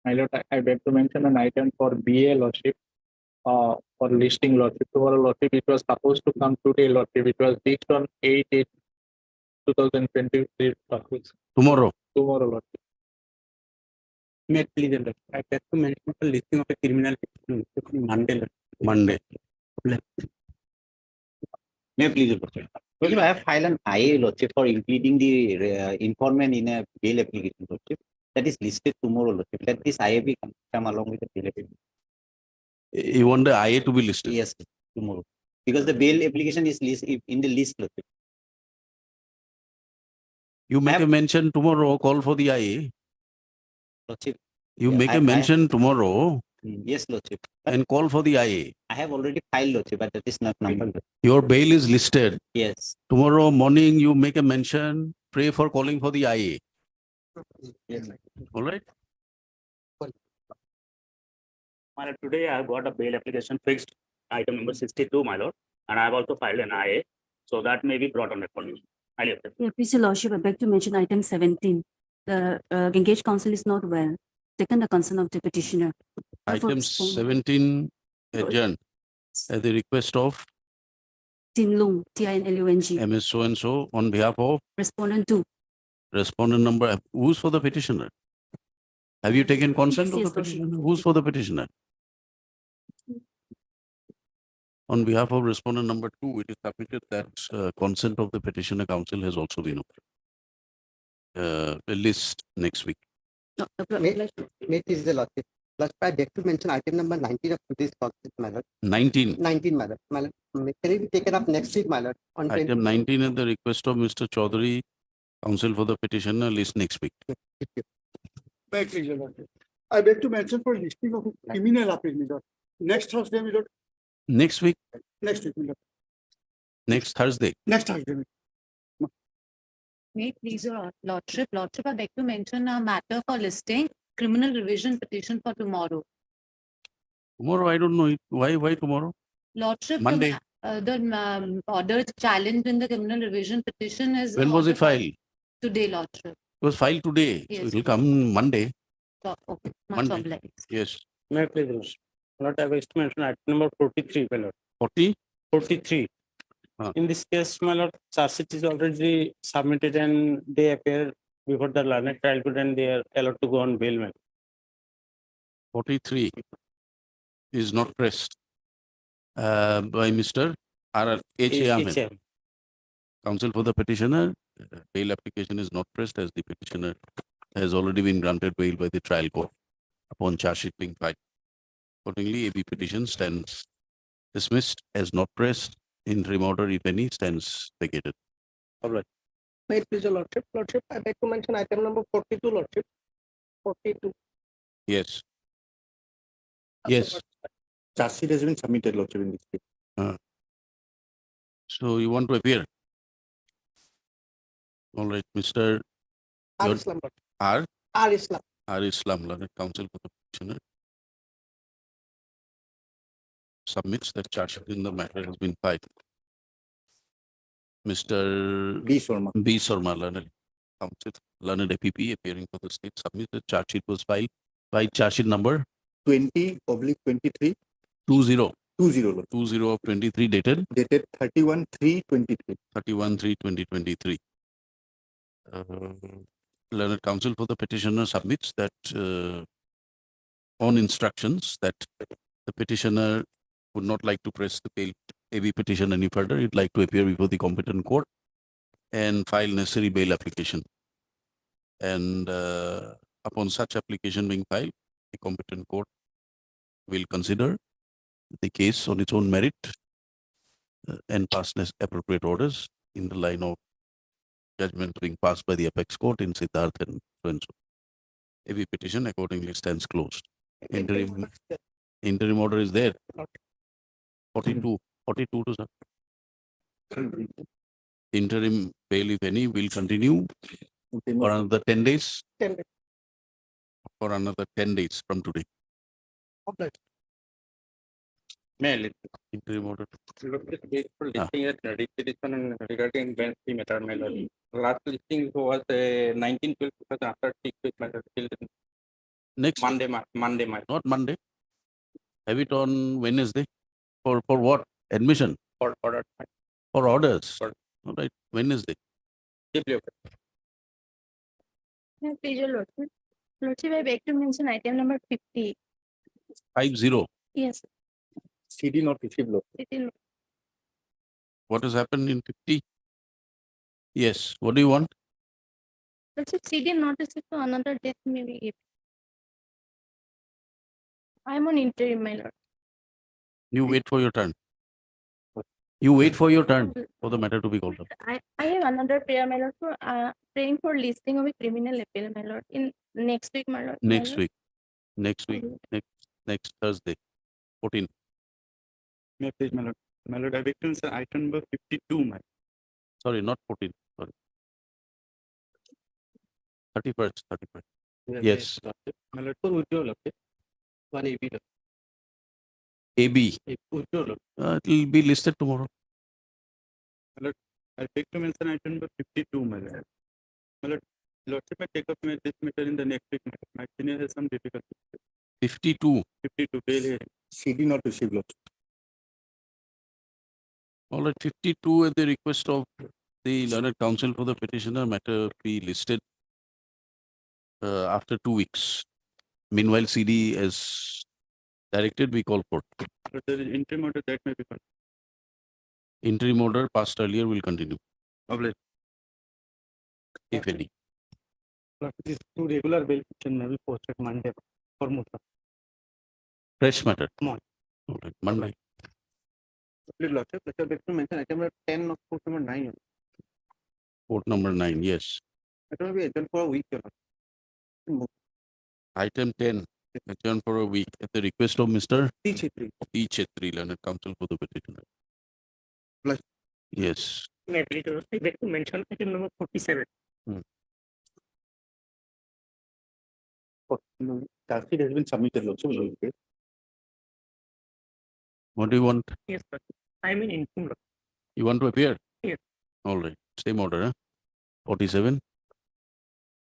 My lord, I beg to mention an item for BA lordship, for listing lordship. Tomorrow lordship, it was supposed to come today lordship. It was fixed on 8/8/2023. Tomorrow. Tomorrow lordship. May I please enter? I beg to mention the listing of a criminal Monday. Monday. May I please report? Lordship, I have filed an IA lordship for including the informant in a bail application lordship that is listed tomorrow lordship. Let this IA be come along with the bail application. You want the IA to be listed? Yes, tomorrow. Because the bail application is in the list lordship. You make a mention tomorrow, call for the IA. Lordship. You Yeah, make a mention tomorrow Yes, lordship. But and call for the IA. I have already filed lordship, but that is not numbered. Your bail is listed. Yes. Tomorrow morning, you make a mention, pray for calling for the IA. Yes. All right? My lord, today I have got a bail application fixed item number 62, my lord, and I have also filed an IA. So that may be brought on record. Highly accepted. Yeah, please, your lordship, I beg to mention item 17. The engaged counsel is not well. Taken the concern of the petitioner. Therefore, Item postpone. 17 adjourned at the request of Tin Lung, TINLUNG, MS so-and-so on behalf of respondent 2. respondent number. Who's for the petitioner? Have you taken consent of Yes, the petitioner? Who's for the petitioner? On behalf of respondent number 2, it is submitted that consent of the petitioner counsel has also been released next week. No, May please the lordship. Lordship, I beg to mention item number 19 of today's consent, my lord. 19. 19, my lord. My lord, can it be taken up next week, my lord? On Item 19 at the request of Mr. Chaudhary, counsel for the petitioner, list next week. May I please, Your Lordship? I beg to mention for listing of criminal appeal, my lord. Next Thursday, my lord. Next week, Next week, my lord. next Thursday. Next Thursday. my lord. May it please your lordship, I beg to mention a matter for listing criminal revision petition for tomorrow. Tomorrow, I don't know it. Why tomorrow? Lordship, Monday. the order challenged in the criminal revision petition is. When was it filed? It Today, lordship. was filed today. So Yes. it will come Monday. So, okay, much Monday. obliged. Yes. May I please, lordship? Lord, I wish to mention item number 43, my lord. 40? 43. In this case, my lord, charge sheet is already submitted and they appear before the learned trial court and they are allowed to go on bail, my lord. 43 is not pressed by Mr. R. H. A. Ahmed. HM. Counsel for the petitioner, bail application is not pressed as the petitioner has already been granted bail by the trial court upon charge sheet being filed. Accordingly, AB petition stands dismissed as not pressed. Interim order, if any, stands vacated. May it please your lordship. Lordship, I beg to mention item number 42, lordship. 42. Yes. Yes. Charge sheet has been submitted lordship in this case. So you want to appear? All right, Mr. R. Your- Islam, lordship. R. R. Islam. R. Islam, learned counsel for the petitioner, submits that charge sheet in the matter has been filed. Mr. B. Sharma. B. Sarma, learned counsel, learned APP appearing for the state, submits the charge sheet was filed by charge sheet number 20/23 20 lord. 20 of 23 dated Dated 31/3/23. 31/3/2023. Learned counsel for the petitioner submits that on instructions that the petitioner would not like to press the bail AB petition any further. He'd like to appear before the competent court and file necessary bail application. And upon such application being filed, the competent court will consider the case on its own merit and pass appropriate orders in the line of judgment being passed by the apex court in Siddharth and so and so. AB petition accordingly stands closed. Interim order is there. 42 to sir. Interim bail, if any, will continue for another 10 days. 10 days. For another 10 days from today. May I Interim order. listing a credit petition regarding bench fee matter, my lord. Last listing was 19/12 because after 6 weeks matter till Next, Monday, my not Monday. Have it on Wednesday. For what? Admission order. or orders? Order. All right, Wednesday. Deeply okay. Please, your lordship. Lordship, I beg to mention item number 50. 50. Yes, CD not received, Lord. it is. What has happened in 50? Yes, what do you want? Lordship, CD not received to another date may be given. I am on interim, my lord. You wait for your turn. You wait for your turn for the matter to be called up. I have another prayer, my lord, for praying for listing of a criminal appeal, my lord, in next week, my lord. my Next lord. week, next Thursday, 14. May I please, my lord. My lord, I beg to mention item number 52, my. Sorry, not 14. Sorry. 31st. Yes. My lord, for withdrawal, okay. One AB. AB. Withdrawal. It will be listed tomorrow. I beg to mention item number 52, my lord. My lord, lordship, I take up this matter in the next week. My senior has some difficulty. 52. 52 bail hearing. CD not received, Lord. All right, 52 at the request of the learned counsel for the petitioner matter be listed after 2 weeks. Meanwhile, CD as directed, we call court. But there is interim order that may be. Interim order passed earlier will continue, Obliged. if any. These two regular bail petition may be posted Monday for Musa. Fresh matter. Mon- All right, Monday. Please, lordship, I beg to mention item number 10 of court number 9. Court number 9, yes. It will be adjourned for a week. Your lordship. Item 10, adjourned for a week at the request of Mr. T. Chetri. T. Chetri, learned counsel for the petitioner. Plus- Yes. May I please, I beg to mention item number 47. Charge sheet has been submitted, Lordship. What do you want? Yes, sir. I am in interim, Lord. You want to appear? Yes. All right, same order, huh? 47.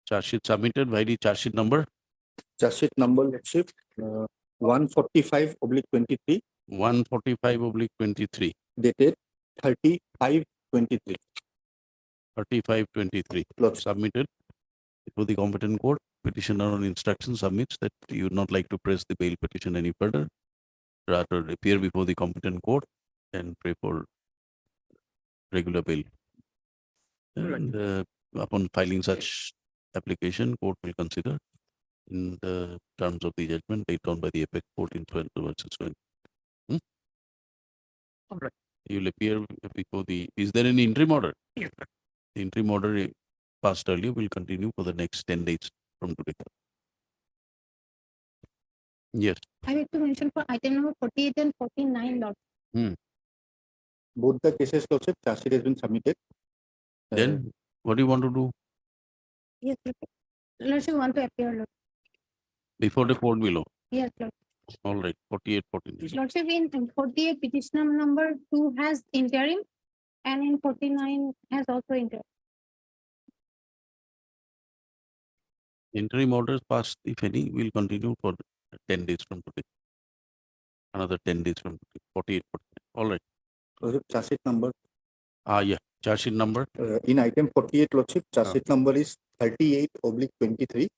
Charge sheet submitted by the charge sheet number Charge sheet number, Lordship, 145/23, 145/23, dated 35/23. 35/23. Lordship. Submitted before the competent court. Petitioner on instruction submits that you would not like to press the bail petition any further. Rather appear before the competent court and pray for regular bail. And upon filing such application, court will consider in the terms of the judgment laid down by the apex court in 12 verses 20. All right. You will appear before the, is there any interim order? Yes, sir. The interim order passed earlier will continue for the next 10 days from today. Yes, I beg to mention for item number 48 and 49, Lord. Both the cases, Lordship, charge sheet has been submitted. then what do you want to do Yes, Lord. Lordship want to appear, Lord. before the court below? Yes, Lord. All right, 48, 49. Lordship, in 48 petitioner number 2 has interim and in 49 has also interim. Interim orders passed, if any, will continue for 10 days from today. Another 10 days from today, 48, 49. All right. Lordship, charge sheet number, Yeah, charge sheet number in item 48, Lordship, charge sheet number is 38/23,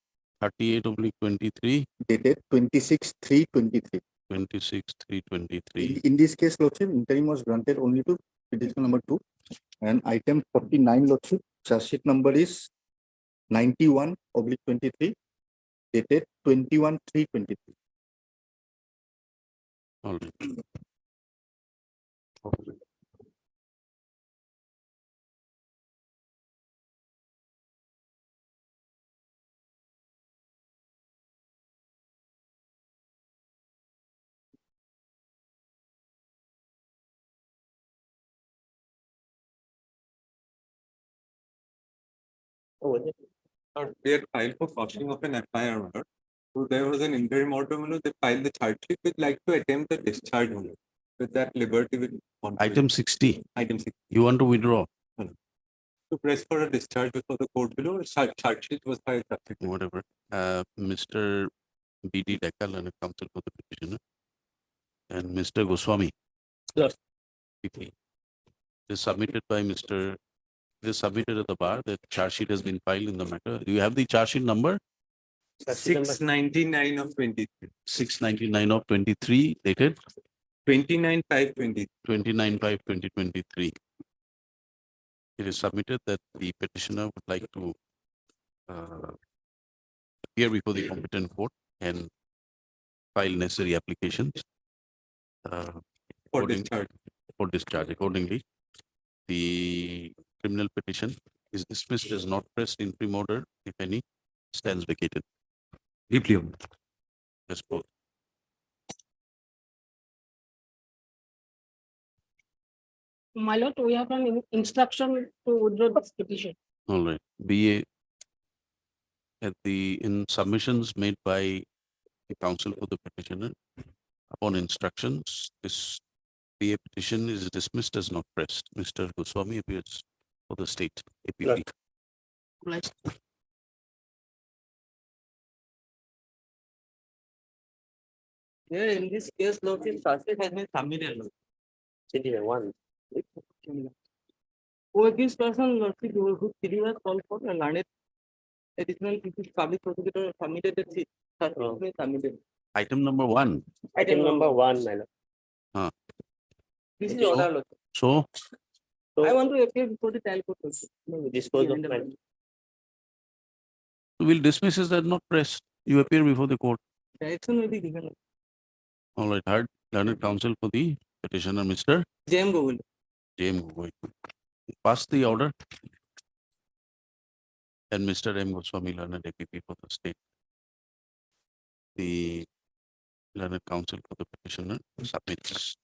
38/23, dated 26/3/23. 26/3/23. In this case, Lordship, interim was granted only to petition number 2. And item 49, Lordship, charge sheet number is 91/23, dated 21/3/23. All right. They had filed for costing of an FIR order. So there was an interim order, they filed the charge sheet, we'd like to attempt the discharge order. With that liberty with. Item 60, Item 6, you want to withdraw, to press for a discharge before the court below, charge sheet was filed subsequently. whatever. Mr. B.D. Dekkal and counsel for the petitioner. And Mr. Goswami. Yes. PP. Is submitted by Mr. It is submitted at the bar. The charge sheet has been filed in the matter. Do you have the charge sheet number? 699 of 23. 699 of 23 dated 29/5/20. 29/5/2023. It is submitted that the petitioner would like to appear before the competent court and file necessary applications For according- discharge. for discharge. Accordingly, the criminal petition is dismissed as not pressed in prim order, if any, stands vacated. Deeply owned. Yes, both. My lord, we have an instruction to withdraw this petition. All right, BA in submissions made by the counsel for the petitioner, upon instructions, this BA petition is dismissed as not pressed. Mr. Goswami appears for the state APP. Like, Yeah, in this case, Lordship, charge sheet has been submitted. City one. who this person, Lordship, who three was called for and learned additional public prosecutor submitted the charge sheet has been submitted. Item number 1. Item number one, my lord. This is order, Lordship. So I want to appear before the trial court. Lordship. Dispose of my. we'll dismiss as that not pressed. You appear before the court. Direction will be given. All right, heard learned counsel for the petitioner, Mr. J.M. Gogol. J.M. Gogoi. Pass the order. And Mr. M. Goswami, learned APP for the state. The learned counsel for the petitioner submits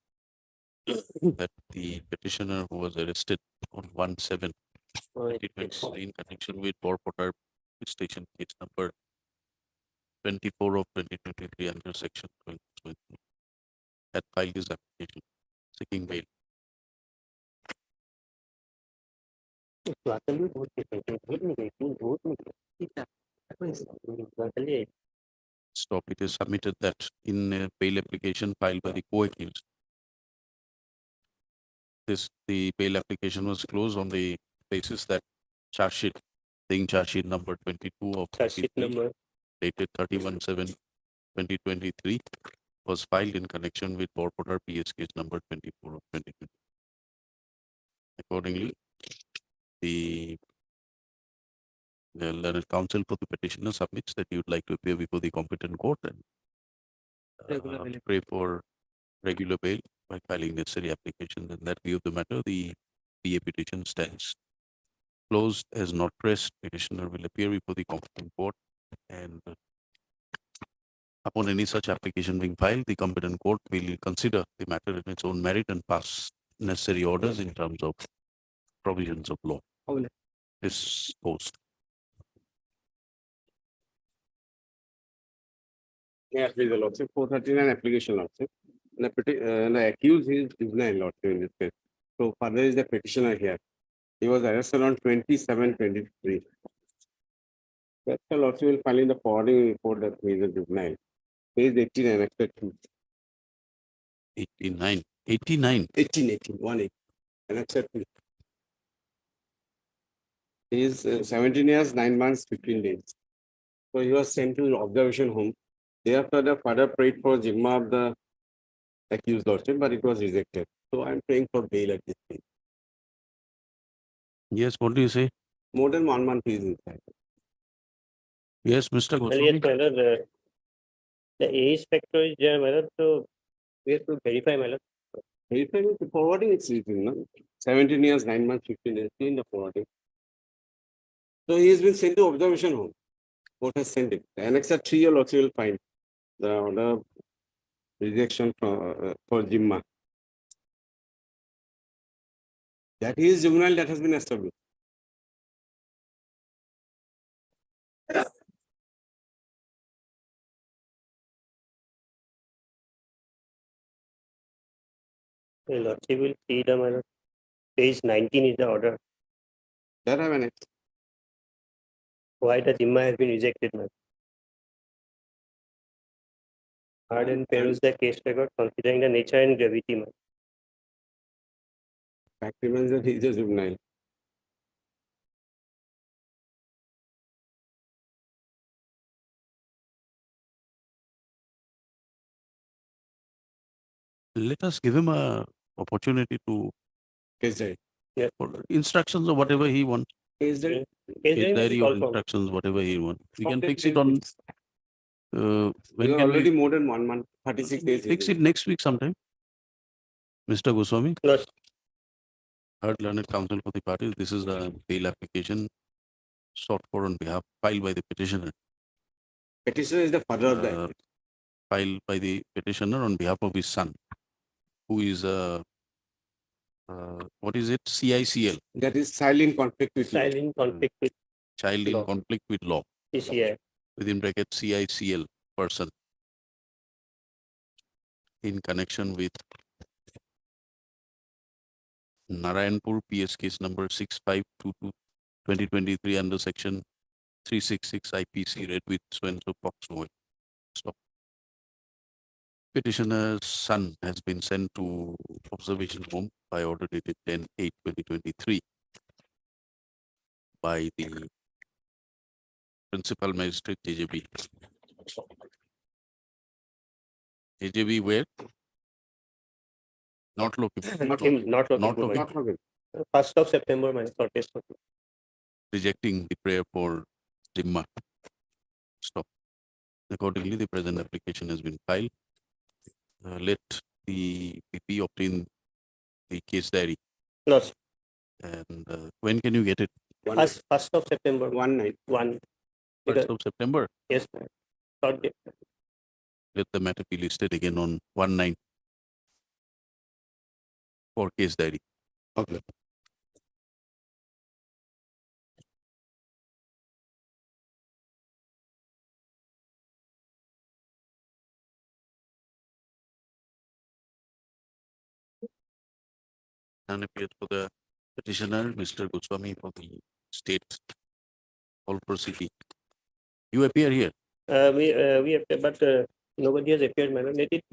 that the petitioner who was arrested on 1/7/2023 in connection with Borpotar station case number 24 of 2023 under section 12 had filed his application seeking bail. Stop. It is submitted that in a bail application filed by the co-accused, the bail application was closed on the basis that charge sheet, being charge sheet number 22 of Charge sheet 23, number. dated 31/7/2023 was filed in connection with Borpotar PS case number 24 of 2020. Accordingly, the learned counsel for the petitioner submits that he would like to appear before the competent court and Regular bail. pray for regular bail by filing necessary applications. In that view of the matter, the BA petition stands closed as not pressed. Petitioner will appear before the competent court and upon any such application being filed, the competent court will consider the matter in its own merit and pass necessary orders in terms of provisions of law. Okay. This post. Yeah, please, the lordship, 439 application lordship. The accused is juvenile lordship in this case. So further is the petitioner here. He was arrested on 27/23. That's the lordship will file in the forwarding report that he is a juvenile. Page 18 annexed 2. 89. 18, annexed 2. He is 17 years, 9 months, 15 days. So he was sent to observation home. Thereafter, the father prayed for Jimma of the accused lordship, but it was rejected. So I'm praying for bail at this stage. Yes, what do you say? More than 1 month he is inside. Yes, Mr. Well, Goswami. yes, my lord, the age factor is there, my lord, so we have to verify, my lord. Verify with the forwarding it's written, no? 17 years, 9 months, 15 days, in the forwarding. So he has been sent to observation home. Court has sent it. The annexer 3 you'll also will find the order rejection for Jimma. That he is juvenile, that has been established. The lordship will see the, my lord. Page 19 is the order. That have annexed. Why the Jimma has been rejected, my lord. Heard and peruse the case record considering the nature and gravity. Fact remains that he is a juvenile. Let us give him a opportunity to Case diary. for instructions or whatever he wants. Case diary. His diary or instructions, whatever he wants. We can fix it on. When You are can already we more than 1 month, 36 days. fix it next week sometime? Mr. Goswami, Yes. heard learned counsel for the parties. This is a bail application sought for on behalf, filed by the petitioner. Petitioner is the father of the Uh, accused. filed by the petitioner on behalf of his son, who is what is it? CICL, That is silent conflict with law. Silent conflict with child in Law. conflict with law, PCI. within bracket CICL person, in connection with Narayanpur PS case number 6522/2023 under section 366 IPC read with so and so Poxo. Stop. Petitioner's son has been sent to observation home by order dated 10/8/2023 by the principal magistrate JJB. JJB where? Not looking, Not looking not good. looking, Not Robin. 1st of September, my shortest. rejecting the prayer for Zimma. Stop. Accordingly, the present application has been filed. Let the PP obtain the case diary, Lost. and when can you get it? 1st of September. 1 night. 1. 1st of September. Yes. Short date. Let the matter be listed again on 1/9 for case diary. Okay. And appears for the petitioner, Mr. Goswami, for the state all proceeding. You appear here. We have, but nobody has appeared, madam. Let it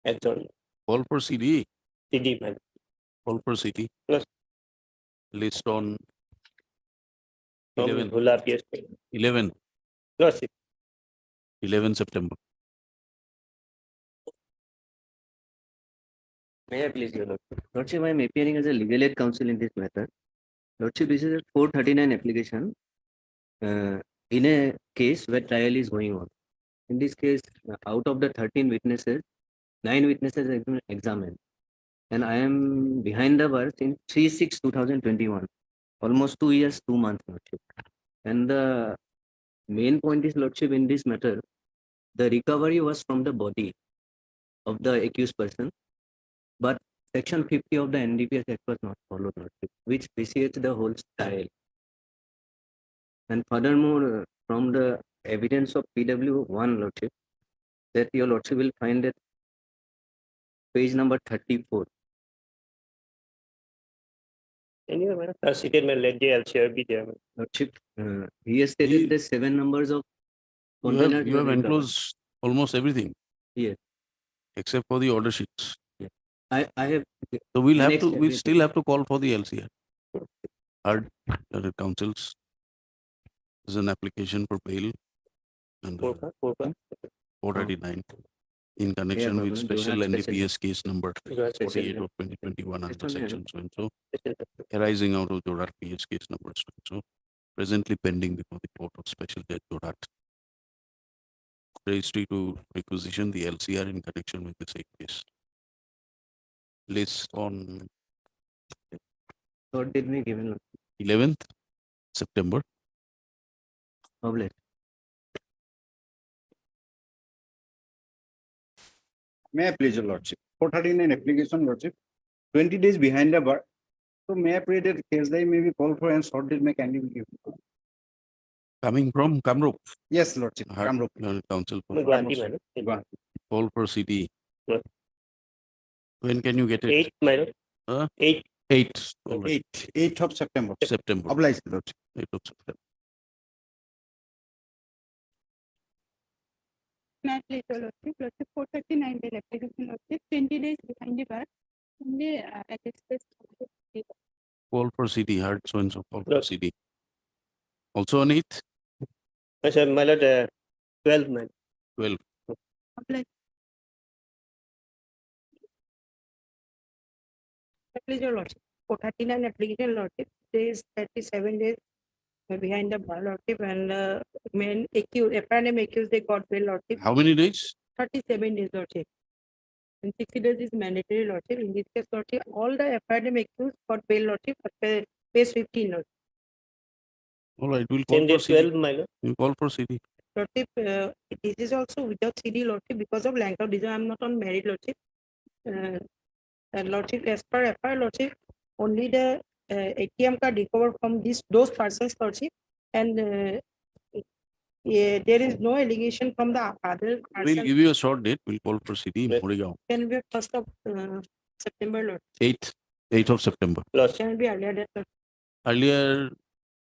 adjourn. All for CD. CD, madam. All for CD. Yes. List on From 11, Dhula PSP. 11, Lost. 11 September. May I please, Your Lordship? Lordship, I am appearing as a legal aid counsel in this matter. Lordship, this is a 439 application in a case where trial is going on. In this case, out of the 13 witnesses, 9 witnesses have been examined. And I am behind the bars in 3/6/2021, almost 2 years, 2 months, Lordship. And the main point is, Lordship, in this matter, the recovery was from the body of the accused person, but Section 50 of the NDPS Act was not followed, Lordship, which vitiates the whole trial. And furthermore, from the evidence of PW1, Lordship, that Your Lordship will find that page number 34. Anyway, madam, seated may let the LCR be there. Lordship, he has stated the 7 numbers of container. You have enclosed almost everything. Yes. Except for the order sheets. I have. So we'll have Next to, we everything. still have to call for the LCR. Heard councils. There's an application for bail and 439 in connection with Bhavan, special Johan special- NDPS case number 48 of 2021 under section so and so arising out of Jorhat PS case number so and so presently pending before the court of special judge Jorhat. Registry to requisition the LCR in connection with the same case. List on What did we given? 11th September. Public. May I please, Your Lordship? 439 application, Lordship, 20 days behind the bar. So may I pray that case they may be called for and short date may kindly be given. Coming from Kamrup. Yes, Lordship. Heard Kamrup. council for Guwahati, madam. Guwahati. call for CD. Yes. When can you get it? 8, madam. Huh? 8. 8. All right. 8th of September. September. Obliged, Lordship. 8 of September. May I please your lordship, lordship 439 bail application lordship, 20 days behind the bar. Only at this place. Call for CD, heard so and so, call for CD. Also on eighth, Sir, my lord, 12, man. 12. Apply. Please your lordship, 439 application lordship, days 37 days behind the bar lordship and main accused, apparently accused, they got bail lordship. How many days? 37 days lordship. And 60 days is mandatory lordship. In this case, lordship, all the academic accused got bail lordship at phase 15 lordship. All right, we'll call Same for day, CD. 12, my lord. We'll call for CD. Lordship, this is also without CD lordship because of length of design. I'm not on merit lordship. And lordship, as per FIR lordship, only the ATM card recovered from those persons lordship. And yeah, there is no allegation from the other We'll person. give you a short date. We'll call for CD in Yes. Morigaon. Can be 1st of September lord. 8th of September. Lord, Can be earlier that lord. Earlier,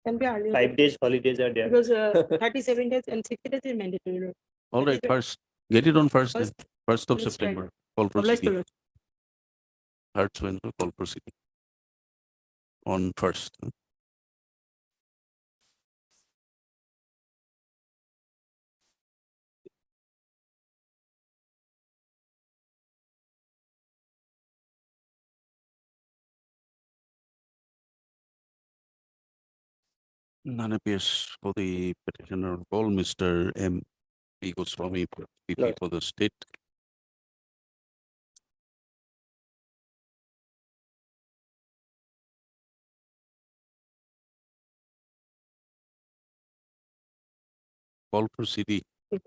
Can be earlier. 5 days holidays are there. Because 37 days and 60 days is mandatory lord. all That right, is first, get it on first then. First. 1st of Let's try. September. Call for Obliged, CD. lord. Heard so and so, call for CD. On first. None appears for the petitioner on call, Mr. M. P. Goswami, PP Right. for the state. Call for CD. Call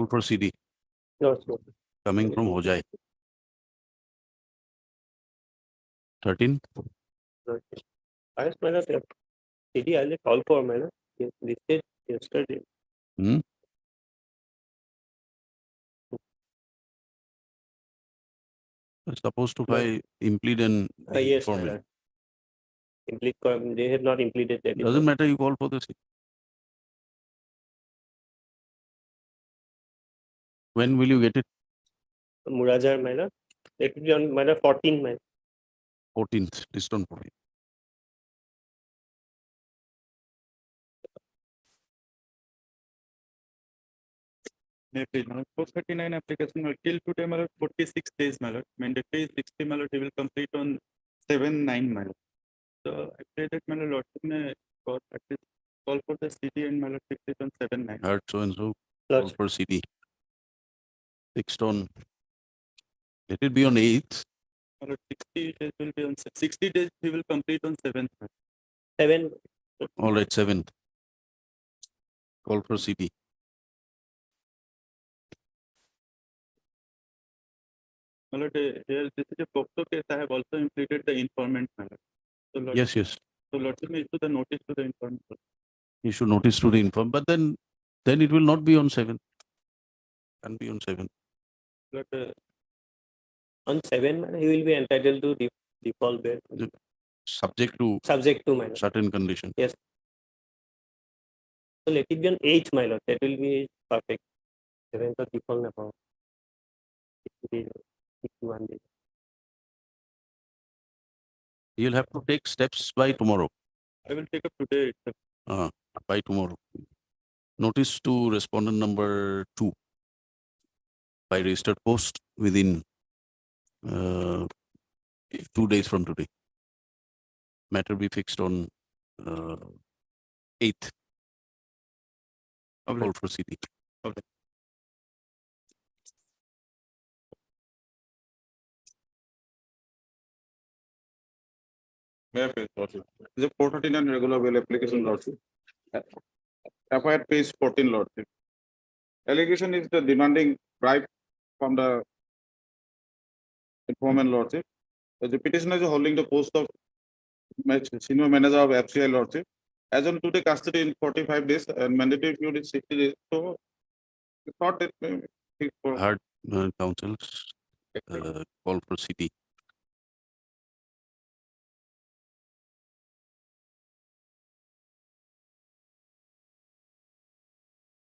for CD. Coming from Hojai. 13. I asked my lord, CD, I'll call for my lord. This is yesterday. Supposed to file implead and Yes, my inform it. lord. They have not implemented that. Doesn't matter, you call for the CD. When will you get it? Murajar, my lord. It will be on my lord 14, my 14th, list on 14th. May I please, my lord, 439 application, my lord, till today, my lord, 46 days, my lord, mandatory 60, my lord, he will complete on 7/9, my lord. So I pray that, my lord, lordship may call at least call for the CD and my lord, fix it on 7/9. Heard so and so, call lord. for CD. Fixed on, let it be on 8th. My lord, 60 days will be on, 60 days he will complete on 7th. 7. All right, 7th. Call for CD. My lord, here, this is a POCSO case, I have also implemented the informant, my lord. So lord, Yes, yes. so lordship may issue the notice to the informant. You should notice to the inform, but then it will not be on 7th. Can be on 7th. Lord, On 7, man, he will be entitled to default bail. Subject to Subject to, my lord. certain condition. Yes. So let it be on 8, my lord. That will be perfect. 7th of default now. 61 days. You'll have to take steps by tomorrow. I will take up today itself. By tomorrow. Notice to respondent number 2 by registered post within 2 days from today. Matter be fixed on 8th. Call for CD. Okay. May I please, lordship? This is a 439 regular bail application, lordship. FIR page 14, lordship. Allegation is the demanding bribe from the informant, lordship. The petitioner is holding the post of senior manager of FCI, lordship. As on today, custody in 45 days and mandatory period is 60 days. So it's not that fixed for Heard counsels. call for CD.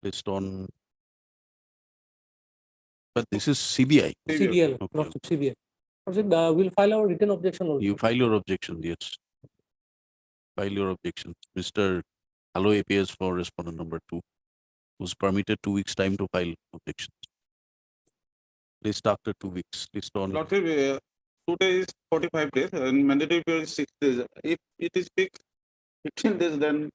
Based on. But this is CBI. CBL, Okay. Lordship CBL. Lordship, we'll file our written objection also. You file your objection, yes. File your objection. Mr. Hello appears for respondent number 2, who's permitted 2 weeks time to file objections. List after 2 weeks. List on. Lordship, today is 45 days and mandatory period is 6 days. If it is fixed 15 days, then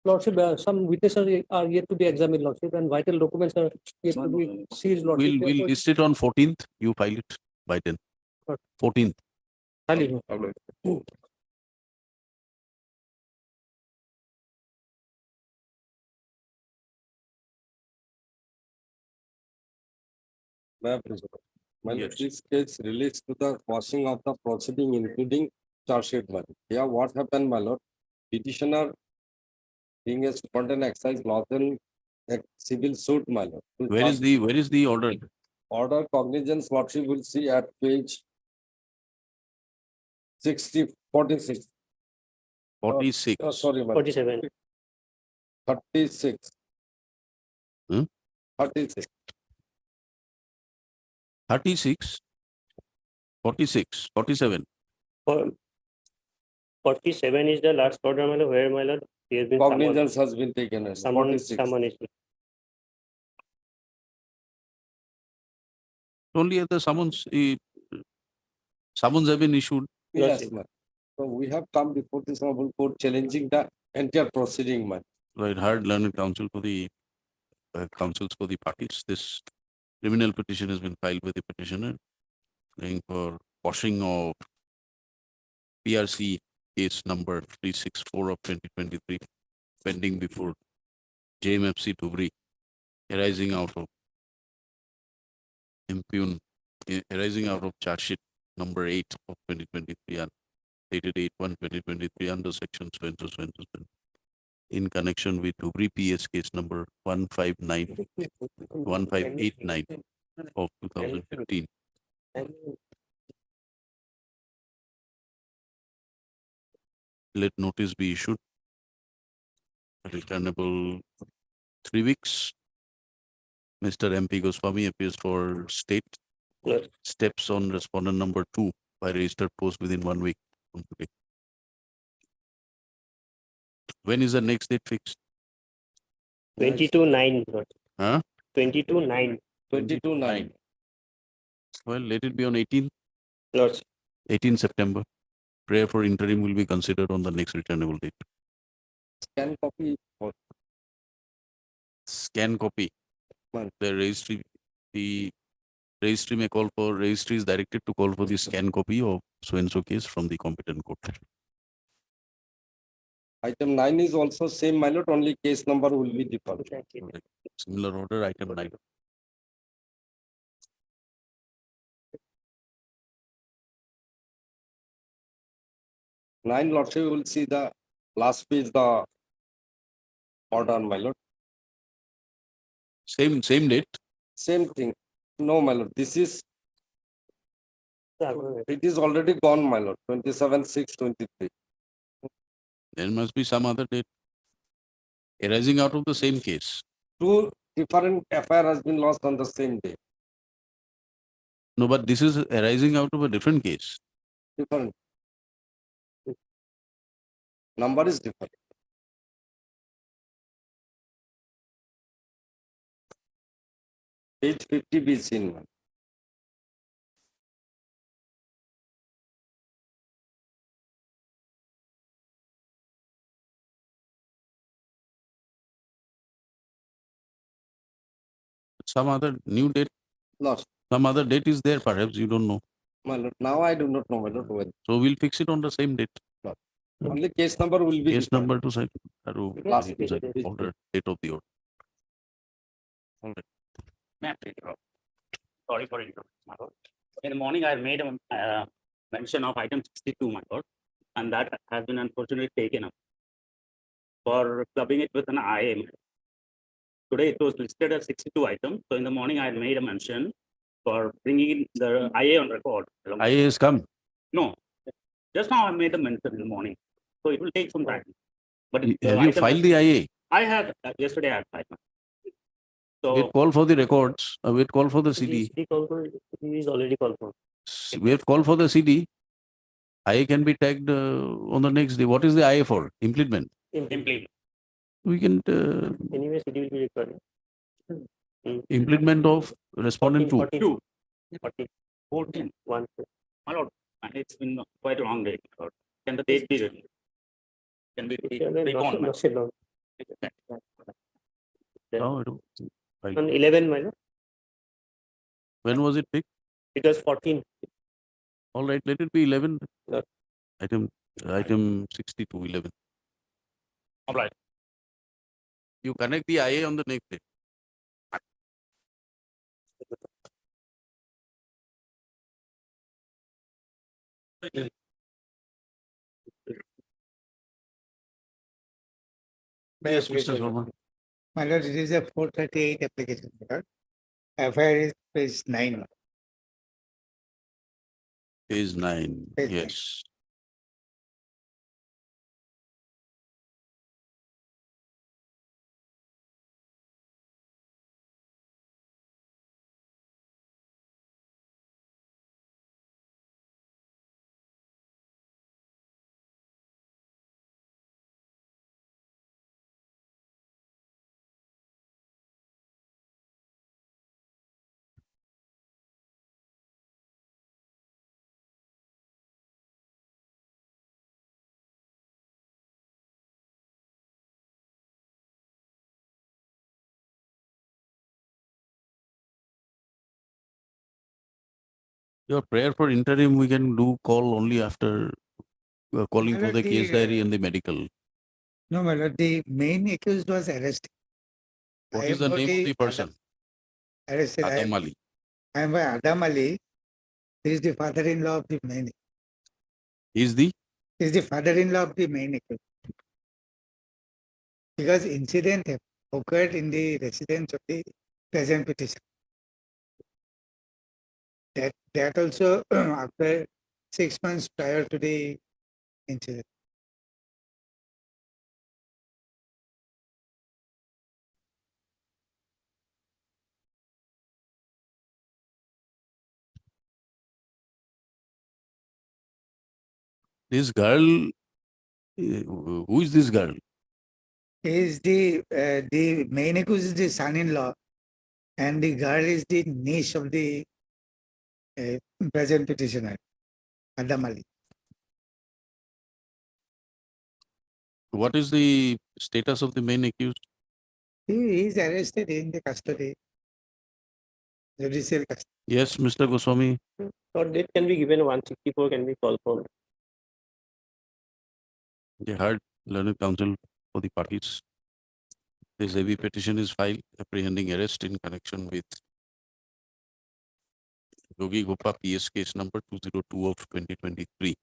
Lordship, some witnesses are yet to be examined, Lordship, and vital documents are yet to be seized, Lordship. We'll list it on 14th. You file it by then. What? 14th. File it. My Yes. this case relates to the quashing of the proceeding, including charge sheet one. Here, what happened, my lord? Petitioner, being a superintendent excise lawsuit, a civil suit, my lord. Where is the order? Order cognizance, lordship will see at page 46. 46. Sorry, my lord. 47. 36. Hmm? 36. 36. 46. 47. 47 is the last order, my lord, where, my lord, he has been Cognizance has been taken as 46. Only at the summons, summons have been issued. Yes, ma'am. So we have come before this honorable court challenging the entire proceeding, ma'am. Right, hard learned counsel for the counsels for the parties. This criminal petition has been filed with the petitioner, praying for quashing of PRC case number 364 of 2023, pending before JMFC Dhubri, arising out of arising out of charge sheet number 8 of 2023 and dated 8/1/2023 under section so and so. In connection with Dhubri PS case number 1589 of 2015. Let notice be issued. Returnable 3 weeks. Mr. MP Goswami appears for state steps on respondent number 2 by registered post within 1 week from today. When is the next date fixed? 22/9. Huh? 22/9. 22/9. Well, let it be on 18th. Lords. 18 September. Prayer for interim will be considered on the next returnable date. Scan copy. Scan copy. One. The registry may call for, registry is directed to call for the scan copy of so and so case from the competent court. Item 9 is also same, my lord, only case number will be different. Similar order, item 9. Nine, lordship will see the last page, the order, my lord. Same date. Same thing. No, my lord, this is, it is already gone, my lord, 27/6/23. There must be some other date arising out of the same case. Two different FIR has been lost on the same day. No, but this is arising out of a different case. Different. Number is different. Page 50 be seen, man. Some other new date, Lost. some other date is there, perhaps you don't know. My lord, now I do not know, my lord, when. So we'll fix it on the same date. Only case number will be. Case different. number to side. Last Order, date of the order. All right. Sorry for interrupting, my lord. In the morning, I made a mention of item 62, my lord, and that has been unfortunately taken up for clubbing it with an IA. Today it was listed as 62 items. So in the morning, I made a mention for bringing in the IA on record. IA has come. No, just now I made a mention in the morning, so it will take some time. But Have you filed the IA? I have, yesterday I had filed. We So, have called for the records. We have called for the CD. He is already called for. We have called for the CD. IA can be tagged on the next day. What is the IA for? Implement. implement. We can Anyway, CD will be required. implement of respondent two. 14. One. My lord, it's been quite a long day. my lord. Can the date be ready? Can we recall? my lord? No, I don't think. Right. On 11, my lord. When was it picked? It was 14. All right, let it be 11. Yes. Item 62, 11. All right. You connect the IA on the next day. Yes, Mr. Sharma. My lord, it is a 438 application. my lord. FIR is page 9. Page 9. Page nine. Yes. Your prayer for interim, we can do call only after calling for the case diary and the medical. No, my lord, the main accused was arrested. What I is the am name of only the person? Arrested. Adam Ali. I am by Adam Ali. He is the father-in-law of the main. Is the He is the father-in-law of the main accused. Because incident occurred in the residence of the present petition. That also after 6 months prior to the incident. this girl? Who is this girl? He is the main accused is the son-in-law, and the girl is the niece of the present petitioner, Adam Ali. What is the status of the main accused? He is arrested in the custody, judicial custody. Yes, Mr. Goswami. Or date can be given 164 can be called for. They heard learned counsel for the parties. This heavy petition is filed apprehending arrest in connection with Yogi Gopa PS case number 202 of 2023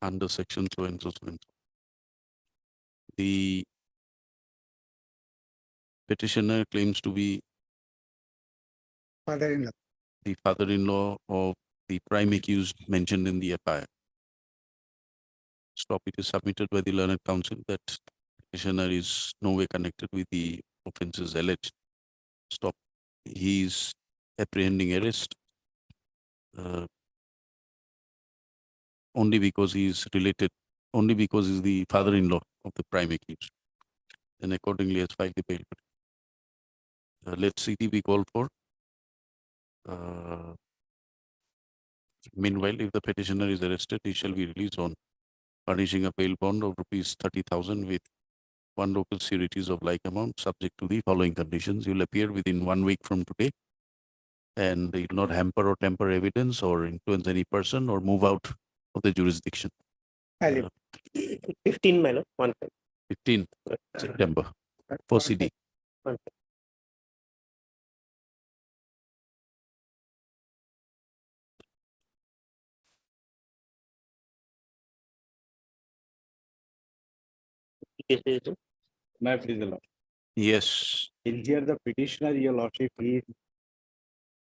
under section so and so so and so. The petitioner claims to be Father-in-law. the father-in-law of the prime accused mentioned in the FIR. Stop. It is submitted by the learned counsel that petitioner is no way connected with the offences alleged. Stop. He is apprehending arrest only because he is related, only because he is the father-in-law of the prime accused, and accordingly has filed the bail petition. Let CD be called for. Meanwhile, if the petitioner is arrested, he shall be released on furnishing a bail bond of rupees 30,000 with 1 local securities of like amount, subject to the following conditions. You will appear within 1 week from today, and it will not hamper or temper evidence or influence any person or move out of the jurisdiction. 15 my lord, 15th September for CD. May I please allow? Yes. In here, the petitioner, your lordship, is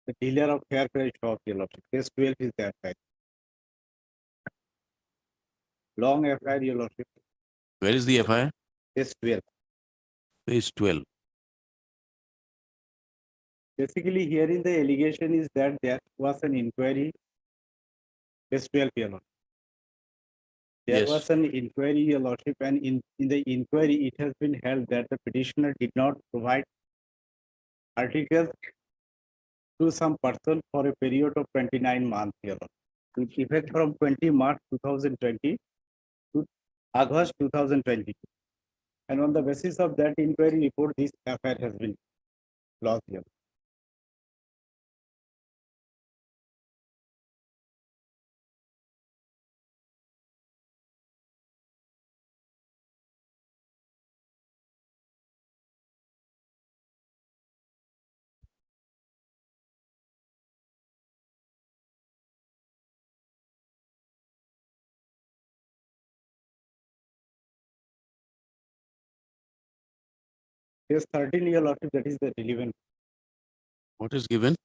the dealer of fair price shop, your lordship. Case 12 is that side. Long FIR, your lordship. Where is the FIR? Case 12. Page 12. Basically, herein the allegation is that there was an inquiry. Case 12, your lordship. There Yes. was an inquiry, your lordship, and in the inquiry, it has been held that the petitioner did not provide articles to some person for a period of 29 months, your lordship, with effect from 20 March 2020 to August 2022. And on the basis of that inquiry report, this affair has been lost here. Case 13, your lordship, that is the relevant. What is given?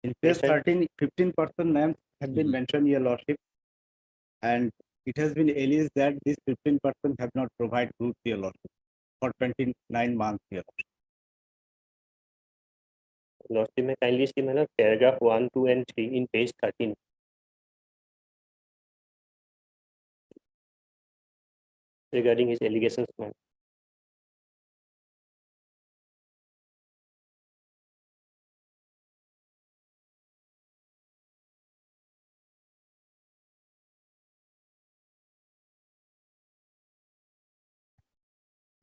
In case 13, 15% names have been Mhm. mentioned, your lordship, and it has been alleged that these 15% have not provided goods, your lordship, for 29 months, your lordship. Lordship, may kindly see paragraph 1, 2, and 3 in page 13. Regarding his allegations, ma'am.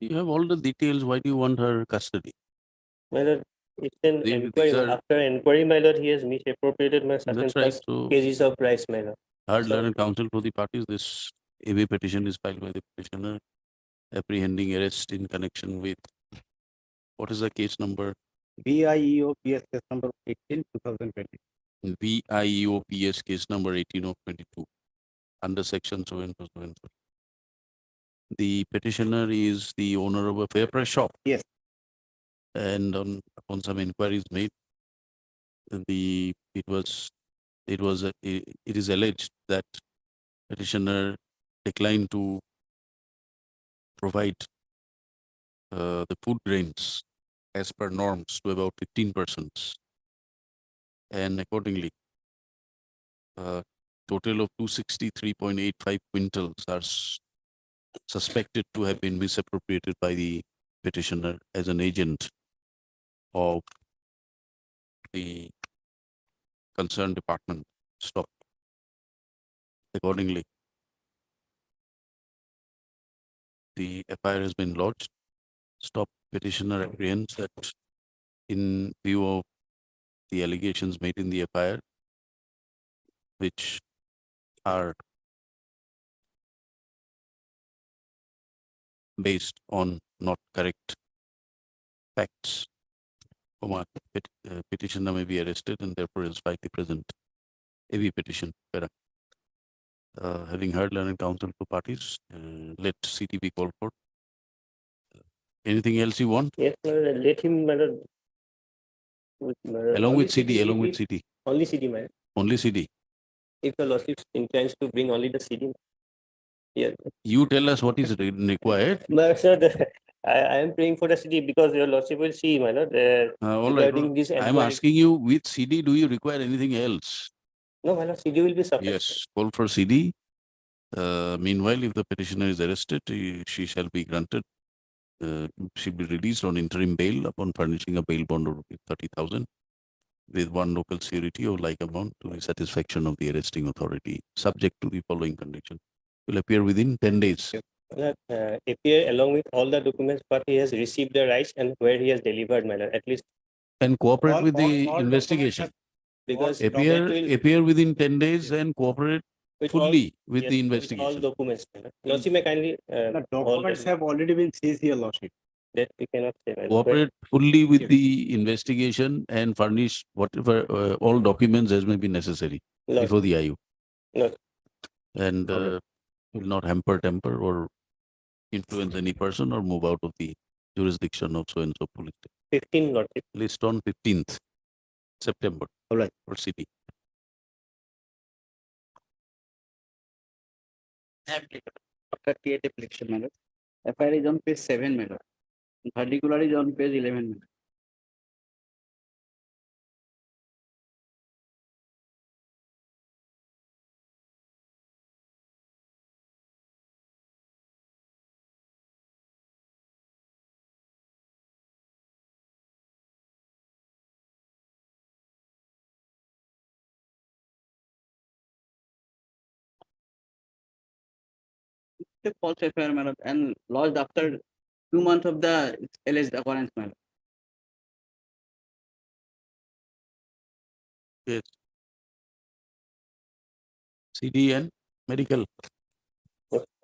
You have all the details. Why do you want her custody? My lord, it's an These inquiry. are- After inquiry, my lord, he has misappropriated my certain That's right. So cases of rice, my lord. hard So- learned counsel for the parties. This AV petition is filed by the petitioner apprehending arrest in connection with, what is the case number? BIEO PS case number 18, 2020. VIEOPS case number 18 of 22 under section 7. The petitioner is the owner of a fair price shop. Yes. And upon some inquiries made, it is alleged that petitioner declined to provide the food grains as per norms to about 15 persons. And accordingly, total of 263.85 quintals are suspected to have been misappropriated by the petitioner as an agent of the concerned department stock. Accordingly, the FIR has been lodged. Stop petitioner apprehends that in view of the allegations made in the FIR, which are based on not correct facts, petitioner may be arrested and therefore is filed the present AV petition. Having heard learned counsel for parties, let CD be called for. Anything else you want? Yes, my lord, let him, my lord. Along only with CD, along with if- CD, Only CD, my lord. only CD. If the lordship intends to bring only the CD. Yeah. You tell us what is required. My sir, I am praying for the CD because your lordship will see, my lord. All right. Regarding this I'm inquiry. asking you, with CD, do you require anything else? No, my lord, CD will be sufficient. Yes, call for CD. Meanwhile, if the petitioner is arrested, she shall be granted. She'll be released on interim bail upon furnishing a bail bond of 30,000 with one local security or like amount to the satisfaction of the arresting authority, subject to the following condition. Will appear within 10 days. Appear along with all the documents, but he has received the rights and where he has delivered, my lord, at least And cooperate All- with the all investigation. because Appear, document will- appear within 10 days and cooperate with all- fully with yes, the all investigation. documents, my lord. Lordship may kindly. The hold documents that- have already been seized, your lordship. That we cannot say, my lord. Cooperate fully with Yes. the investigation and furnish whatever, all documents as may be necessary Lord- before the IU. Lord. And Okay. will not hamper, temper or influence any person or move out of the jurisdiction of so and so police station. 15 Lordship. List on 15th September. All right. For CD. I have taken 38 application, my lord. FIR is on page 7, my lord. Particular is on page 11, my lord. The false FIR, my lord, and lodged after 2 months of the alleged occurrence, my lord. Yes. CD and medical.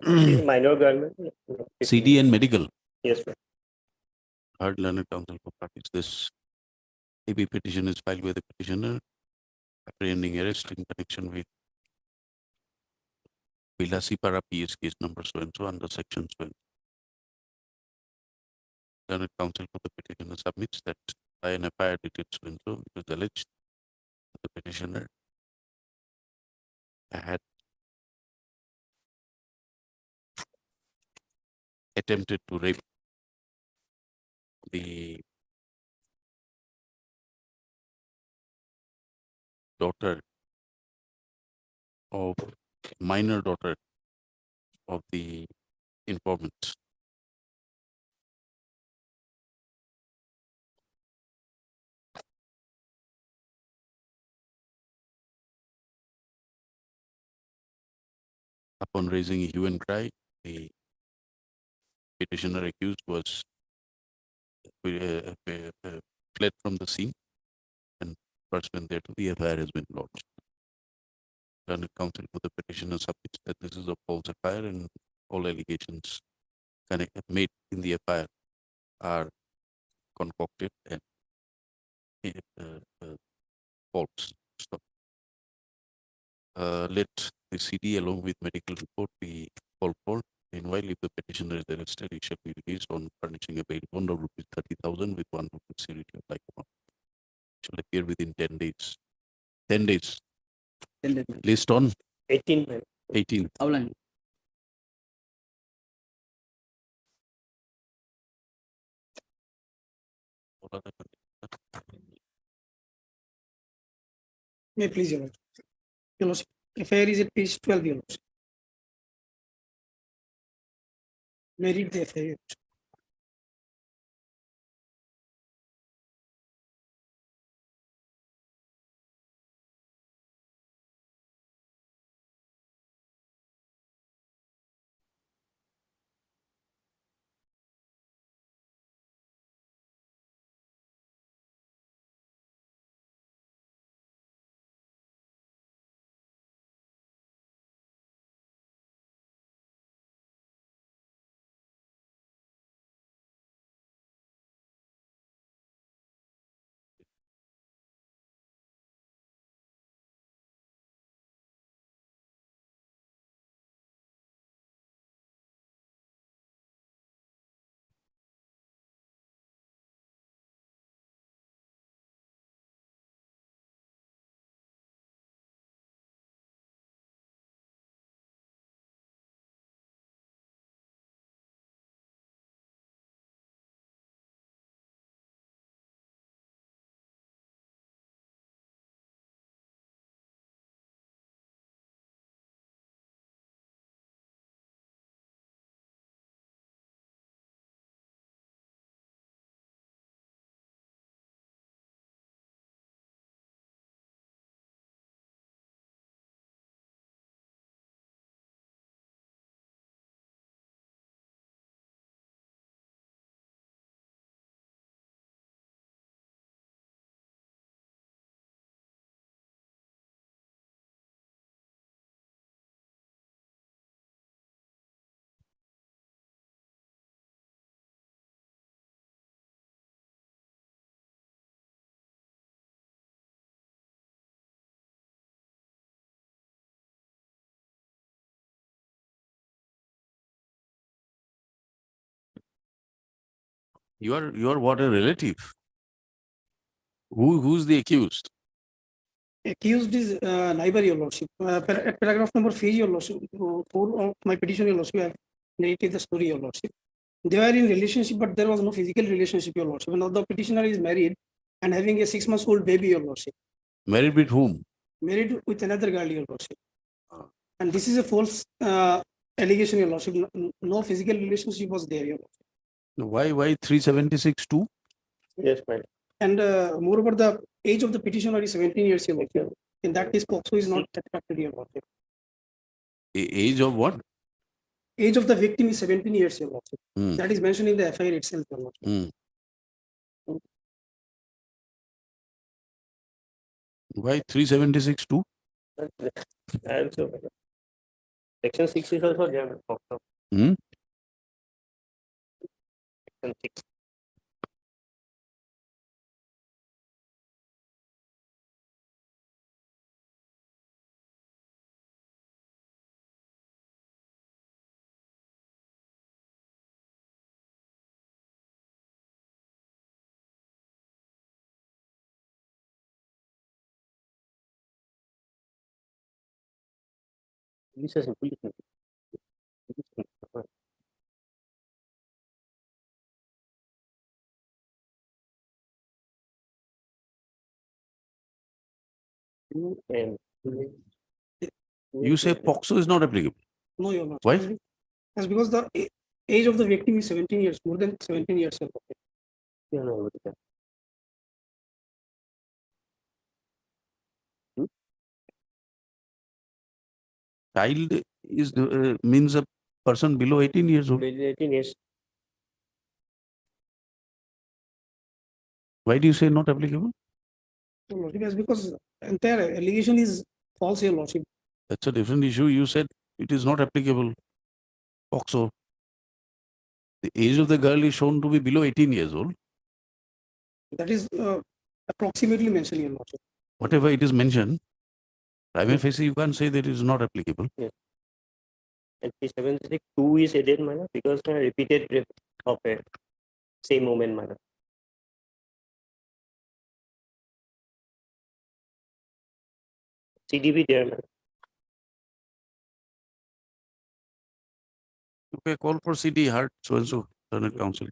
Minor government. CD and medical. Yes, sir. Heard learned counsel for practice. This AB petition is filed by the petitioner apprehending arrest in connection with Vilasipara PS case number so and so under section so and so. Learned counsel for the petitioner submits that by an FIR dated so and so, it is alleged that the petitioner had attempted to rape the daughter of minor daughter of the informant. Upon raising a hue and cry, the petitioner accused was fled from the scene and pursuant thereto the FIR has been lodged. Learned counsel for the petitioner submits that this is a false FIR and all allegations made in the FIR are concocted and false. Stop. Let the CD along with medical report be called for. Meanwhile, if the petitioner is arrested, he shall be released on furnishing a bail bond of rupees 30,000 with 1 rupee security of like amount. Shall appear within 10 days. 10 days. 10 days, my lord. List on 18. 18th. Outline. What are the conditions? May please, Your Lordship. Your Lordship, FIR is at page 12, Your Lordship. May read the FIR. You are what, a relative? Who's the accused? Accused is neighbor, your lordship. At paragraph number 3, your lordship, 4 of my petition, your lordship, I have narrated the story, your lordship. They were in relationship, but there was no physical relationship, your lordship. Now the petitioner is married and having a 6-month-old baby, your lordship. Married with whom? Married with another girl, your lordship. Ah. And this is a false allegation, your lordship. No physical relationship was there, your lordship. Why 376 2? Yes, madam. And moreover, the age of the petitioner is 17 years, your lordship. In that case, POCSO is not attracted, your lordship. Age of what? Age of the victim is 17 years, your lordship. Hmm. That is mentioned in the FIR itself, your lordship. Hmm. Why 376 2? Section 6 is also there. Hmm? Section 6. This is simple. And You say POXO is not applicable. No, your lordship. Why? That's because the age of the victim is 17 years, more than 17 years, your lordship. you know what it is. Child is means a person below 18 years old. 18 years. Why do you say not applicable? Your lordship, yes, because entire allegation is false, your lordship. That's a different issue. You said it is not applicable. POXO. The age of the girl is shown to be below 18 years old. That is approximately mentioned, your lordship. Whatever it is mentioned, prima facie you can't say that it is not applicable. And 376 2 is added, madam, because repeated rape of a same woman, madam. CDB there, madam. Okay, call for CD Hart, so and so, Senate Council.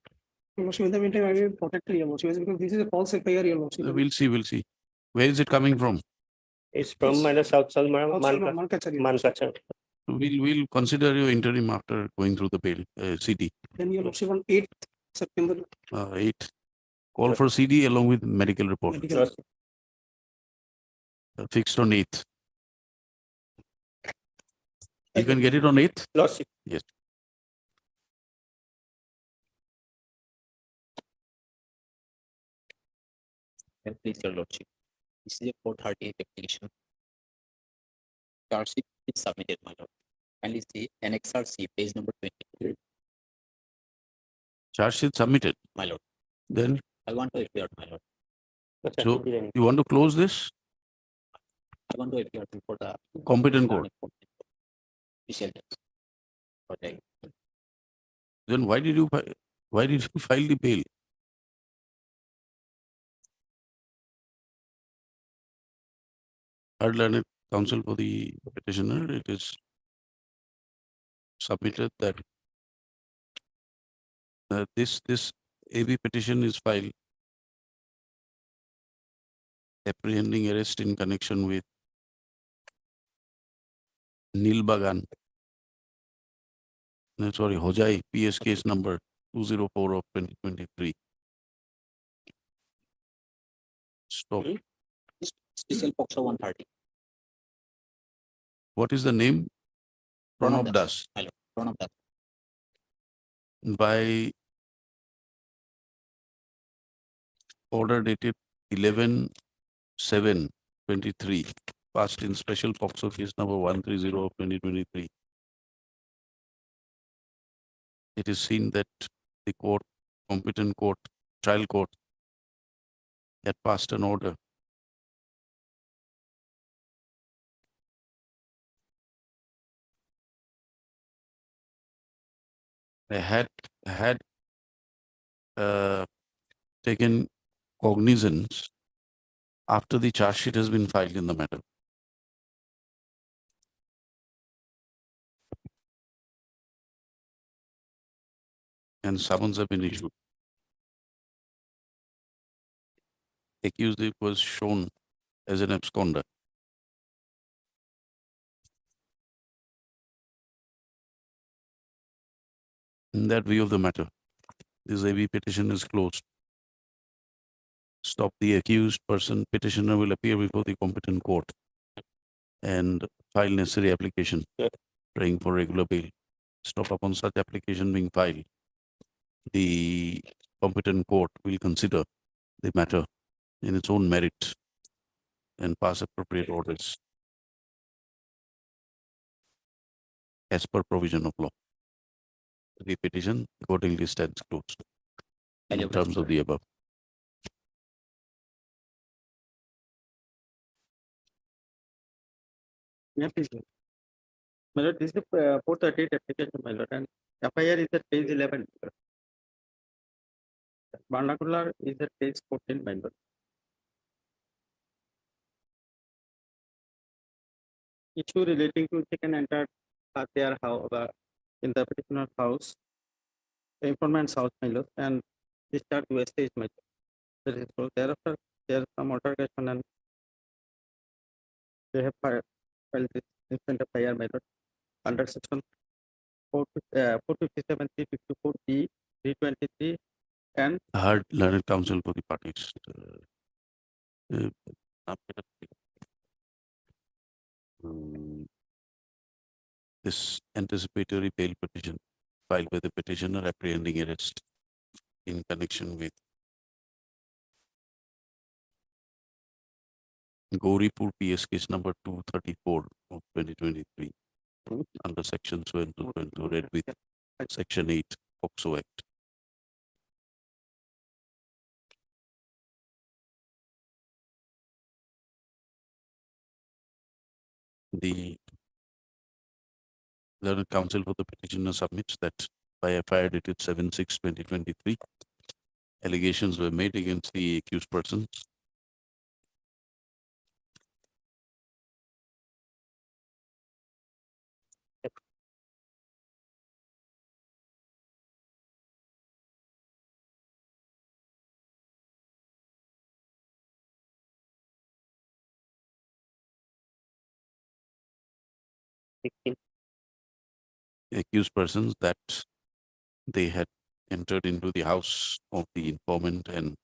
Your lordship, in the meantime, I will protect your lordship, yes, because this is a false FIR, your lordship. We'll see. Where is it coming from? It's from madam South madam. Also, Mankachari. Mankachar. We'll consider your interim after going through the bail, CD. Then your lordship on 8th September. 8. Call for CD along with medical report. medical- Fixed on 8th. You can get it on 8th? Lordship. Yes. Please, your lordship. This is a 438 application. Charge sheet is submitted, my lord. Kindly see Annexure C, page number 20. Charge sheet submitted. My lord, Then I want to appear, my lord. So- you want to close this? I want to appear before the Competent court. official. Okay. Then why did you file the bail? Third learned counsel for the petitioner, it is submitted that this AB petition is filed apprehending arrest in connection with Nil Bagan. No, sorry, Hojai PS case number 204 of 2023. Stop. Special POXO 130. What is the name? Pranab Das. My lord, Pranab Das. By order dated 11/7/23, passed in special POXO case number 130 of 2023. It is seen that the court, competent court, trial court, had passed an order they had taken cognizance after the charge sheet has been filed in the matter. And summons have been issued. Accused was shown as an absconder. In that view of the matter, this AV petition is closed. Stop the accused person. Petitioner will appear before the competent court and file necessary application, praying for regular bail. Stop upon such application being filed. The competent court will consider the matter in its own merit and pass appropriate orders as per provision of law. The petition accordingly stands closed in terms of the above. Yeah, please. My lord, this is the 438 application, my lord, and FIR is at page 11. Barnacular is at page 14, my lord. Issue relating to chicken entered at their house, in the petitioner's house, the informant's house, my lord, and discharge wastage, my lord. There is, so thereafter, there is some altercation and they have filed this instant FIR, my lord, under section 457, 354B, 323, and Heard learned counsel for the parties. This anticipatory bail petition filed by the petitioner apprehending arrest in connection with Gauripur PS case number 234 of 2023 under section 222 read with section 8 POCSO Act. The learned counsel for the petitioner submits that by FIR dated 7/6/2023, allegations were made against the accused persons. Accused persons that they had entered into the house of the informant and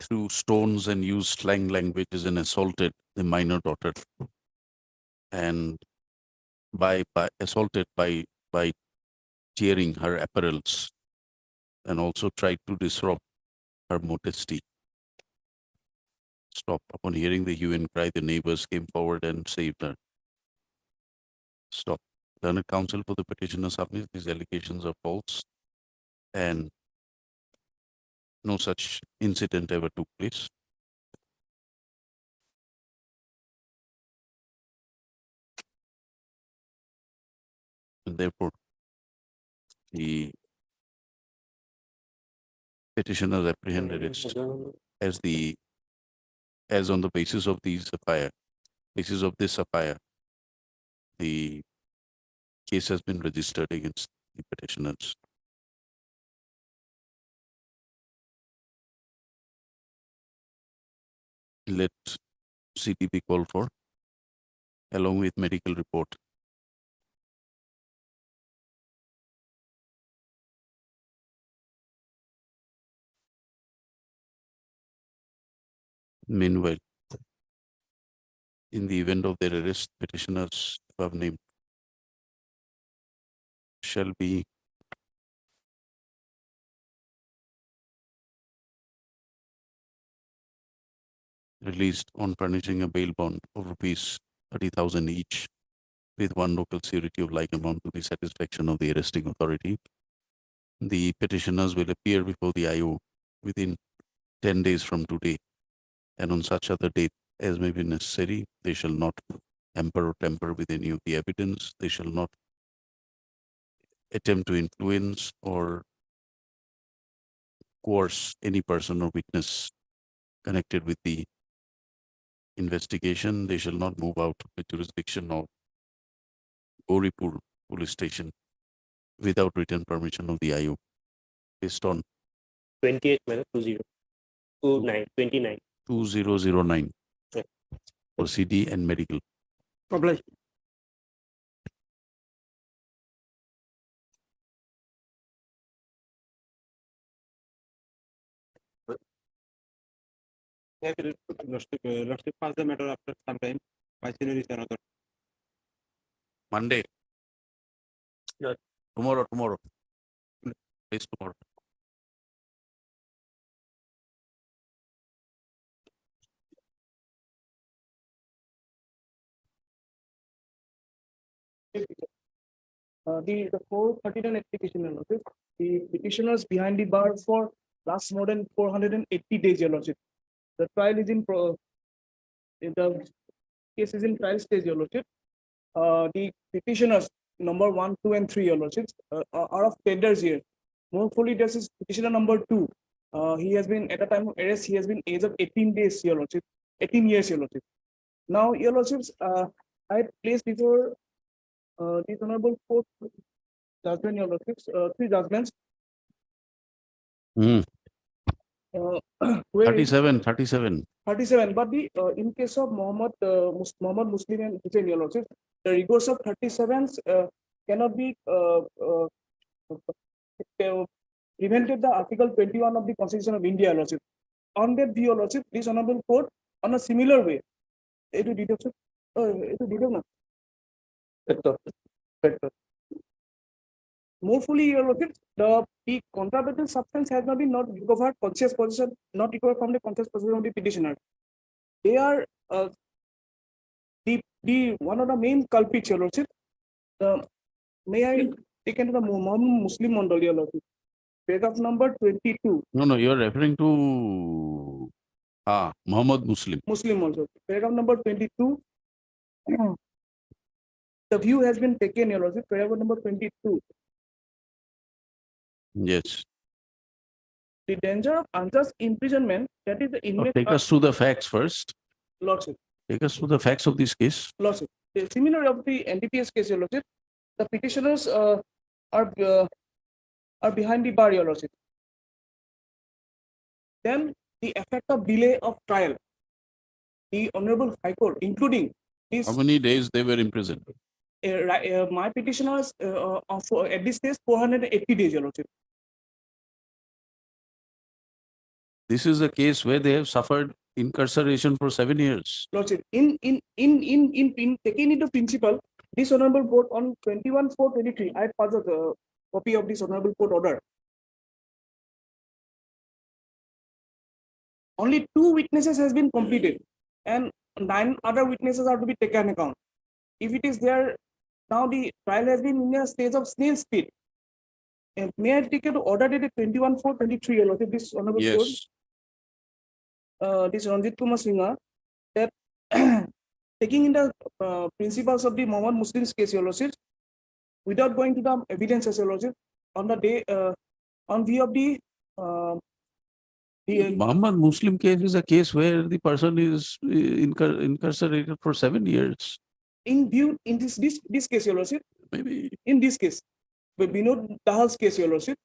threw stones and used slang languages and assaulted the minor daughter, and by assaulted by tearing her apparels, and also tried to disrupt her modesty. Stop. Upon hearing the hue and cry, the neighbors came forward and saved her. Stop. Learned counsel for the petitioner submits these allegations are false and no such incident ever took place. And therefore, the petitioners apprehended it as on the basis of this FIR, the case has been registered against the petitioners. Let CT be called for, along with medical report. Meanwhile, in the event of their arrest, petitioners above named shall be released on furnishing a bail bond of rupees 30,000 each, with one local security of like amount to the satisfaction of the arresting authority. The petitioners will appear before the IO within 10 days from today, and on such other date as may be necessary, they shall not hamper or tamper with any of the evidence. They shall not attempt to influence or coerce any person or witness connected with the investigation. They shall not move out of the jurisdiction of Gauripur police station without written permission of the IO based on 28 minutes 29. 2009 Yeah. for CD and medical. Obliged. Lordship pass the matter after some time by senior is another. Monday. Yeah. Tomorrow. Please tomorrow. The 439 application, Your Lordship, the petitioners behind the bar for last more than 480 days, Your Lordship. The trial is the case is in trial stage, Your Lordship. The petitioners number 1, 2, and 3, Your Lordship, are of tenders here. More fully, this is petitioner number 2. He has been at a time of arrest. He has been age of 18 days, Your Lordship, 18 years, Your Lordship. Now, Your Lordships, I placed before these honorable court judgment, Your Lordships, 3 judgments. Hmm. Where 37. 37, but the in case of Muhammad Muslim and Hussein, Your Lordship, the rigors of 37s cannot be prevented the Article 21 of the Constitution of India, Your Lordship. On that view, Your Lordship, this honorable court, on a similar way, more fully, Your Lordship, the contraband substance has not been not recovered conscious possession, not recovered from the conscious possession of the petitioner. They are the one of the main culprits, Your Lordship. May I take into the Muslim Mandal, Your Lordship? Paragraph number 22. No, you're referring to Muhammad Muslim. Muslim also. Paragraph number 22. The view has been taken, Your Lordship. Paragraph number 22. Yes. The danger of unjust imprisonment, that is the inmate. Take us through the facts first. Lordship. Take us through the facts of this case. Lordship. The similar of the NDPS case, Your Lordship, the petitioners are behind the bar, Your Lordship. Then the effect of delay of trial. The Honorable High Court, including this. How many days they were imprisoned? My petitioners at this stage 480 days, Your Lordship. This is a case where they have suffered incarceration for 7 years. Lordship, in taking into principle, this honorable court on 21/4/23, I passed a copy of this honorable court order. Only 2 witnesses has been completed, and 9 other witnesses are to be taken account. If it is there, now the trial has been in a stage of snail speed. And may I take it to order dated 21/4/23, Your Lordship, this honorable court? Yes. This Ranjit Kumar Singha, that taking in the principles of the Muhammad Muslims case, Your Lordship, without going to the evidences, Your Lordship, on the day, on view of the Muhammad Muslim case is a case where the person is incarcerated for 7 years. in view in this case, Your Lordship, Maybe. in this case, with Vinod Dahal's case, Your Lordship,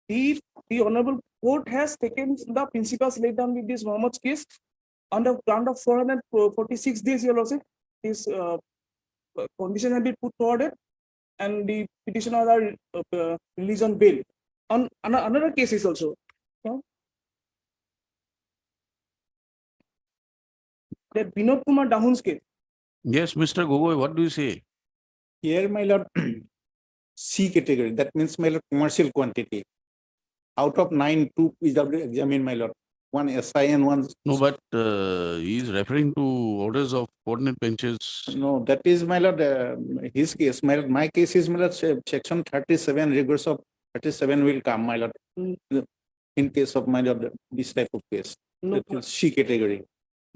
the honorable court has taken the principles laid down with this Muhammad's case on the ground of 446 days, Your Lordship. This condition have been put forward, and the petitioners are released on bail. On another cases also. That Vinod Kumar Dahun's case. Yes, Mr. Gogoi, what do you say? Here, my lord, C category, that means, my lord, commercial quantity. Out of 9, 2 PW examined, my lord. 1 SI and 1. No, but he is referring to orders of coordinate benches. No, that is, my lord, his case. My lord, my case is, my lord, section 37, rigors of 37 will come, my lord. In case of, my lord, this type of case. No, That is C category.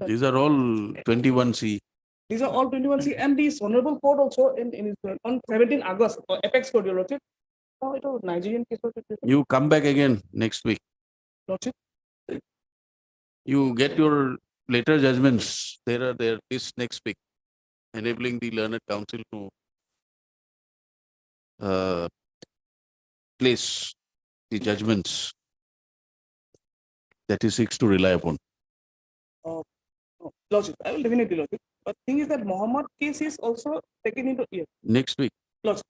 These are all 21C. These are all 21C, and this honorable court also in his, on 17 August, apex court, your lordship. Oh, it was Nigerian case. You come back again next week. Lordship. You get your later judgments. There this next week, enabling the learned council to place the judgments that he seeks to rely upon. Oh, lordship, I will definitely lordship. But thing is that Muhammad case is also taken into ear. Next week, Lordship.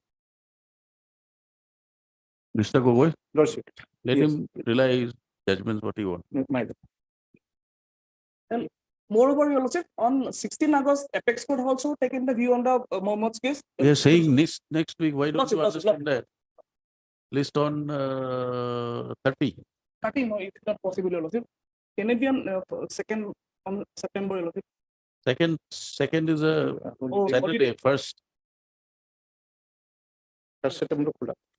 Mr. Gogoi, Lordship. let Yes. him rely his judgments what he wants. My lord. And moreover, your lordship, on 16 August, apex court also taken the view on the Muhammad's case. We are saying next week. Why don't Lordship, you lordship, understand that? List on 30. 30, no, it's not possible, your lordship. Can it be on second on September, your lordship? Second is a Saturday. First September.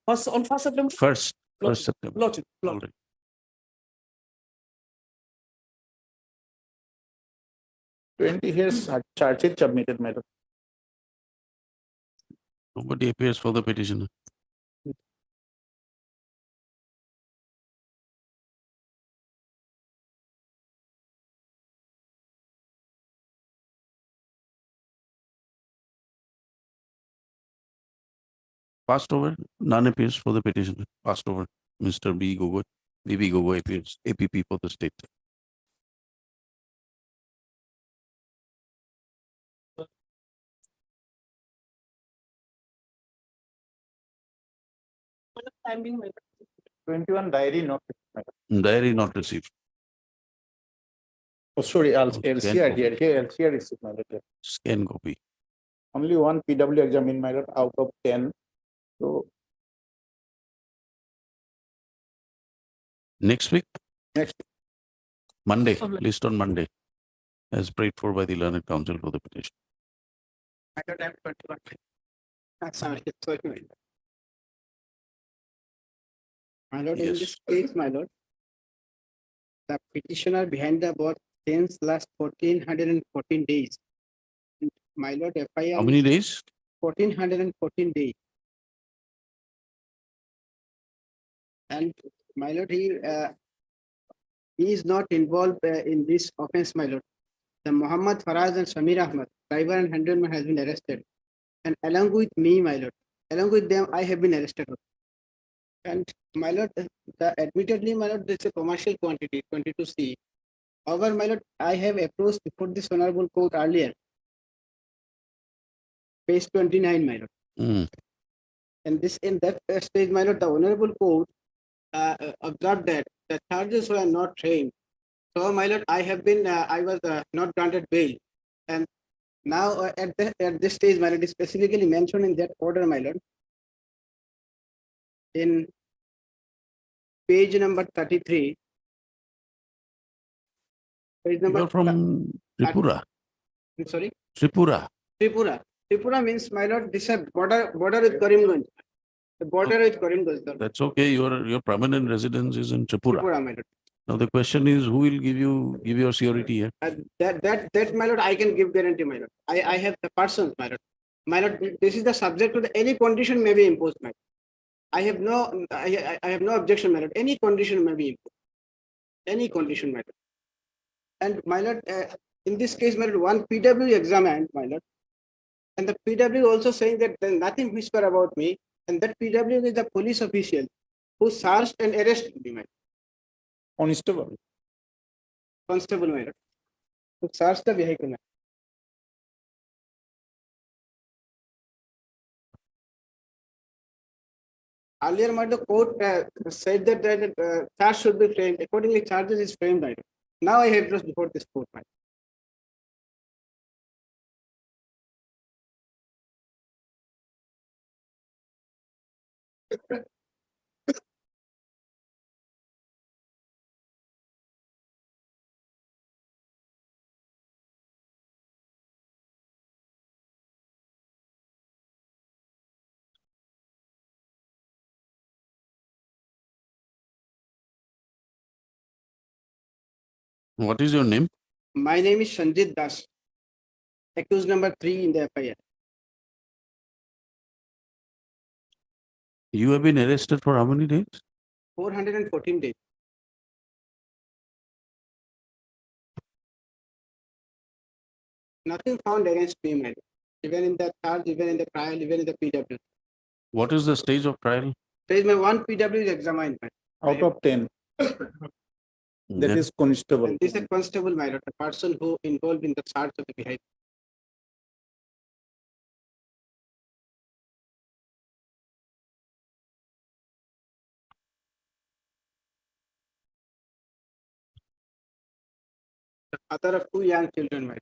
On 1st September. September. Lordship. Already. Here's charge sheet submitted, madam. Nobody appears for the petitioner. Passed over, none appears for the petitioner. Passed over, Mr. B. Gogoi. B.B. Gogoi appears, APP for the state. Timing, 21 diary not. Diary not received. Oh, sorry, LCR, here, LCR is my lord. Scan copy. Only one PW exam in my lord out of 10. So Next week, next. Monday, Lovely. list on Monday, as prayed for by the learned council for the petition. I got time 21. Sorry. My lord, in Yes. this case, my lord, the petitioner behind the bar since last 1414 days. My lord, FIR. How many days? 1414 days. And my lord, he is not involved in this offense, my lord. The Muhammad Faraz and Samir Ahmad, driver and handleman, has been arrested. And along with me, my lord, along with them, I have been arrested. And my lord, admittedly, my lord, this is a commercial quantity, 22C. However, my lord, I have approached before this honorable court earlier. Page 29, my lord. Mm. And this in that stage, my lord, the honorable court observed that the charges were not framed. So, my lord, I was not granted bail. And now at this stage, my lord, is specifically mentioned in that order, my lord. In page number 33. Page number. You're from Tripura. I'm sorry. Tripura. Tripura. Tripura means, my lord, this is border with Karimganj. The border with Karimganj. Sir. That's okay. Your permanent residence is in Tripura. Tripura, my lord. Now the question is, who will give your surety here? That, my lord, I can give guarantee, my lord. I have the persons, my lord. My lord, this is the subject to any condition may be imposed, my lord. I have no objection, my lord. Any condition may be imposed. Any condition, my lord. And my lord, in this case, my lord, one PW examined, my lord. And the PW also saying that there's nothing whisper about me. And that PW is the police official who searched and arrested me, my lord. Constable. Constable, my lord. Who searched the vehicle, my lord. Earlier, my lord, the court said that charge should be framed. Accordingly, charges is framed, my lord. Now I have just before this court, my lord. What is your name? My name is Sanjit Das. accused number 3 in the FIR. You have been arrested for how many days? 414 days. Nothing found against me, my lord. Even in the charge, even in the trial, even in the PW. What is the stage of trial? There is my one PW is examined, my Out of 10, that Then- is constable. and this is a constable, my lord, the person who involved in the charge of the behavior. The father of 2 young children, my lord.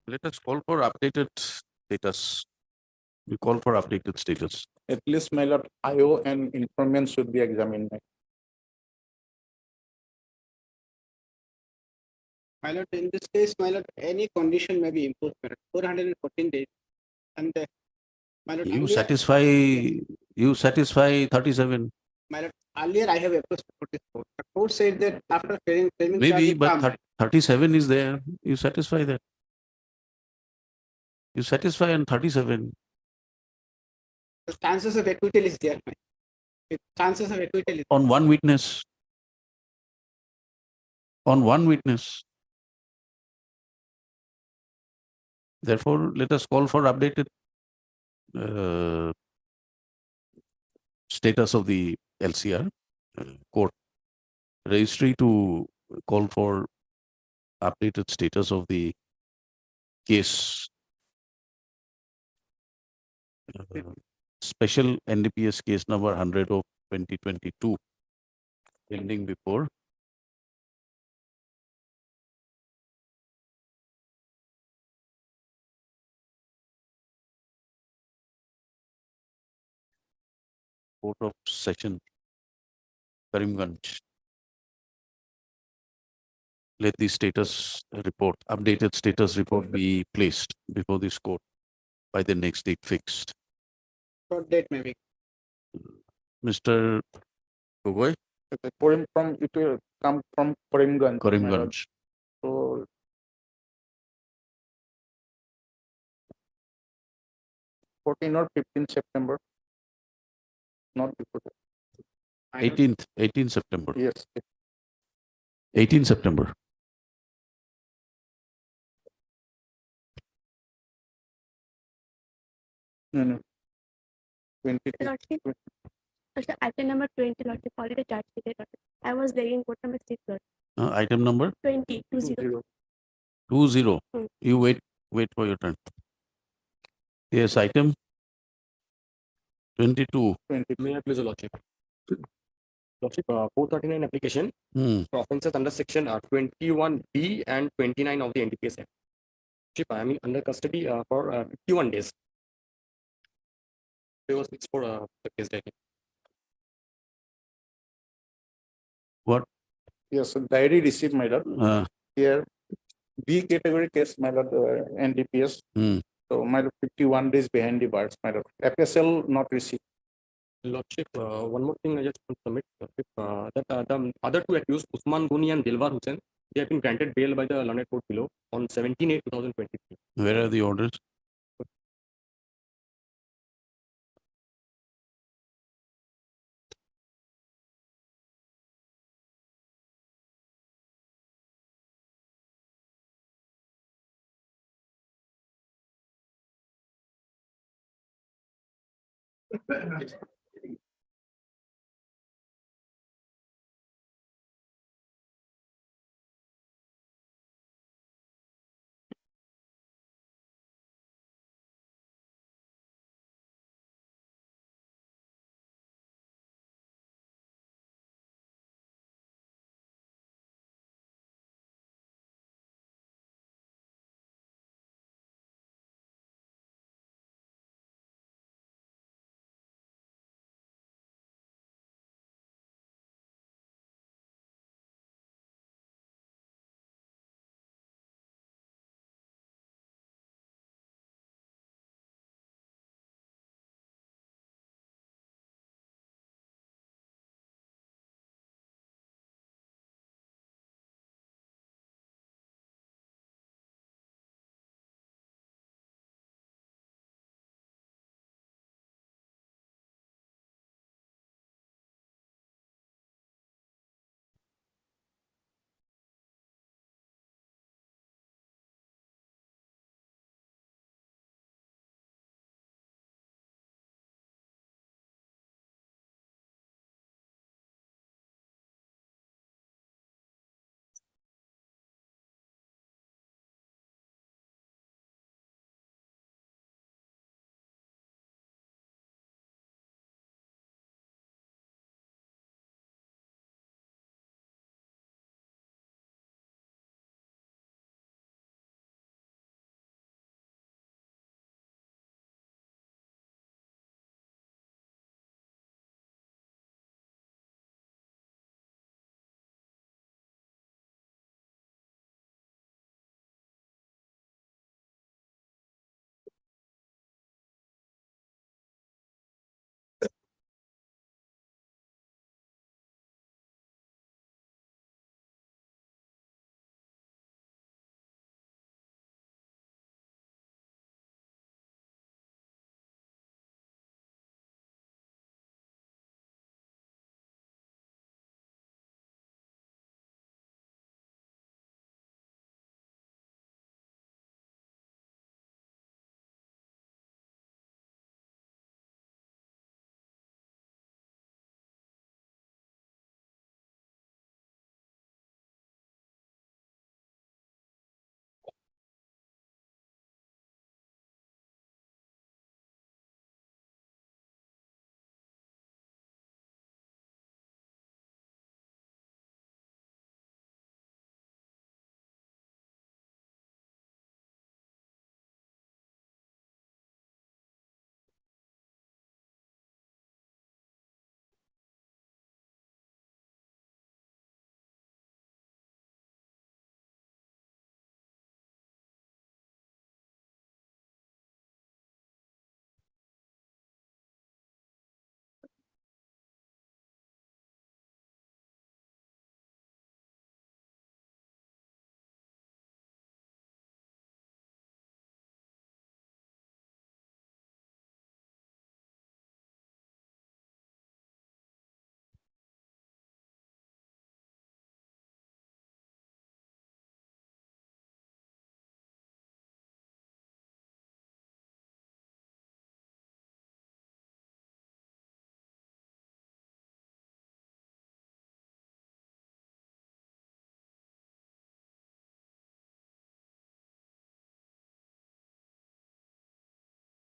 Let us call for updated status. We call for updated status. At least, my lord, IO and informant should be examined. My lord, in this case, my lord, any condition may be imposed, my lord, 414 days. And my lord, You earlier- satisfy 37. My lord, earlier I have approached the court. The court said that after framing charge, Maybe, you but come. 37 is there. You satisfy that. You satisfy on 37. The chances of acquittal is there. My lord. Chances of acquittal is On one witness. On one witness. Therefore, let us call for updated uh, status of the LCR court registry to call for updated status of the case. Special NDPS case number 100 of 2022 pending before Court of Session, Karimganj. Let the status report, updated status report be placed before this court by the next date fixed. short date maybe. Mr. Gogoi, From, it will come from Karimganj. my lord. Karimganj. So 14 or 15 September. Not before that. 18th September. Yes. 18 September. No. 22. Lordship, item number 20, Lordship, already charged with it, Lordship. I was there in court number 6, Lord. Item number 20, 20. 20. Hmm. You wait for your turn. Yes, item 22. 20. May I please, Lordship? Lordship, 439 application Hmm. for offences under section 21B and 29 of the NDPS Act. Lordship, I am under custody for 51 days. It was fixed for the case date. What? Yes, diary received, my lord. Here, B category case, my lord, NDPS. Hmm. So, my lord, 51 days behind the bars, my lord. FSL not received. Lordship, one more thing I just want to submit, Lordship, that the other two accused, Usman Guni and Dilwar Hussain, they have been granted bail by the learned court below on 17/8/2023. Where are the orders?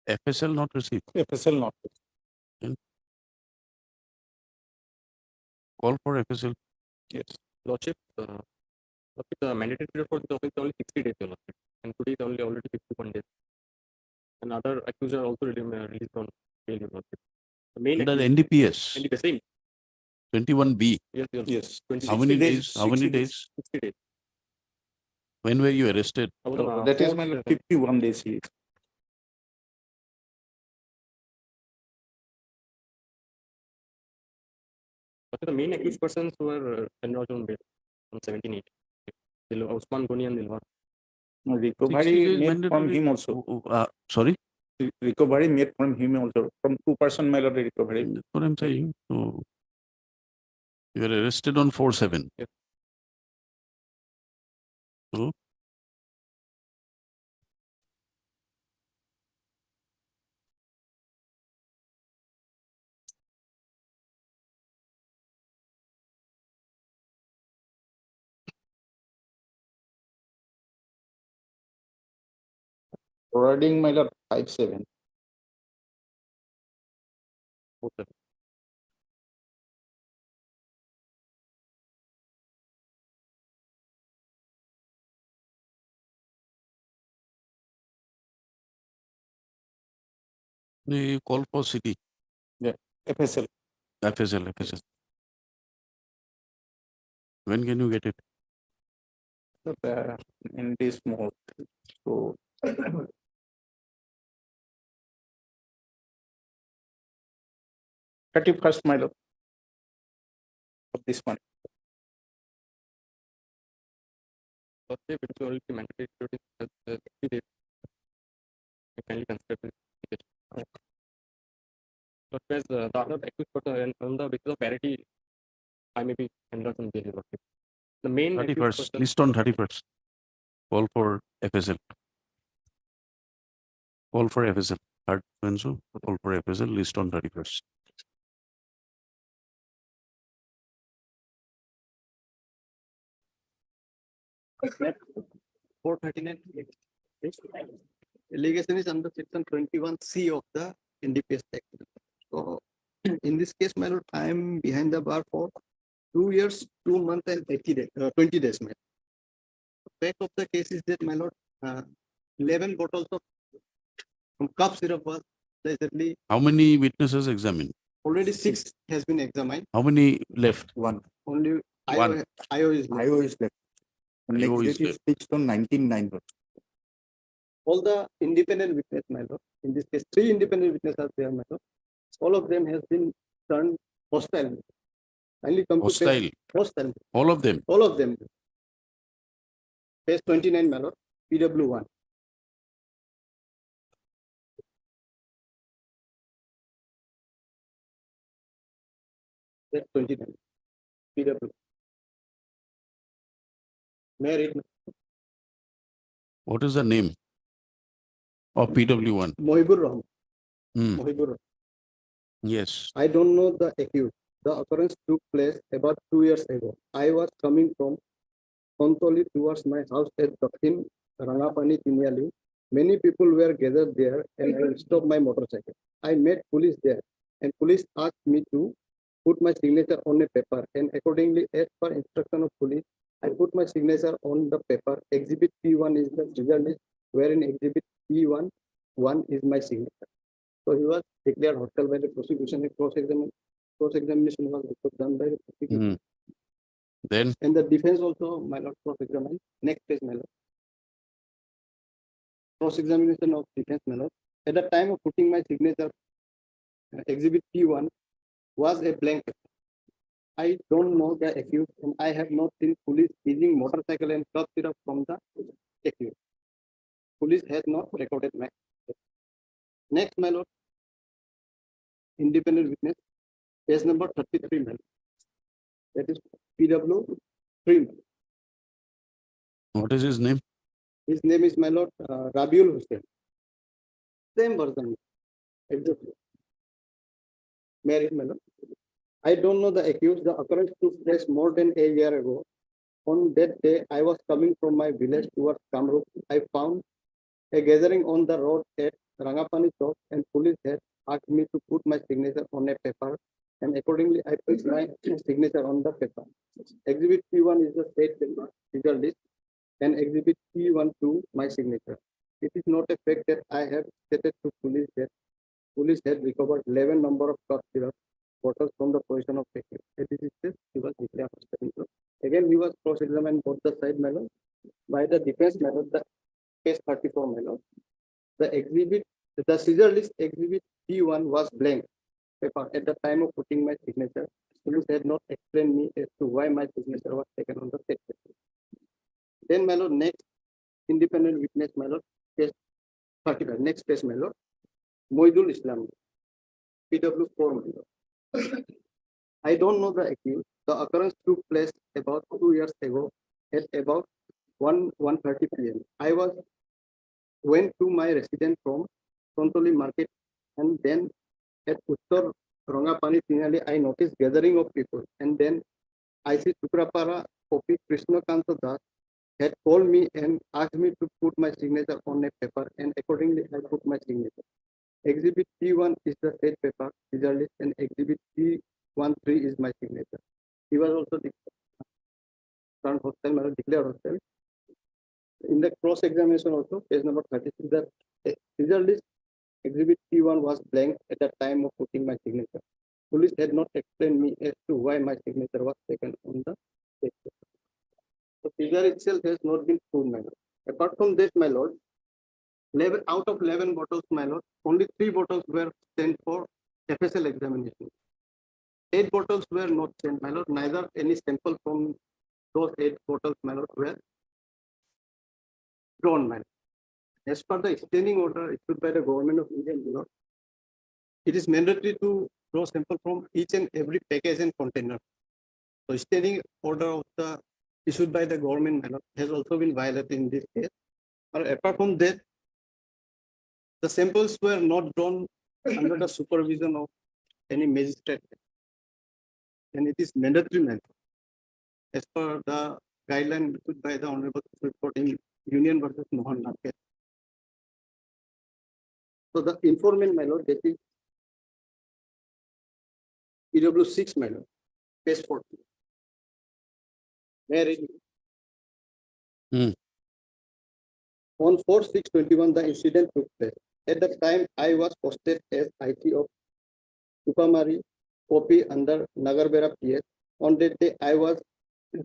FSL not received. FSL not. Call for FSL. Yes. Lordship, the mandatory period for the offense is only 60 days, Your Lordship, and today is only already 51 days. And other accusers are also released on bail, Your Lordship. The main Under accused- NDPS, NDPS, same. 21B. Yes, Your Lordship. Yes. 20 How many 60 days? How many 60 days? 60 days. When were you arrested? I was, That is fourth, my seventh. 51 days. He is. But the main accused persons were enrolled on bail on 17-8. Usman Goni and Dilwar. No, 60 recovery days made from mandatory. him also. Sorry, Recovery made from him also. From 2% my lord recovery. that's what I'm saying. So you were arrested on 4/7. Yes. So Forwarding my lord 5/7. they call for city, FSL. FSL. When can you get it? In this mode. So 31st my lord. Of this month. Lordship, it is only mandatory period is 60 days. You kindly consider it. But whereas the other accused person and on the basis of parity, I may be enrolled on bail, Your Lordship. The main accused 31st, person- list on 31st. Call for FSL. Call for FSL. Hard and so call for FSL, list on 31st. Allegation is under section 21C of the NDPS Act. So in this case, my lord, I am behind the bar for 2 years, 2 months and 20 days. My lord. The fact of the case is that, my lord, 11 bottles of cough syrup was allegedly, How many witnesses examined? already 6 has been examined. How many left? One. Only One. IO is left. IO is left. The IO next is date is left. fixed on 19/9. All the independent witness, my lord, in this case, 3 independent witnesses are there, my lord. All of them has been turned hostile. Kindly come to Hostile, hostile, all of them. all of them. Page 29, my lord, PW1. Page 29, PW. May I read? What is the name of PW1? Mohibur Rahman. Hmm. Mohibur Rahman. Yes. I don't know the accused. The occurrence took place about 2 years ago. I was coming from Kontoli towards my house at Dakshin Rangapani Tiniali. Many people were gathered there and I stopped my motorcycle. I met police there and police asked me to put my signature on a paper and accordingly as per instruction of police, I put my signature on the paper. Exhibit P1 is the result list wherein exhibit P1 is my signature. So he was declared hostile by the prosecution. A cross-examination was done by the prosecution. Then And the defense also, my lord, cross-examined. Next page, my lord. Cross-examination of defense, my lord. At the time of putting my signature, exhibit P1 was a blank paper. I don't know the accused and I have not seen police seizing motorcycle and cough syrup from the accused. Police has not recorded my. Next, my lord. Independent witness, page number 33, my lord. That is PW 3. what is his name? His name is, my lord, Rabiul Hussain. Same version. Exactly. Married, my lord. I don't know the accused. The occurrence took place more than a year ago. On that day, I was coming from my village towards Kamrup. I found a gathering on the road at Rangapani Chowk and police had asked me to put my signature on a paper, and accordingly I put my signature on the paper. Exhibit P1 is the state paper, legal list, and exhibit P12 my signature. It is not a fact that I have stated to police that police had recovered 11 number of cough syrup bottles from the position of packet. This is this, he was declared hostile. Again, he was cross-examined both the side melon by the defense melon, the case 34 melon. The scissor list exhibit P1 was blank paper at the time of putting my signature. Police had not explained me as to why my signature was taken on the state paper. Then my lord, next independent witness, my lord, case 35, next case, my lord, Moidul Islam, PW4, my lord. I don't know the accused. The occurrence took place about 2 years ago at about 1:30 p.m. I went to my residence from Tontoli Market, and then at Uttar Rangapani, finally I noticed gathering of people, and then I see Sukrapara Kopi Krishnakanta Das had called me and asked me to put my signature on a paper, and accordingly I put my signature. Exhibit P1 is the state paper, scissor list, and exhibit P13 is my signature. He was also declared hostile. In the cross-examination also, page number 36, the scissor list exhibit P1 was blank at the time of putting my signature. Police had not explained me as to why my signature was taken on the state paper. The figure itself has not been proved, my lord. Apart from this, my lord, 11 out of 11 bottles, my lord, only 3 bottles were sent for FSL examination. 8 bottles were not sent, my lord. Neither any sample from those 8 bottles, my lord, were drawn, my lord. As per the standing order issued by the government of India, my lord, it is mandatory to draw sample from each and every package and container. So standing order of the issued by the government, my lord, has also been violated in this case. But apart from that, the samples were not drawn under the supervision of any magistrate, and it is mandatory method as per the guideline issued by the Honorable Supreme Court in Union versus Mohan Nagpur. So the informant, my lord, that is PW6, my lord, page 40. May I read? On 4/6/21, the incident took place. At the time, I was posted as IT of Upamari Kopi under Nagarbera PS. On that day, I was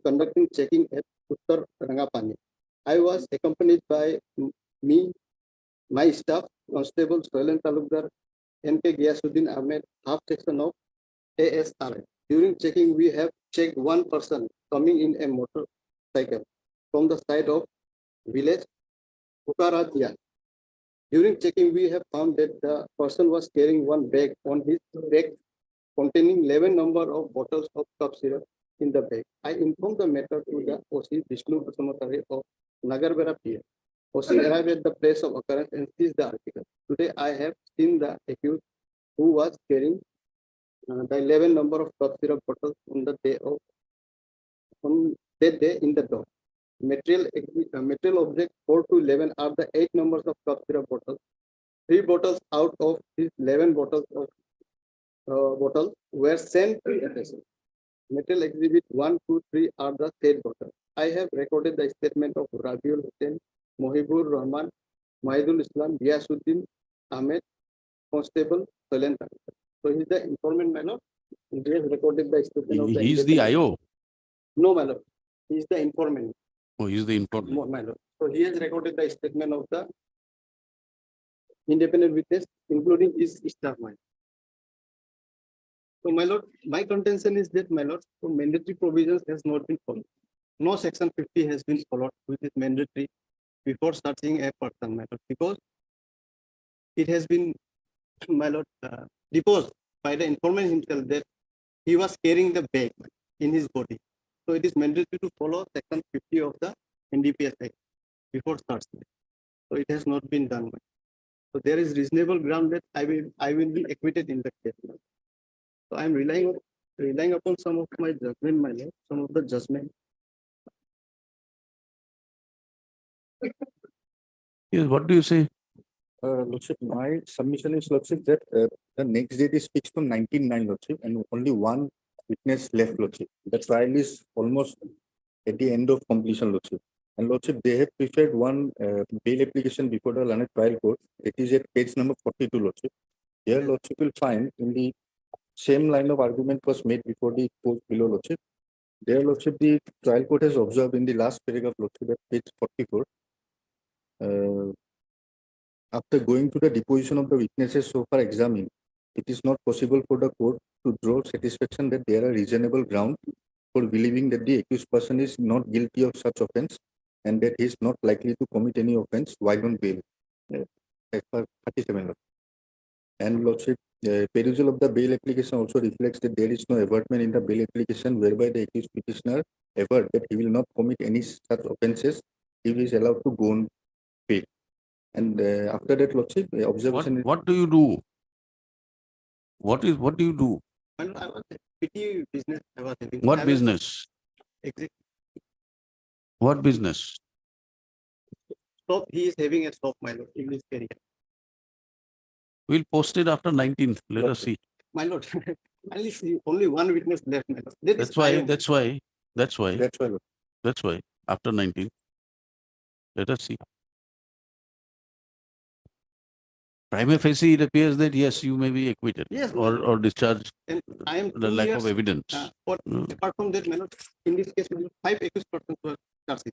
conducting checking at Uttar Rangapani. I was accompanied by my staff, Constable Soilan Talukdar, NK Gyasuddin Ahmed, half section of ASR. During checking, we have checked one person coming in a motorcycle from the side of village Pukaratia. During checking, we have found that the person was carrying one bag on his back containing 11 number of bottles of cough syrup in the bag. I informed the matter to the OC Vishnu Basamatari of Nagarbera PA. OC arrived at the place of occurrence and seized the article. Today, I have seen the accused who was carrying the 11 number of cough syrup bottles on that day in the dog. Material object 4 to 11 are the 8 numbers of cough syrup bottles. 3 bottles out of these 11 bottles were sent to FSL. Material exhibit 1, 2, 3 are the said bottles. I have recorded the statement of Rabiul Hussain, Mohibur Rahman, Mahidul Islam, Gyasuddin Ahmed, Constable Soilan Talukdar. So he is the informant, my lord. He has recorded the statement of the He is the IO. No, my lord. He is the informant. Oh, he is the informant. My lord. So he has recorded the statement of the independent witness, including his staff, my lord. So, my lord, my contention is that, my lord, so mandatory provisions has not been followed. No section 50 has been followed, which is mandatory before searching a person, my lord, because it has been, my lord, deposed by the informant himself that he was carrying the bag in his body. So it is mandatory to follow section 50 of the NDPS Act before searching. So it has not been done. So there is reasonable ground that I will be acquitted in the case. So I am relying upon some of my judgment, my lord, some of the judgment. Yes, what do you say? Lordship, my submission is, Lordship, that the next date is fixed on 19/9, Lordship, and only one witness left, Lordship. The trial is almost at the end of completion, Lordship. And Lordship, they have preferred one bail application before the Learned Trial Court. It is at page number 42, Lordship. Here, Lordship will find in the same line of argument was made before the court below, Lordship. There, Lordship, the trial court has observed in the last paragraph, Lordship, at page 44. After going to the deposition of the witnesses so far examined, it is not possible for the court to draw satisfaction that there are reasonable ground for believing that the accused person is not guilty of such offense and that he is not likely to commit any offense while on bail. As per 37. And Lordship, perusal of the bail application also reflects that there is no avertment in the bail application whereby the accused petitioner avert that he will not commit any such offences if he is allowed to go on bail. And after that, Lordship, observation. What do you do? What do you do? I was petty business. I was having. What business? What business? Stop. He is having a stop, my lord, in his career. We'll post it after 19th. Let us see. My lord, only see only one witness left, my lord. That is That's why. Lord. That's why. After 19th. Let us see. Prima facie, it appears that yes, you may be acquitted Yes, my or discharged And I am the 2 lack years, of evidence. apart from that, my lord, in this case, my lord, 5 accused persons were charged.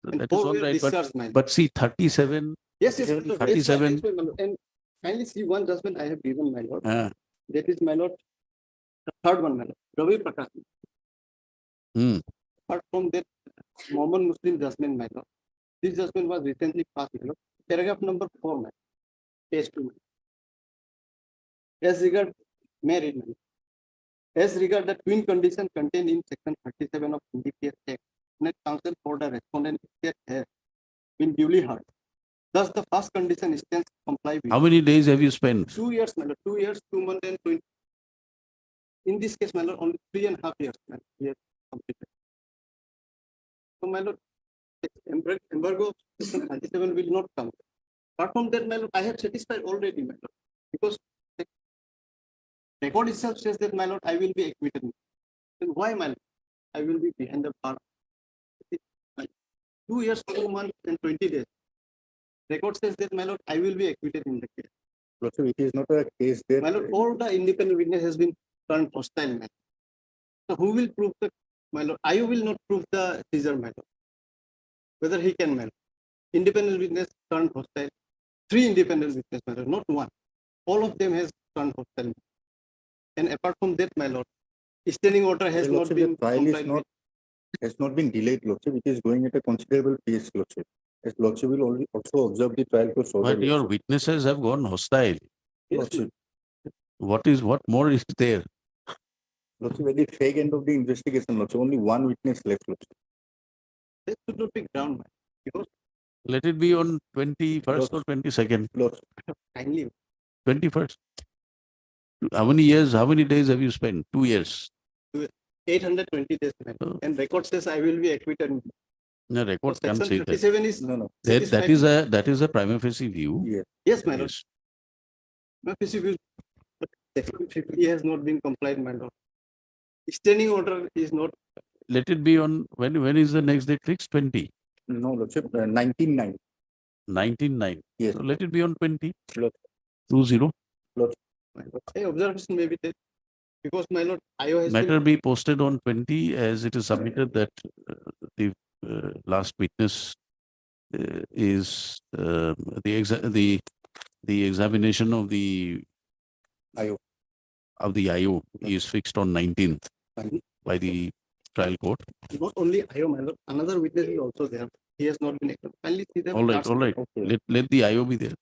And That is 4 all were right, discharged, my lord. but see 37, Yes, yes, my lord. 37. Yes, my lord. And kindly see one judgment I have given, my lord. uh, That is, my lord, the third one, my lord, Ravi Prakash. hmm, Apart from that, Mohammed Muslim judgment, my lord. This judgment was recently passed, my lord. Paragraph number 4, my lord. Page 2. As regard, may I read, my lord? As regard the twin condition contained in section 37 of NDPS Act, net counsel for the respondent has been duly heard. Thus, the first condition stands to comply with. how many days have you spent? 2 years, my lord, 2 years, 2 months and 20. In this case, my lord, only 3.5 years, my lord, he has completed. So, my lord, embargo section 37 will not come. Apart from that, my lord, I have satisfied already, my lord, because the record itself says that, my lord, I will be acquitted. Then why, my lord, I will be behind the bar? 2 years, 2 months and 20 days. Record says that, my lord, I will be acquitted in the case. Lordship, it is not a case that. My lord, all the independent witness has been turned hostile, my lord. So who will prove the, my lord? I will not prove the seizure, my lord. Whether he can, my lord. Independent witness turned hostile. 3 independent witness, my lord, not one. All of them has turned hostile. And apart from that, my lord, standing order has not Lordship, been the trial is complied not, with. has not been delayed, Lordship. It is going at a considerable pace, Lordship. As Lordship will only also observe the trial court's order. But your Lordship. witnesses have gone hostile. Lordship, What more is there? Lordship, at the fag end of the investigation, Lordship, only one witness left, Lordship. This should not be ground, my lord, because Let it be on 21st or 22nd. Lordship, kindly 21st. How many days have you spent? 2 years. 820 days, my lord. Oh. And record says I will be acquitted. The record can Section say that. 37 is. no. That is a prima facie view. Yes. Yes, my lord. Yes. My PC but section 50 has not been complied, my lord. Standing order is not. Let it be on, when is the next date fixed? 20, No, Lordship, 19/9. 19/9. Yes. So let it be on 20, Lord. 20. My lord. A observation may be that because my lord, IO has Matter been. be posted on 20 as it is submitted that the last witness is the examination of the IO. IO is fixed on 19th by the trial court. Not only IO, my lord, another witness is also there. He has not been acquitted. Kindly see the. All right. Okay. Let the IO be there.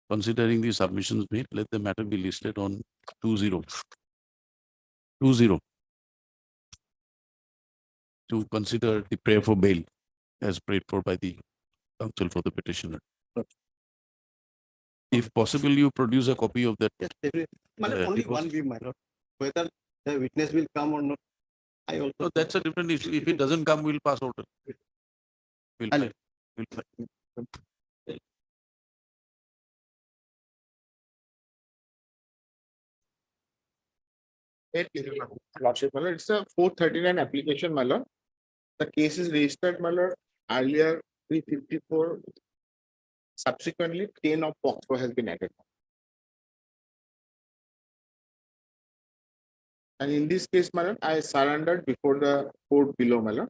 Considering the submissions made, let the matter be listed on 20. 20. To consider the prayer for bail as prayed for by the counsel for the petitioner. If possible, you produce a copy of that. Yes, definitely. My lord, only because- one view, my lord. Whether the witness will come or not, I also. No, that's a different issue. If it doesn't come, we'll pass order. We'll I'll- file. We'll file. Lordship, my lord, it's a 439 application, my lord. The case is registered, my lord, earlier 354. Subsequently, 10 of POXO has been added. And in this case, my lord, I surrendered before the court below, my lord,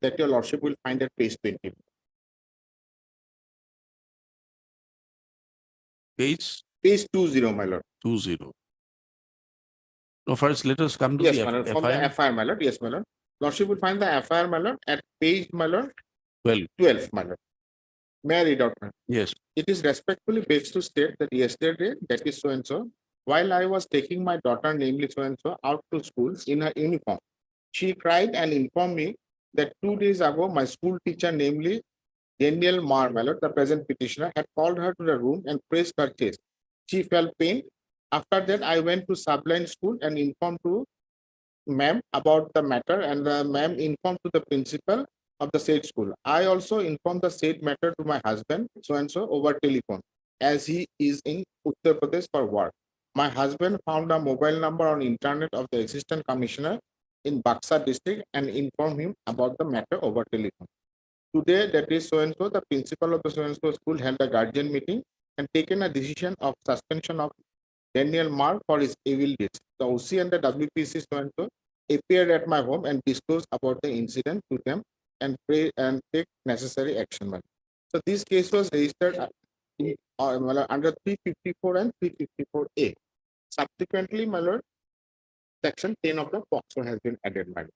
that your lordship will find at page 20. Page Page 20, my lord. 20. No, first let us come to Yes, the my lord, from the FIR. FIR, my lord. Yes, my lord. Lordship will find the FIR, my lord, at page, my lord, 12. 12, my lord. May I read out, my lord? Yes. It is respectfully begs to state that yesterday, that is so and so, while I was taking my daughter, namely so and so, out to school in her uniform, she cried and informed me that 2 days ago, my school teacher, namely Daniel Marr, my lord, the present petitioner, had called her to the room and pressed her chest. She felt pain. After that, I went to Sublime School and informed to ma'am about the matter, and the ma'am informed to the principal of the said school. I also informed the said matter to my husband, so and so, over telephone, as he is in Uttar Pradesh for work. My husband found a mobile number on internet of the assistant commissioner in Baksa district and informed him about the matter over telephone. Today, that is so and so, the principal of the so and so school held a guardian meeting and taken a decision of suspension of Daniel Mark for his evil deeds. The OC and the WPC so and so appeared at my home and disclosed about the incident to them and pray and take necessary action. So this case was registered under 354 and 354A. Subsequently, my lord, section 10 of the POXO has been added, my lord.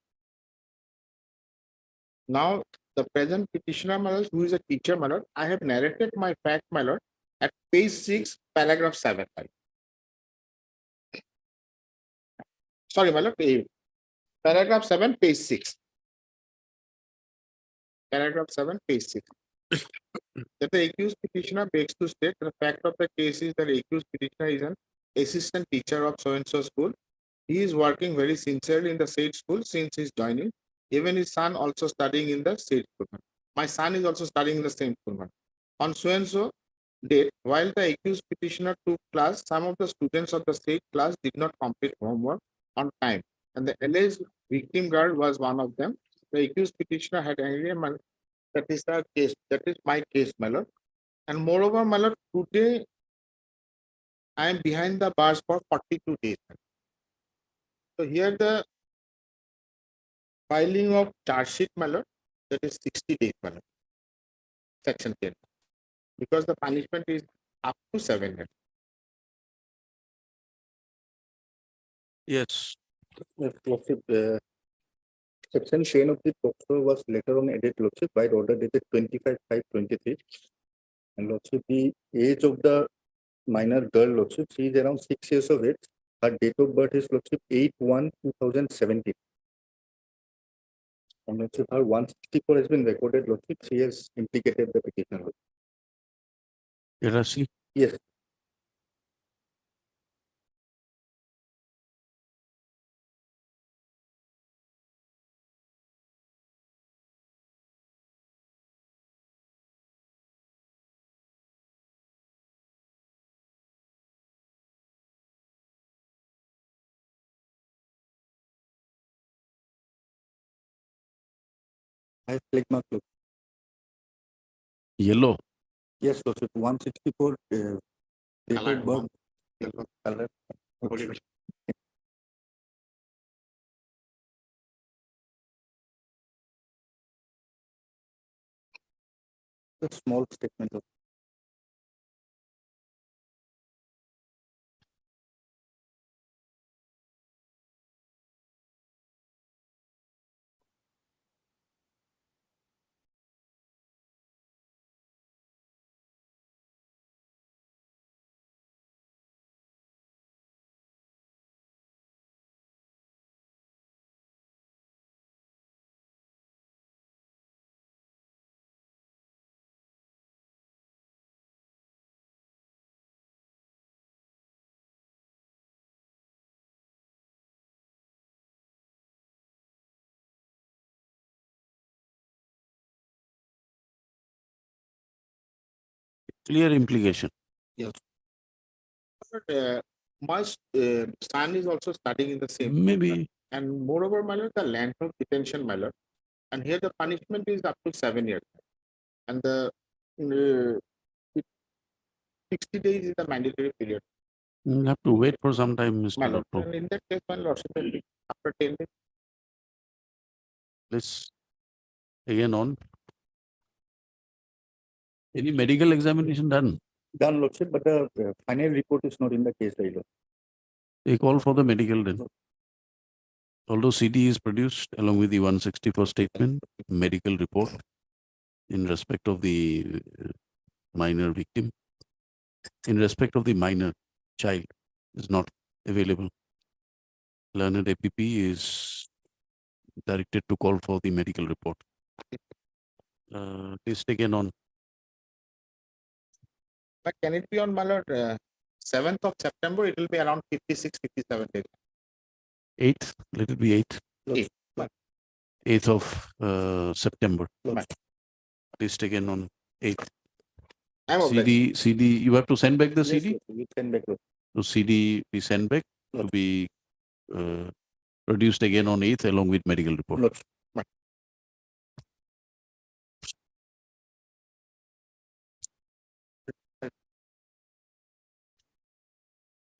Now, the present petitioner, my lord, who is a teacher, my lord, I have narrated my fact, my lord, at page 6, paragraph 7. Sorry, my lord, paragraph 7, page 6. Paragraph 7, page 6. That the accused petitioner begs to state the fact of the case is that the accused petitioner is an assistant teacher of so-and-so school. He is working very sincerely in the said school since his joining. Even his son also studying in the said school. My son is also studying in the same school. On so-and-so date, while the accused petitioner took class, some of the students of the said class did not complete homework on time, and the alleged victim girl was one of them. The accused petitioner had angry. That is the case. That is my case, my lord. And moreover, my lord, today I am behind the bars for 42 days. So here the filing of charge sheet, my lord, that is 60 days, my lord. Section 10. Because the punishment is up to 7 years. Yes. Section 10 of the POXO was later on added, lordship, by order dated 25/5/23. And lordship, the age of the minor girl, lordship, she is around 6 years of age. Her date of birth is, lordship, 8/1/2017. And lordship, her 164 has been recorded, lordship. She has implicated the petitioner. Let us see. Yes. I have flag mark, lordship. Yellow. Yes, lordship, 164 date of birth. Color. A small statement of Clear implication. But, My son is also studying in the same. school, Maybe and moreover, my lord, the length of detention, my lord, and here the punishment is up to 7 years, and the uh, 60 days is the mandatory period, you have to wait for some time, my Mr. lord. Doctor. And in that case, my lordship, after 10 days, Let's again on. Any medical examination done? Done, Lordship, but the final report is not in the case file. They call for the medical then. Although CD is produced along with the 161st statement, medical report in respect of the minor victim, in respect of the minor child is not available. Learned APP is directed to call for the medical report. Please take an on. but can it be on, my lord, 7th of September? It will be around 56, 57 days. 8th, let it be 8th. Eight, my- 8th of September. my- Please take an on 8th. I'm obliged. CD, you have to send back the Yes, CD? Lordship, we send back. So CD we send back to Lordship. be produced again on 8th along with medical report. Lordship.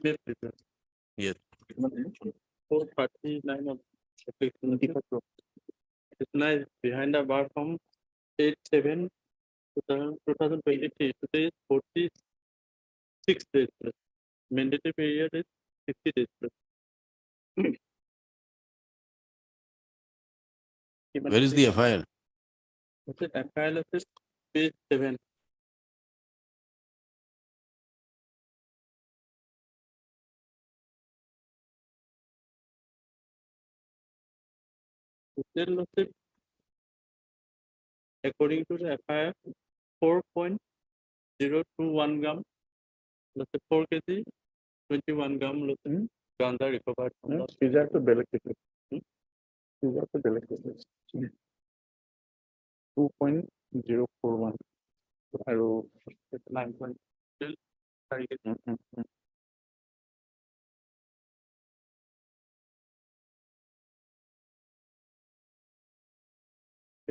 Yes, please. Yes. 439 of application. Krishna is behind the bar from 8/7/2023. Today is 46 days plus. Mandatory period is 60 days plus. Where is the FIR? What's it? FIL is page 7. Then Lordship, according to the FIR, 4.021 gram, Lordship, 4 kg, 21 gram, Lordship, ganja recovered from the. These are the delicate. These are the delicate. 2.041. আৰু 9.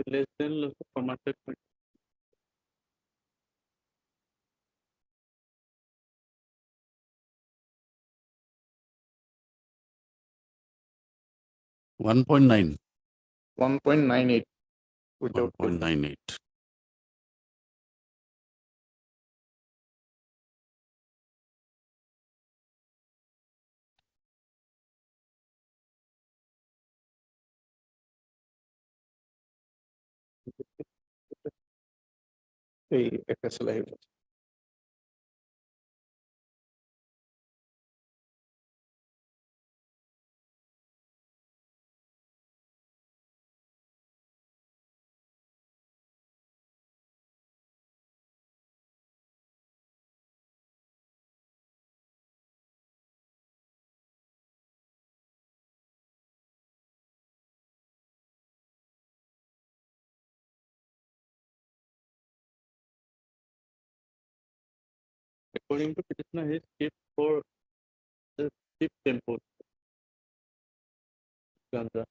Less than loss of commercial. 1.9, 1.98. Without 1.98. the FSLI. According to petitioner, his gift for the cheap temple. Ganja.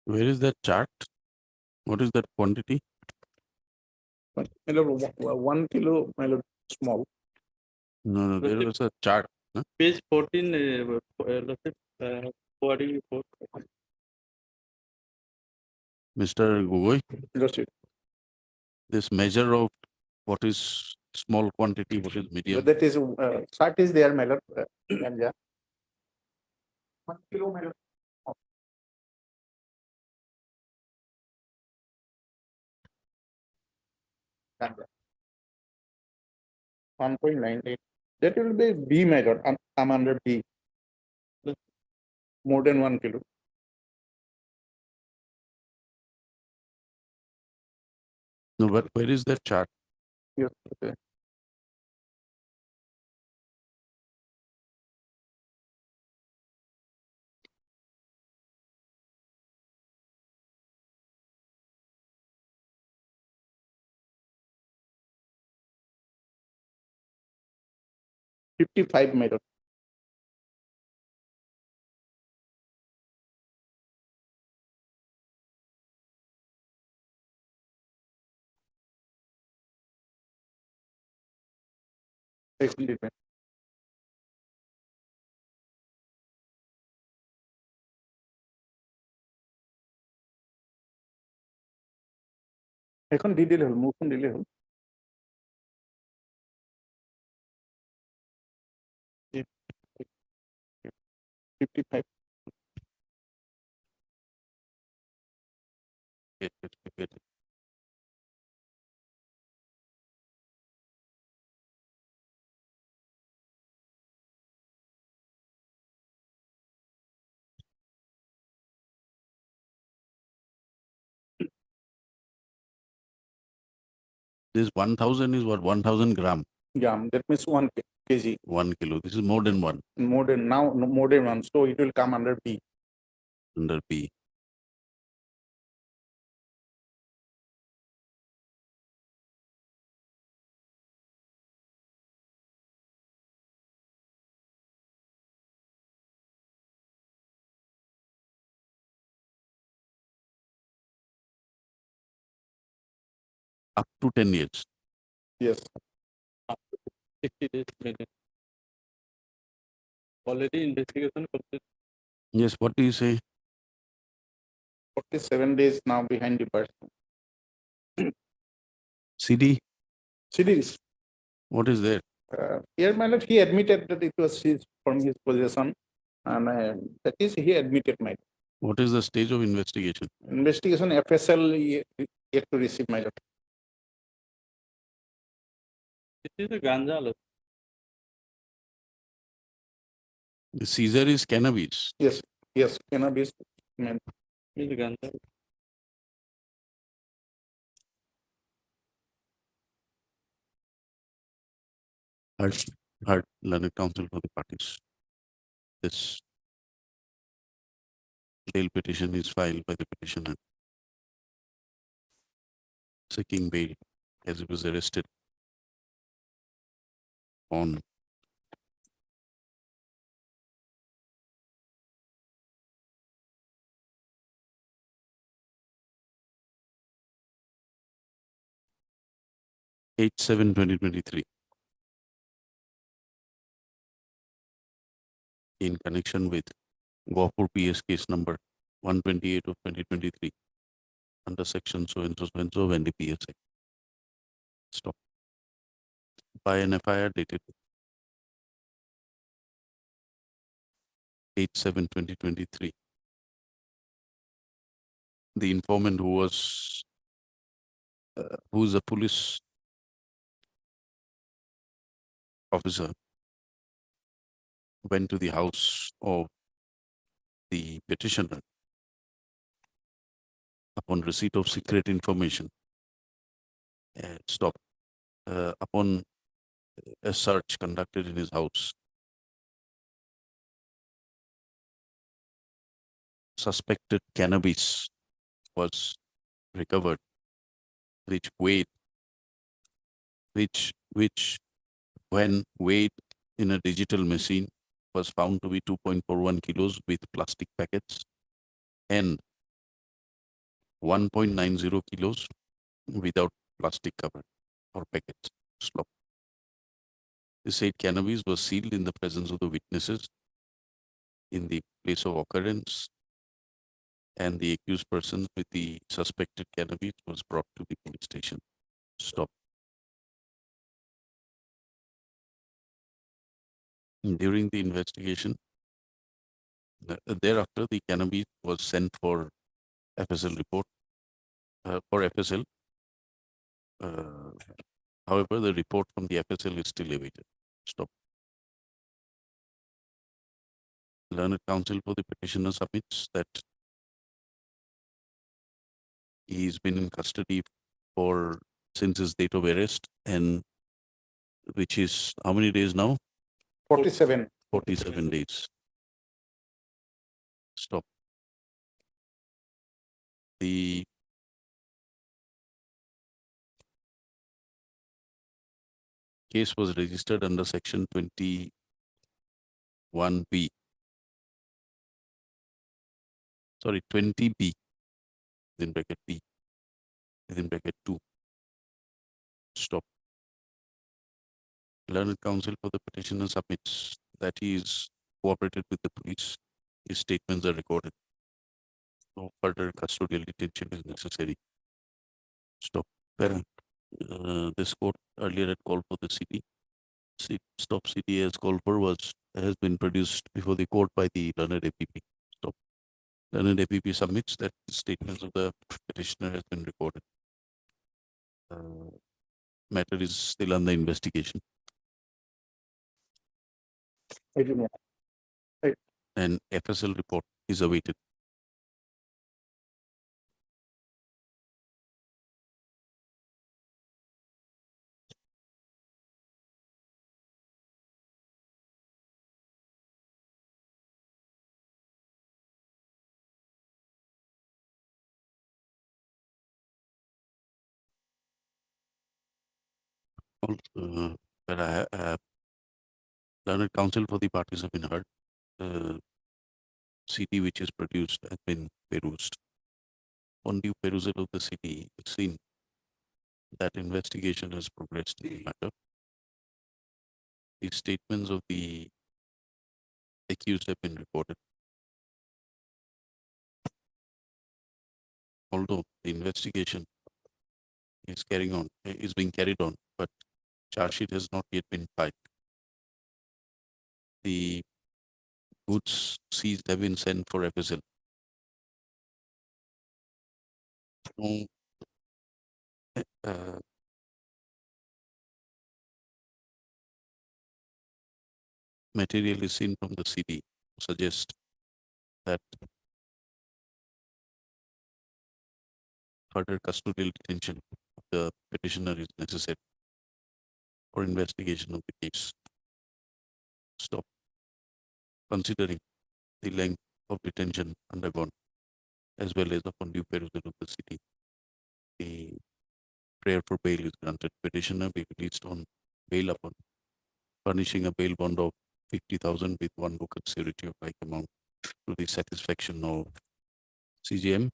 Where is that chart? What is that quantity? 1 kilo, small. No, there was a chart. Huh? Page 14, forwarding report. Mr. Gogoi, Lordship. this measure of what is small quantity, what is medium. That is, chart is there, my lord, ganja. 1 kilo, my lord. Ganja. 1.98. That will be B, my lord. I'm under B. More than 1 kilo. No, but where is that chart? Yes, okay. 55, my lord. Excellent. এখন দি দিলে হল, মোৰখন দিলে হল। Yeah. 55. This 1000 is what, 1000 gram, Yeah, that means 1 kg, 1 kilo. This is more than one more than now, more than 1, so it will come under B. under P. Up to 10 years. Yes. 60 days maybe. Already investigation complete. Yes, what do you say? 47 days now behind the person. CD, Series. what is there? Here, my lord, he admitted that it was his from his possession, and that is he admitted, my lord. What is the stage of investigation? Investigation FSL yet to receive, my lord. It is a ganja also. The seizure is cannabis. Yes, yes, cannabis. It is a ganja. Heard learned counsel for the parties. This bail petition is filed by the petitioner seeking bail as he was arrested on Eight 7/2023 in connection with Gopur PS case number 128 of 2023 under section so and so of NDPS Act. Stop. By an FIR dated 8/7/2023. The informant who is a police officer went to the house of the petitioner upon receipt of secret information. Upon a search conducted in his house, suspected cannabis was recovered, which when weighed in a digital machine was found to be 2.41 kilos with plastic packets and 1.90 kilos without plastic cover or packets. Stop. The said cannabis was sealed in the presence of the witnesses in the place of occurrence, and the accused person with the suspected cannabis was brought to the police station. Stop. During the investigation, thereafter the cannabis was sent for FSL report, for FSL. However, the report from the FSL is still awaited. Stop. Learned counsel for the petitioner submits that he's been in custody since his date of arrest, and which is how many days now? 47. 47 days. Stop. The case was registered under section 21B. Sorry, 20B, within bracket B, within bracket 2. Stop. Learned counsel for the petitioner submits that he is cooperated with the police. His statements are recorded. No further custodial detention is necessary. Stop. Parent. This court earlier had called for the city. Stop city as called for has been produced before the court by the learned APP. Stop. Learned APP submits that the statements of the petitioner has been recorded. Matter is still under investigation. And FSL report is awaited. But I have learned counsel for the parties have been heard. CD which is produced has been perused. On due perusal of the CD, it's seen that investigation has progressed in the matter. The statements of the accused have been recorded. Although the investigation is being carried on, but charge sheet has not yet been filed. The goods seized have been sent for FSL. No, material is seen from the CD to suggest that further custodial detention of the petitioner is necessary for investigation of the case. Stop. Considering the length of detention undergone, as well as upon due perusal of the city, the prayer for bail is granted. Petitioner be released on bail upon furnishing a bail bond of 50,000 with one local security of like amount to the satisfaction of CGM.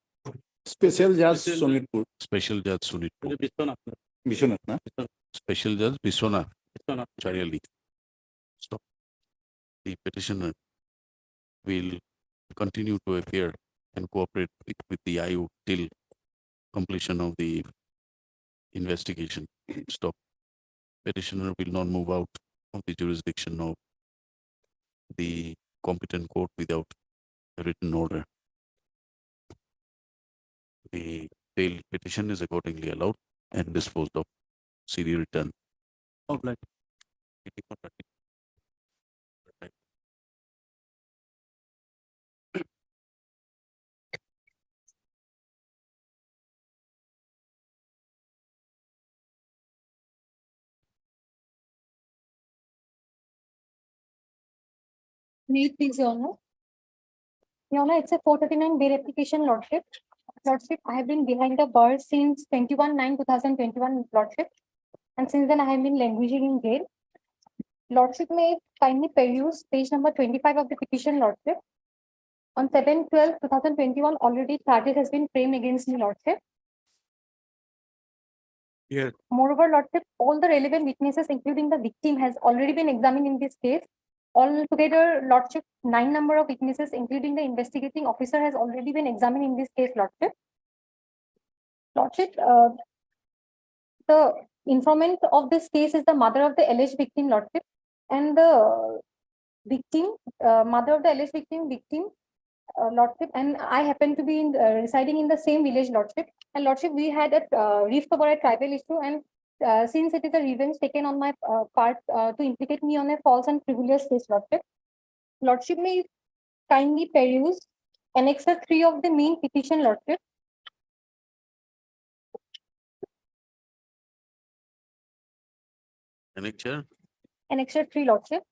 Special Judge Sonitpur. Special Judge Sonitpur. Bishwanath, na? Special Judge Biswanath Chariali. Stop. The petitioner will continue to appear and cooperate with the IU till completion of the investigation. Stop. Petitioner will not move out of the jurisdiction of the competent court without a written order. The bail petition is accordingly allowed and disposed of. CD return. May it please, Your Honor. Your Honor, it's a 439 bail application, Lordship. Lordship, I have been behind the bars since 21/9/2021, Lordship. And since then, I have been languishing in jail. Lordship may kindly peruse page number 25 of the petition, Lordship. On 7/12/2021, already charges has been framed against me, Lordship. Yes. Moreover, Lordship, all the relevant witnesses, including the victim, has already been examined in this case. Altogether, Lordship, 9 number of witnesses, including the investigating officer, has already been examined in this case, Lordship. Lordship, the informant of this case is the mother of the alleged victim, Lordship, and the victim, mother of the alleged victim, Lordship, and I happen to be residing in the same village, Lordship. And Lordship, we had a rift over a tribal issue, and since it is a revenge taken on my part to implicate me on a false and frivolous case, Lordship. Lordship may kindly peruse Annexure 3 of the main petition, Lordship. Annexure. Annexure 3, Lordship.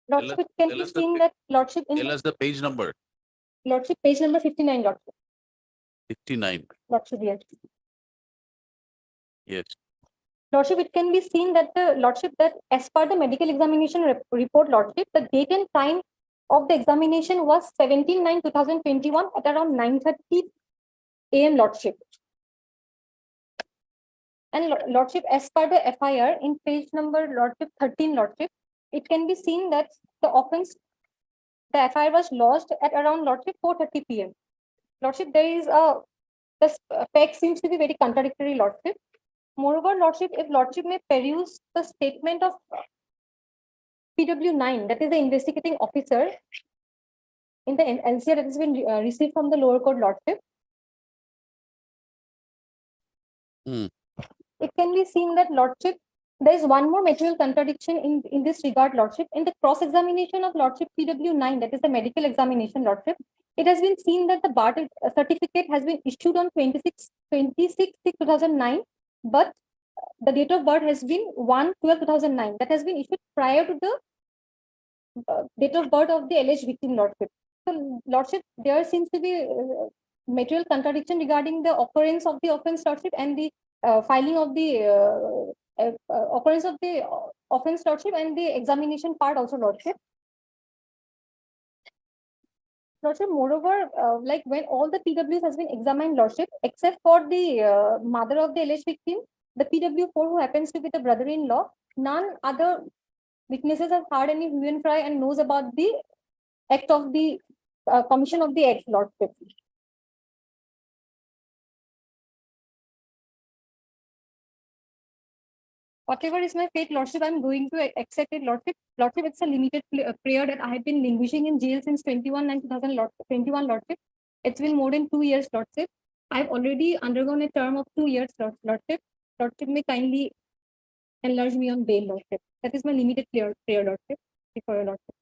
Lordship, it can tell be us the seen pa- that Lordship in Tell us the page number. Lordship, page number 59, Lordship. 59. Lordship, yes. Yes. Lordship, it can be seen that the Lordship, that as per the medical examination report, Lordship, the date and time of the examination was 17/9/2021 at around 9:30 AM, Lordship. And Lordship, as per the FIR in page number Lordship 13, Lordship, it can be seen that the offense, the FIR was lodged at around Lordship 4:30 PM. Lordship, there is the fact seems to be very contradictory, Lordship. Moreover, Lordship, if Lordship may peruse the statement of PW9, that is the investigating officer, in the LCR that has been received from the lower court, Lordship. Hmm. It can be seen that, Lordship, there is one more material contradiction in this regard, Lordship. In the cross-examination of Lordship PW9, that is the medical examination, Lordship, it has been seen that the BART certificate has been issued on 26/6/2009, but the date of birth has been 1/12/2009. That has been issued prior to the date of birth of the alleged victim, Lordship. So, Lordship, there seems to be material contradiction regarding the occurrence of the offense, Lordship, and the filing of the occurrence of the offense, Lordship, and the examination part also, Lordship. Lordship, moreover, like when all the PWs has been examined, Lordship, except for the mother of the alleged victim, the PW4 who happens to be the brother-in-law, none other witnesses have heard any hue and cry and knows about the act of the commission of the act, Lordship. Whatever is my fate, Lordship, I'm going to accept it, Lordship. Lordship, it's a limited prayer that I have been languishing in jail since 21/9/2021, Lordship. It's been more than 2 years, Lordship. I've already undergone a term of 2 years, Lordship. Lordship may kindly enlarge me on bail, Lordship. That is my limited prayer, Lordship, before your Lordship.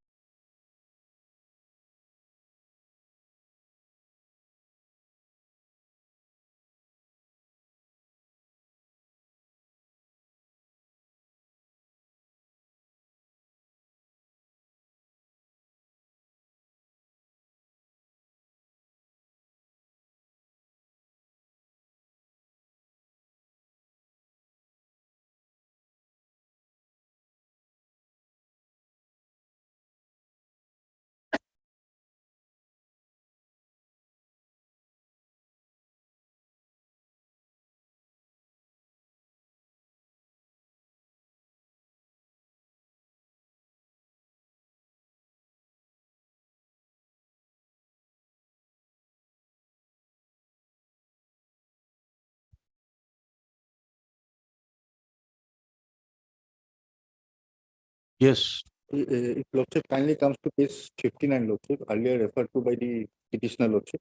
Yes. If Lordship kindly comes to page 59, Lordship, earlier referred to by the petitioner, Lordship,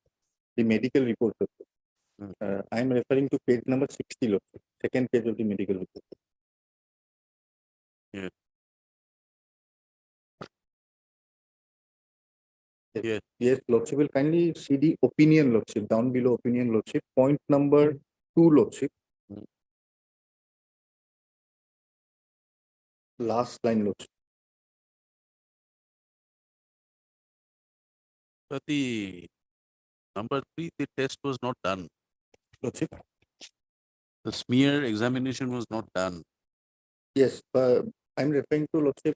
the medical report, Lordship. I am referring to page number 60, Lordship, second page of the medical report. Yeah. Yes. Yes, Lordship will kindly see the opinion, Lordship, down below opinion, Lordship, point number 2, Lordship. Last line, Lordship. But the number 3, the test was not done. Lordship. The smear examination was not done. Yes, I'm referring to, Lordship,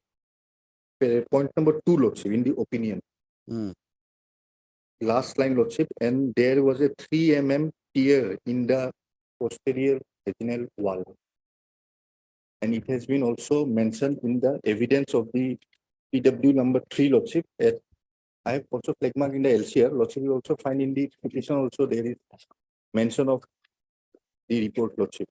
point number 2, Lordship, in the opinion. Hmm. Last line, Lordship, and there was a 3 mm tear in the posterior vaginal wall. And it has been also mentioned in the evidence of the PW number 3, Lordship. I have also flag mark in the LCR. Lordship, you also find in the petition also there is mention of the report, Lordship.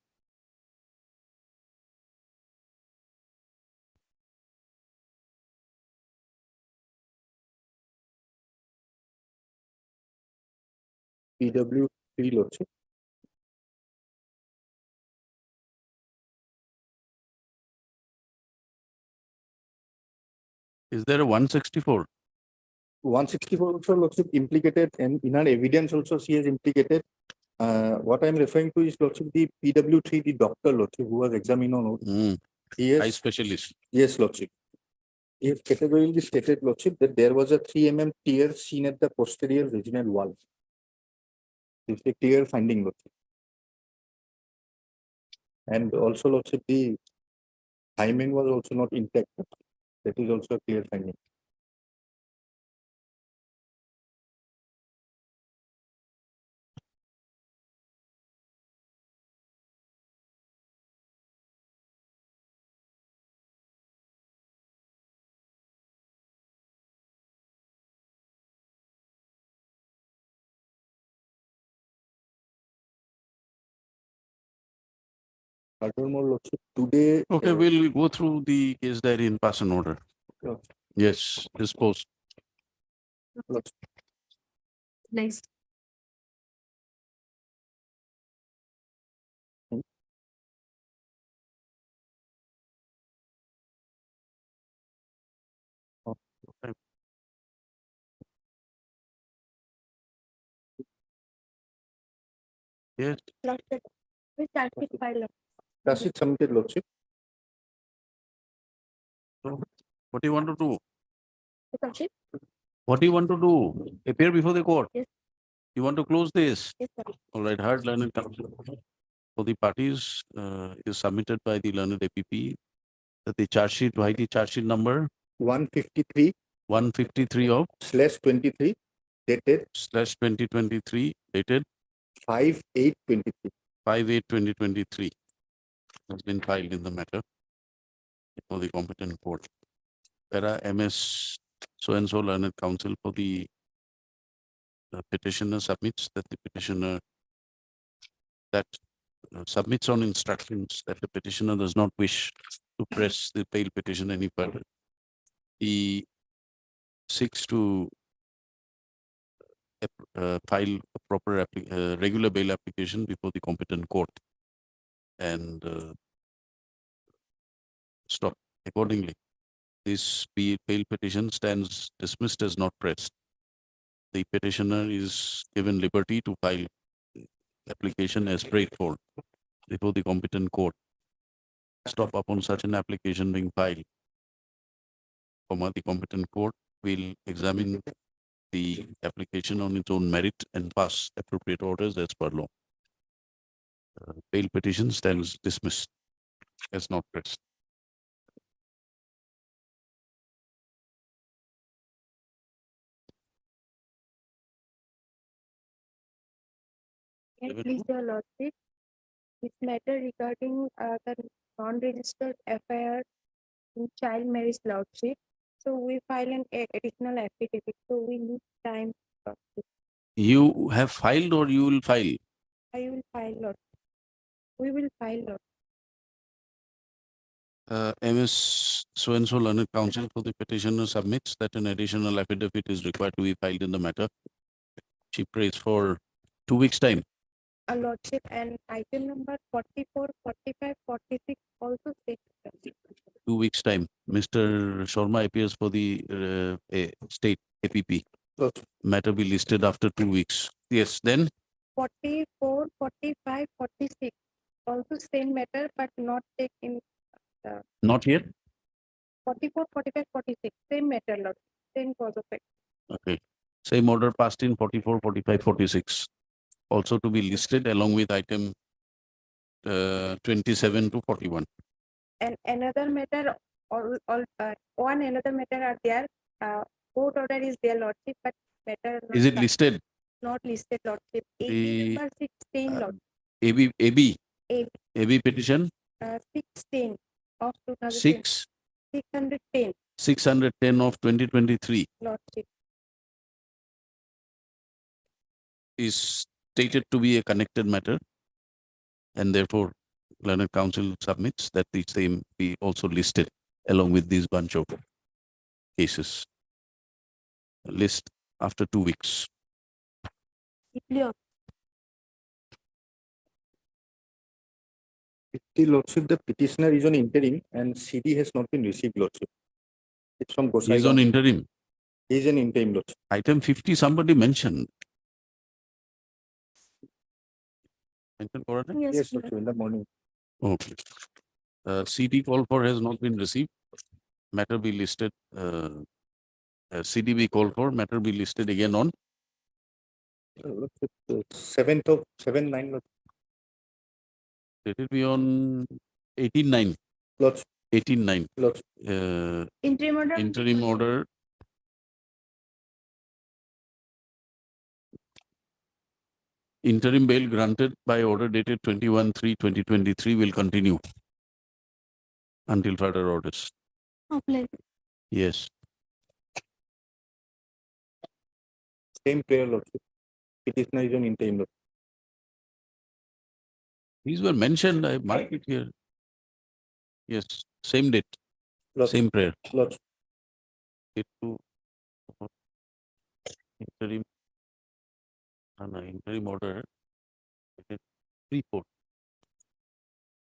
PW3, Lordship. Is there a 164? 164 also, Lordship, implicated, and in our evidence also she has implicated. What I'm referring to is, Lordship, the PW3, the doctor, Lordship, who was examined on. Hmm. Yes. Eye specialist. Yes, Lordship. If categorically stated, Lordship, that there was a 3 mm tear seen at the posterior regional wall. It's a clear finding, Lordship. And also, Lordship, the hymen was also not intact. That is also a clear finding. Furthermore, Lordship, today. Okay, we'll go through the case diary in pass and order. Lordship, Yes, disposed. Lordship, Next. Yes, Lordship, we start with file. That's it submitted, Lordship. what do you want to do? Lordship, What do you want to do? Appear before the court? Yes. You want to close this? yes, sir. All right, heard learned counsel. For the parties, is submitted by the learned APP. That the charge sheet, why the charge sheet number 153 153 of / 23 dated /2023 dated 5/8/23. 5/8/2023 has been filed in the matter for the competent court. Para MS so and so learned counsel for the petitioner submits that the petitioner that submits on instructions that the petitioner does not wish to press the bail petition any further. He seeks to file a proper regular bail application before the competent court and stop accordingly. This bail petition stands dismissed as not pressed. The petitioner is given liberty to file application as straightforward before the competent court. Stop upon such an application being filed. The competent court will examine the application on its own merit and pass appropriate orders as per law. Bail petition stands dismissed as not pressed. And please, your Lordship, this matter regarding the non-registered FIR in child marriage Lordship. So we file an additional affidavit, so we need time. Lordship. You have filed or you will file? I will file, Lordship. We will file, Lordship. MS so and so learned counsel for the petitioner submits that an additional affidavit is required to be filed in the matter. She prays for 2 weeks' time. A Lordship, and item number 44, 45, 46 also states. 2 weeks' time. Mr. Sharma appears for the state APP. Lordship, Matter be listed after 2 weeks. Yes, then 44, 45, 46 also same matter, but not take in not here. 44, 45, 46 same matter, Lord, same cause of action. Okay. Same order passed in 44, 45, 46. Also to be listed along with item 27 to 41. And another matter, one another matter are there. Court order is there, Lordship, but matter Is it listed? not listed, Lordship. The, Number 16, Lord. AB petition 16 of 2010. 610, 610 of 2023 Lordship. is stated to be a connected matter, and therefore learned counsel submits that the same be also listed along with these bunch of cases. List after 2 weeks. Clear. the Lordship, the petitioner is on interim and CD has not been received, Lordship. It's from Gosai. He's on interim. He is an interim, Lordship. Item 50, somebody mentioned. Mentioned correctly? Yes, Lordship, in the morning. Okay. CD call for has not been received. matter be listed, CDB called for, matter be listed again on 7/9. Let it be on 18/9. Lots. 18/9. Lots. Interim order. Interim bail granted by order dated 21/3/2023 will continue until further orders. Yes. Same prayer, Lordship. Petitioner is on interim. Lordship. These were mentioned, I marked it here. Yes, same date, Lots. same prayer. Lots. It to interim, interim order. 3/4.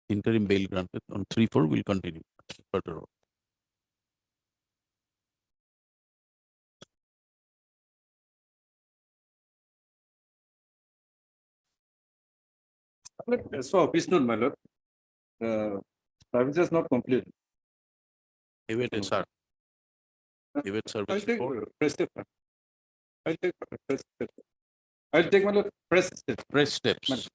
Interim bail granted on 3/4 will continue further on. As for office note, my lord, service is not complete. Await SR. Await I'll service take report. press step. I'll take press step. I'll take my lord press step. Press steps.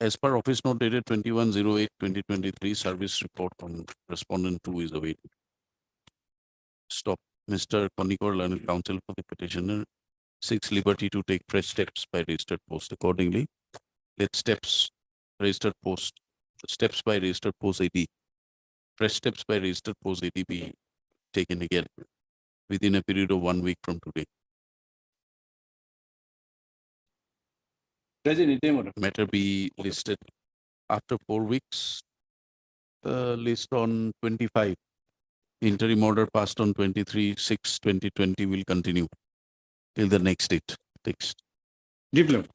As per office note dated 21/08/2023, service report on respondent 2 is awaited. Stop. Mr. Konikor, learned counsel for the petitioner, seeks liberty to take fresh steps by registered post. Accordingly, let steps registered post, steps by registered post AD, fresh steps by registered post AD be taken again within a period of 1 week from today. Present interim order. Matter be listed after 4 weeks. List on 25. Interim order passed on 23/6/2020 will continue till the next date. Text. Diploma.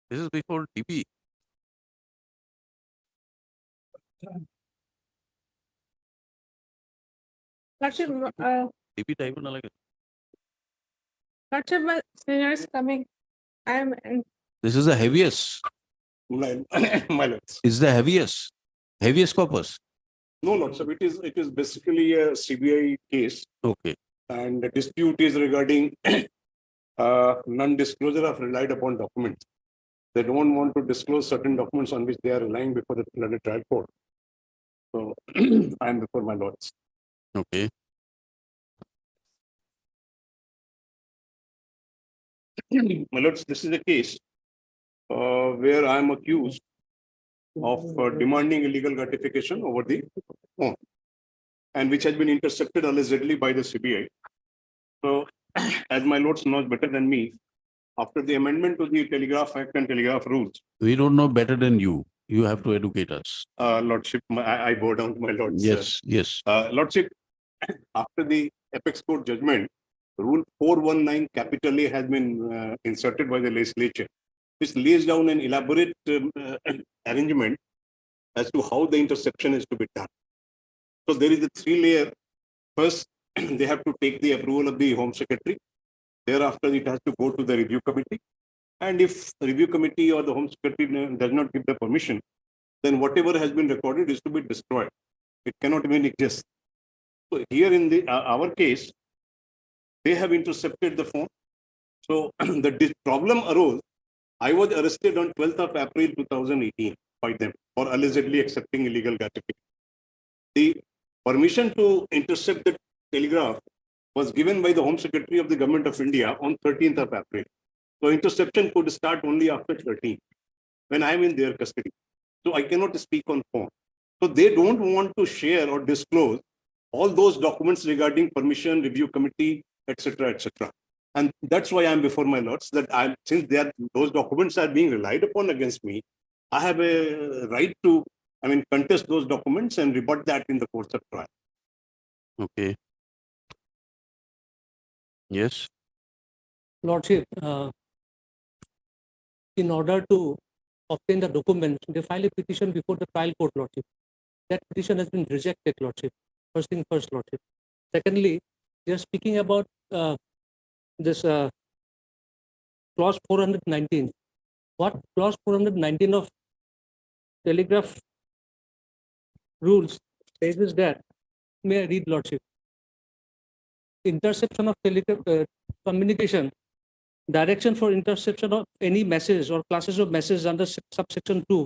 This is before DP. Lordship, DP type na lage. Lordship, my senior is coming. I am in. This is the heaviest. My lord. Is the heaviest corpus. No, Lord, so it is basically a CBI case Okay. and the dispute is regarding non-disclosure of relied upon documents. They don't want to disclose certain documents on which they are relying before the trial court. So I am before my lords. Okay. My lords, this is a case where I am accused of demanding illegal gratification over the phone and which has been intercepted allegedly by the CBI. So as my lords knows better than me, after the amendment to the Telegraph Act and Telegraph Rules, We don't know better than you. You have to educate us. Lordship, I bow down to my lords. Yes, yes. Lordship, after the apex court judgment, Rule 419 capital A has been inserted by the legislature, which lays down an elaborate arrangement as to how the interception is to be done. So there is a 3-layer. First, they have to take the approval of the Home Secretary. Thereafter, it has to go to the review committee. And if the review committee or the Home Secretary does not give the permission, then whatever has been recorded is to be destroyed. It cannot even exist. So here in the our case, they have intercepted the phone. So the problem arose. I was arrested on 12th of April 2018 by them for allegedly accepting illegal gratification. The permission to intercept the telegraph was given by the Home Secretary of the Government of India on 13th of April. So interception could start only after 13th, when I am in their custody. So I cannot speak on phone. So they don't want to share or disclose all those documents regarding permission, review committee, etc., etc. And that's why I'm before my lords, that since those documents are being relied upon against me, I have a right to, contest those documents and rebut that in the course of trial. Okay. Yes. Lordship, in order to obtain the documents, they file a petition before the trial court, Lordship. That petition has been rejected, Lordship. First thing first, Lordship. Secondly, we are speaking about this clause 419. What clause 419 of telegraph rules says is that, may I read, Lordship? Interception of communication, direction for interception of any message or classes of messages under subsection 2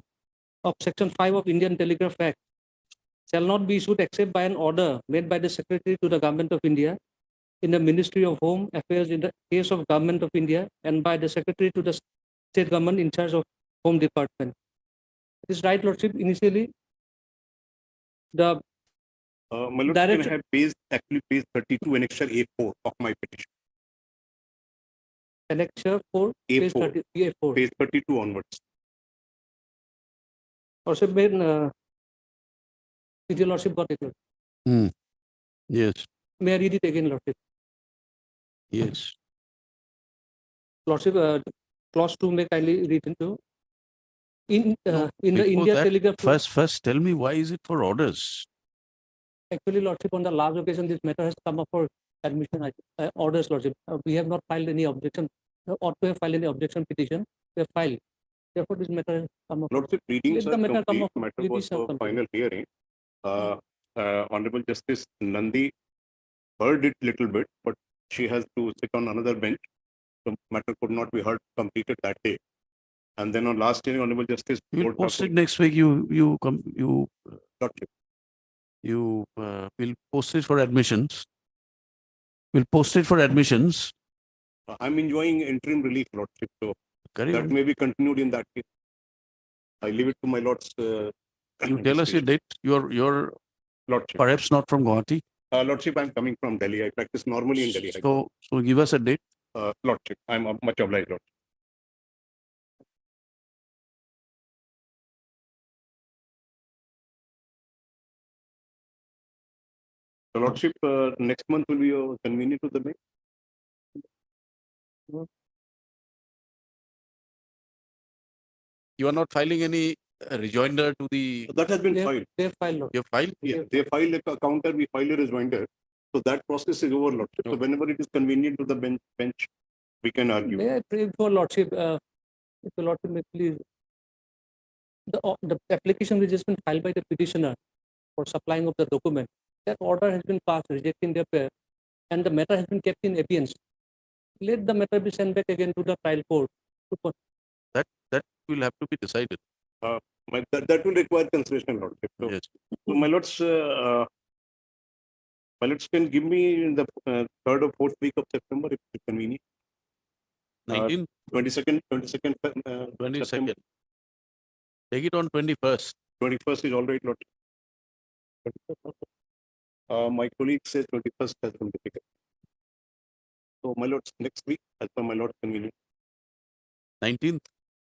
of section 5 of Indian Telegraph Act shall not be issued except by an order made by the Secretary to the Government of India in the Ministry of Home Affairs in the case of Government of India and by the Secretary to the State Government in charge of Home Department. It is right, Lordship. Initially, the My lord, can I Direction- have actually page 32 annexure A4 of my petition, annexure for page A4. 30, A4. page 32 onwards. Lordship, did your Lordship got it? Lordship? Yes, May I read it again, Lordship? yes. Lordship, clause 2 may kindly read into. In No, in the before India that, Telegraph. First, tell me why is it for orders? Actually, Lordship, on the last occasion, this matter has come up for admission orders, Lordship. We have not filed any objection, or to have filed any objection petition. We have filed. Therefore, this matter has come up. Lordship, readings Let the are matter come complete. up. Matter With was this for complete. final hearing. Honorable Justice Nandi heard it little bit, but she has to sit on another bench. The matter could not be heard completed that day. And then on last hearing, Honorable Justice. We'll Lord post it Thakur- next week. You Lordship, will post it for admissions. We'll post it for admissions. I'm enjoying interim relief, Lordship, so Carry that on. may be continued in that case. I leave it to my lords. You tell us your discretion. date. You're Lordship. perhaps not from Guwahati. Lordship, I'm coming from Delhi. I practice normally in Delhi. So give us a date. Lordship, I'm much obliged, Lordship. So, Lordship, next month will be convenient to the day. You are not filing any rejoinder to the, That has been They filed. have filed, Lordship. your file? Yeah, they filed a counter, we filed a rejoinder. So that process is over, Lordship. So Okay. whenever it is convenient to the bench, we can argue. May I pray for Lordship? If the Lordship may please. The application which has been filed by the petitioner for supplying of the document, that order has been passed rejecting their prayer, and the matter has been kept in abeyance. Let the matter be sent back again to the trial court. That will have to be decided. That will require consideration, Lordship. So, Yes. so my lords can give me in the third or fourth week of September if it's convenient. 19, 22nd, 22nd. September. Take it on 21st. 21st is all right, Lord. My colleague says 21st has been difficult. So my lords, next week, as per my lord's convenience. 19th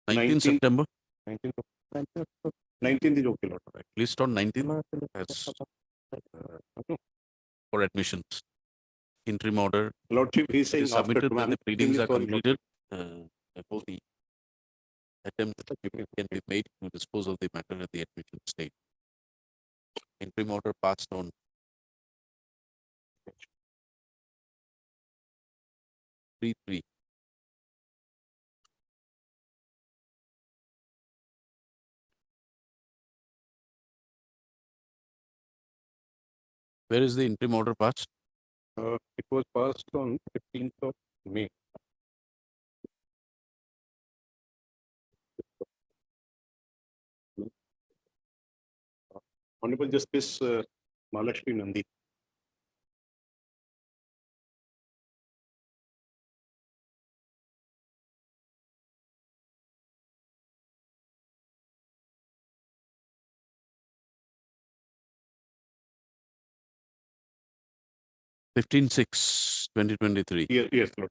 19th. September. 19th is okay, Lord. At least on 19th as, for admissions. Interim order Lordship, he's saying is after submitted when the tomorrow. pleadings are Sorry, Lord. completed. Before the attempt can be made to dispose of the matter at the admission stage. Interim order passed on 3/3. Where is the interim order passed? It was passed on 15th of May. Honorable Justice Mahalakshmi Nandi. Fifteen 6/2023. Yes, Lord.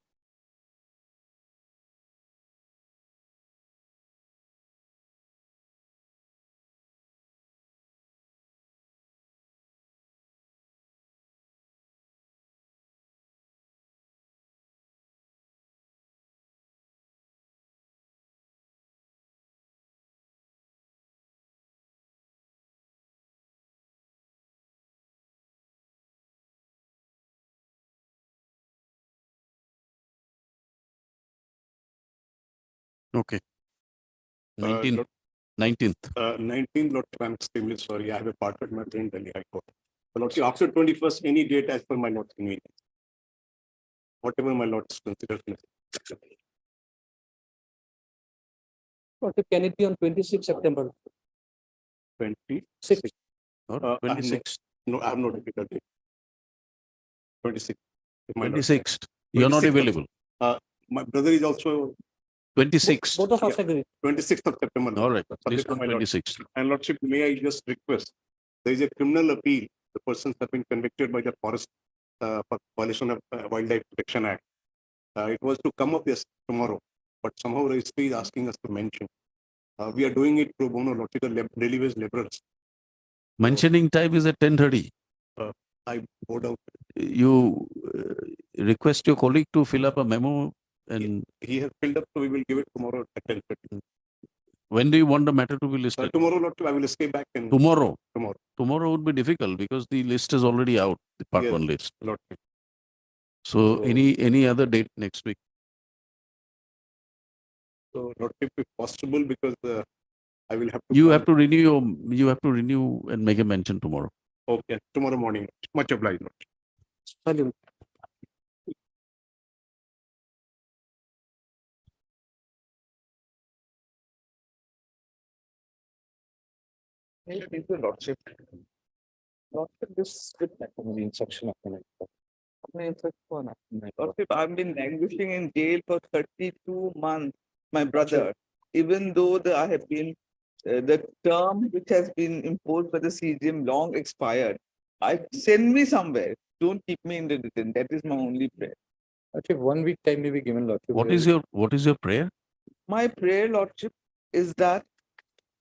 Okay. 19th, Lord- 19th. 19th, Lordship, I'm extremely sorry. I have a part with my in Delhi High Court. So, Lordship, after 21st, any date as per my Lord's convenience. Whatever my Lord's considers necessary. Lordship, can it be on 26 September? 26. Or I have no- 26th. No, I have no difficulty. 26. If my Lord- 26th. You're not 26th of- available. My brother is also 26th. Both of us agree. 26th of September. All right. Subject Please to come my Lord. 26th. And Lordship, may I just request, there is a criminal appeal. The persons have been convicted by the forest for violation of Wildlife Protection Act. It was to come up yes tomorrow, but somehow registry is asking us to mention. We are doing it pro bono, Lordship, the daily wage laborers. Mentioning time is at 10:30. I bowed out. You request your colleague to fill up a memo, and He has filled up, so we will give it tomorrow at 10:30. when do you want the matter to be listed? Tomorrow, Lordship, I will escape back and Tomorrow. tomorrow, Tomorrow would be difficult because the list is already out, the part Yes. one list. Lordship. So So- any other date next week? So Lordship, if possible, because I will have to. You come- have to renew and make a mention tomorrow. Okay, tomorrow morning. Much obliged, Lordship. Salim. Thank you, Lordship. Lordship, this with instruction of the Lordship, I've been languishing in jail for 32 months, my brother, even though I have been, the term which has been imposed by the CGM long expired. Send me somewhere. Don't keep me in the detention. That is my only prayer. Lordship, 1 week time may be given, Lordship. What is your prayer? My prayer, Lordship, is that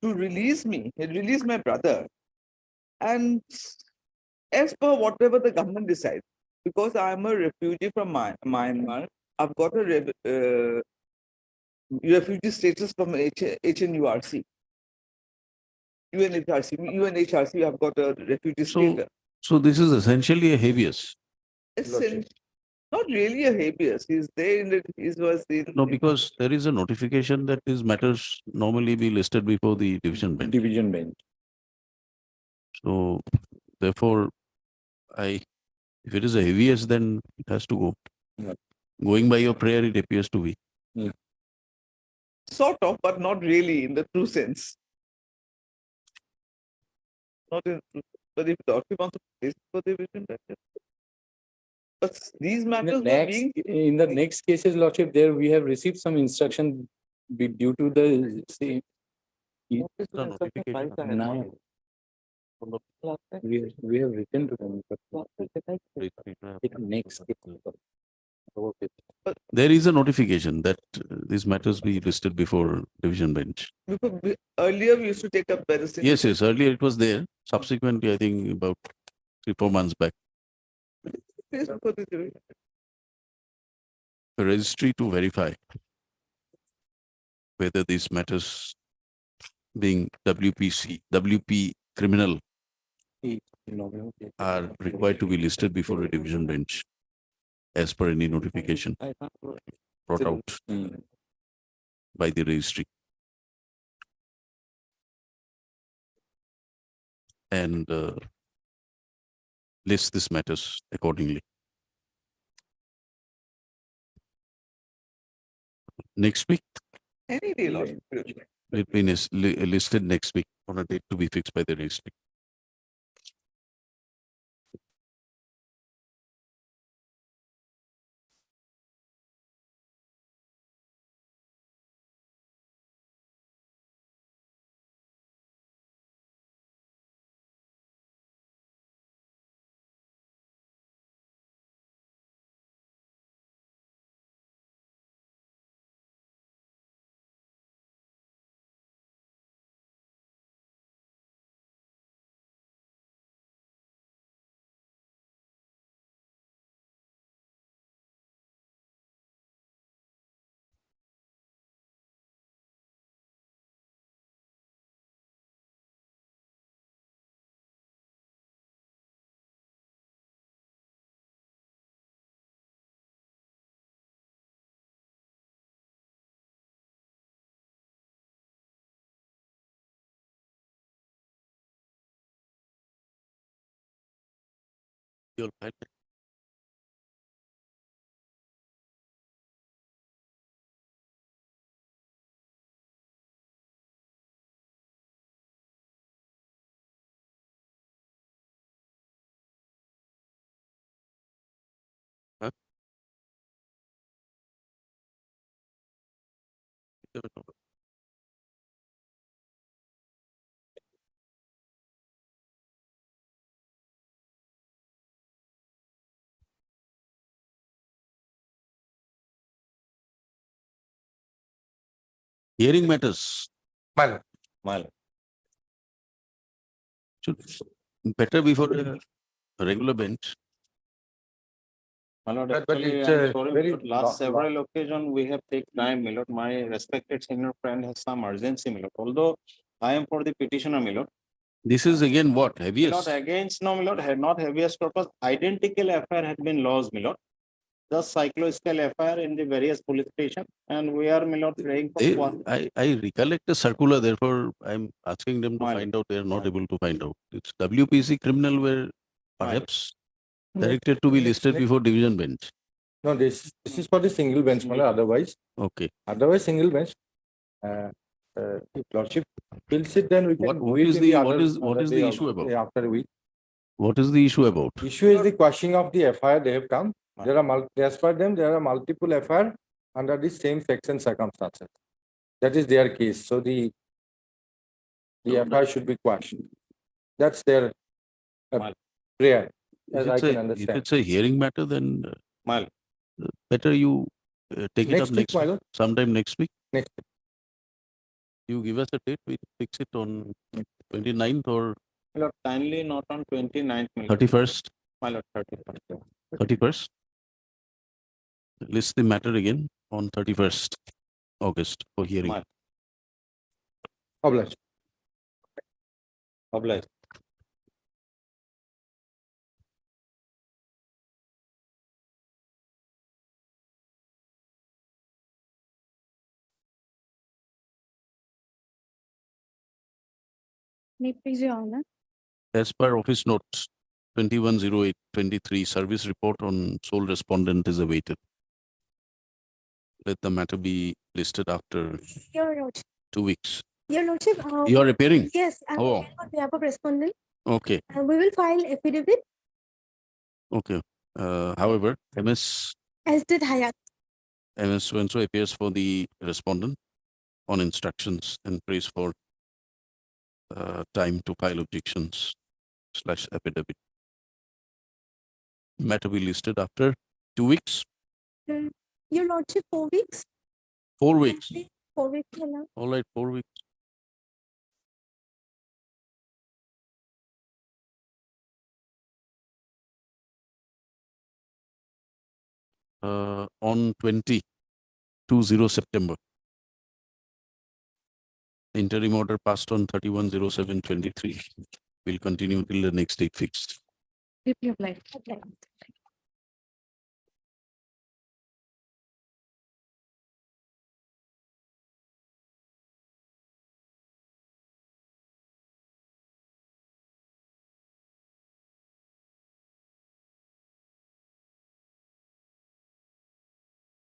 to release me, release my brother. And as per whatever the government decides, because I'm a refugee from Myanmar, I've got a refugee status from HNURC. UNHRC, I've got a refugee status. So this is essentially a habeas. Not really a habeas. He's there in the, No, because there is a notification that these matters normally be listed before the division bench. Division bench. So therefore, if it is a habeas, then it has to go. Yeah. Going by your prayer, it appears to be. Sort of, but not really in the true sense. Not in, but if the occupants is for division, that's it. But these matters were being In the next cases, Lordship, there we have received some instruction due to the same. The notification. Now, we have written to them. But next. There is a notification that these matters be listed before division bench. earlier we used to take up medicine. Yes, earlier it was there. Subsequently, I think about 3-4 months back, For the division. a registry to verify whether these matters being WP criminal are required to be listed before a division bench as per any notification brought out by the registry. And list these matters accordingly. Next week, Any day, Lord. it be listed next week on a date to be fixed by the registry. Your file. Huh? Hearing matters. Should better before a regular bench. My lord, But actually, it's I'm a sorry, very but last several occasion we have taken time, my lord. My respected senior friend has some urgency, my lord. Although I am for the petitioner, my lord. This is again what? My Heaviest? lord, against, no, my lord, had not heaviest purpose. Identical FIR had been lodged, my lord. Just cycloscale FIR in the various police station, and we are, my lord, praying for They, one. I recollect a circular, therefore I'm asking them to My find out. They are not my able to find out. It's WPC criminal were My perhaps directed to be listed before division bench. No, this is for the single bench, my lord. Okay. Otherwise single bench. If lordship feels it, then we can. What do it is in the, other- what other is day the of- issue about? After a week. What is the issue about? Issue is the quashing of the FIR they have come. There are as per them, there are multiple FIR under the same section circumstances. That is their case. So the FIR should be quashed. That's their My prayer, If as I it's can a, if understand. it's a hearing matter, then my better you take it up Next week, next my week, lord. sometime next week. Next. You give us a date, we fix it on 29th or My lord, kindly not on 29th, my lord. 31st, My lord, 31st. 31st. List the matter again on 31st August for hearing. My Obliged. obliged. May please, Your Honor. As per office notes 210823, service report on sole respondent is awaited. Let the matter be listed after Your Lordship. 2 weeks. Your Lordship. You are appearing? Yes, I'm Oh. on behalf of respondent. Okay, We will file affidavit okay. However, MS as did Hayat. so appears for the respondent on instructions and prays for time to file objections / affidavit. Matter be listed after 2 weeks, Your Lordship, 4 weeks. 4 weeks. 4 weeks, Your Lord. All right, 4 weeks. On 20 September. Interim order passed on 310723. Will continue till the next date fixed. Deeply applied.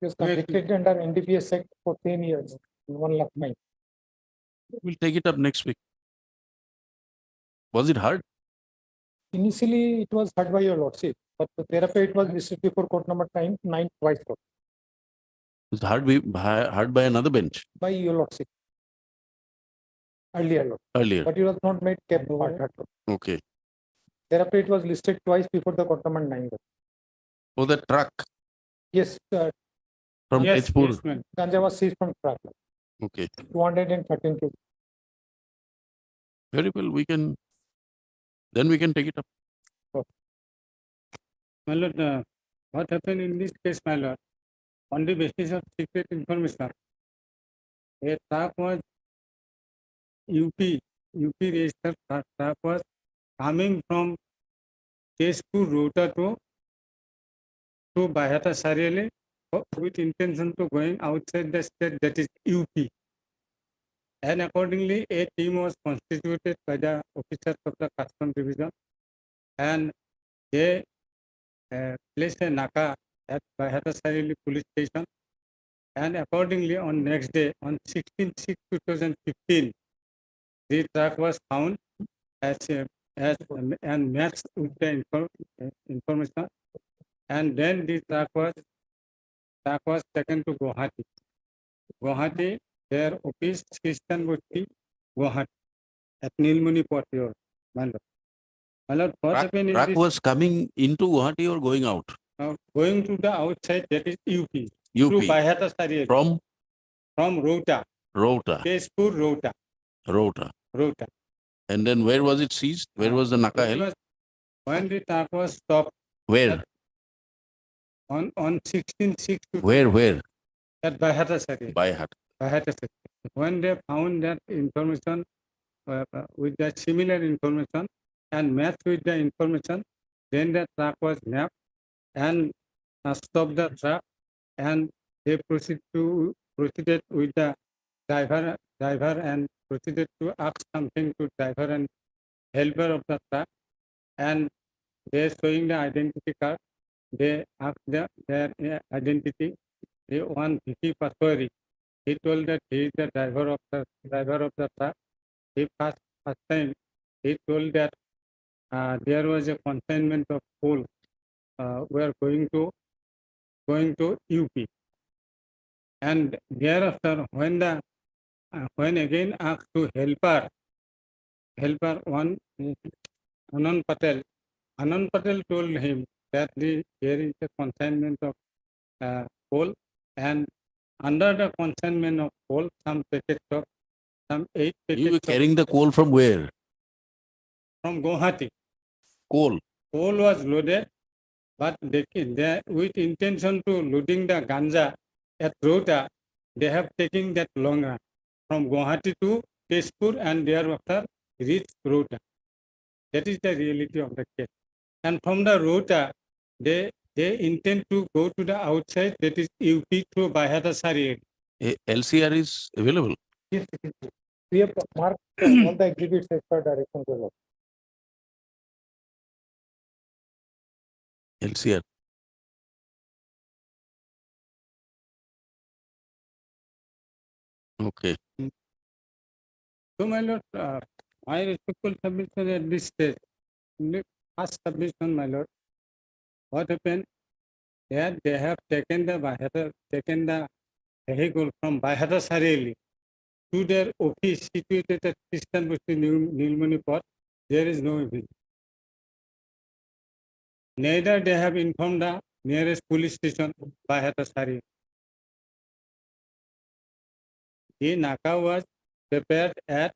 was convicted under NDPS Act for 10 years, 1 lakh fine. We'll take it up next week. Was it hard? Initially, it was heard by your lordship, but thereafter it was listed before court number 9 twice court It's hard by another bench by your lordship. Earlier, earlier. but it was not made cap part. Okay. Thereafter, it was listed twice before the court number 9. Oh, the truck Yes, from Tejpur. Ganja was seized from truck, Okay. 213 kg. Very well. Then we can take it up. My lord, what happened in this case, my lord, on the basis of secret information, a truck was UP registered truck was coming from Tezpur Rota to Bahata Sariale with intention to going outside the state, that is UP. And accordingly, a team was constituted by the officers of the custom division, and they placed a Naka at Baihatasarili police station. And accordingly, on next day, on 16/6/2015, the truck was found as and matched with the information. And then the truck was taken to Guwahati. Guwahati, their office, Christian Bhatti, Guwahati, at Nilmuni Port Road, Mandap. My lord, what happened is Truck this, was coming into Guwahati or going out? going to the outside, that is UP, through UP, Baihatasari, from from Rota, Rota, Tezpur, Rota, Rota. Rota. And then where was it seized? Where was the Naka It held? was- When the truck was stopped Where? on 16/6 Where? at Baihatasari. Baihat. Baihatasari. When they found that information with the similar information and matched with the information, then the truck was mapped and stopped the truck, and they proceeded with the driver and proceeded to ask something to driver and helper of the truck, and they showing the identity card. They asked their identity. The one Vicky Paswari, he told that he is the driver of the truck. He first time he told that there was a consignment of coal. We are going to UP, and thereafter when again asked to helper one Anand Patel told him that there is a consignment of coal, and under the consignment of coal, some 8 You packets were carrying the coal from where? from Guwahati. Coal. Coal was loaded, but they with intention to loading the ganja at Rota, they have taken that long run from Guwahati to Tezpur and thereafter reach Rota. That is the reality of the case. And from the Rota, they intend to go to the outside, that is UP through Baihatasari. LCR is available. Yes, we have marked all the exhibits as per direction. LCR. Okay. So, my lord, my respectful submission at this stage, first submission, my lord, what happened? That they have taken the vehicle from Baihatasari to their office situated at Christian Bhatti Nilmani Port. There is no evidence. Neither they have informed the nearest police station, Baihatasari. The Naka was prepared at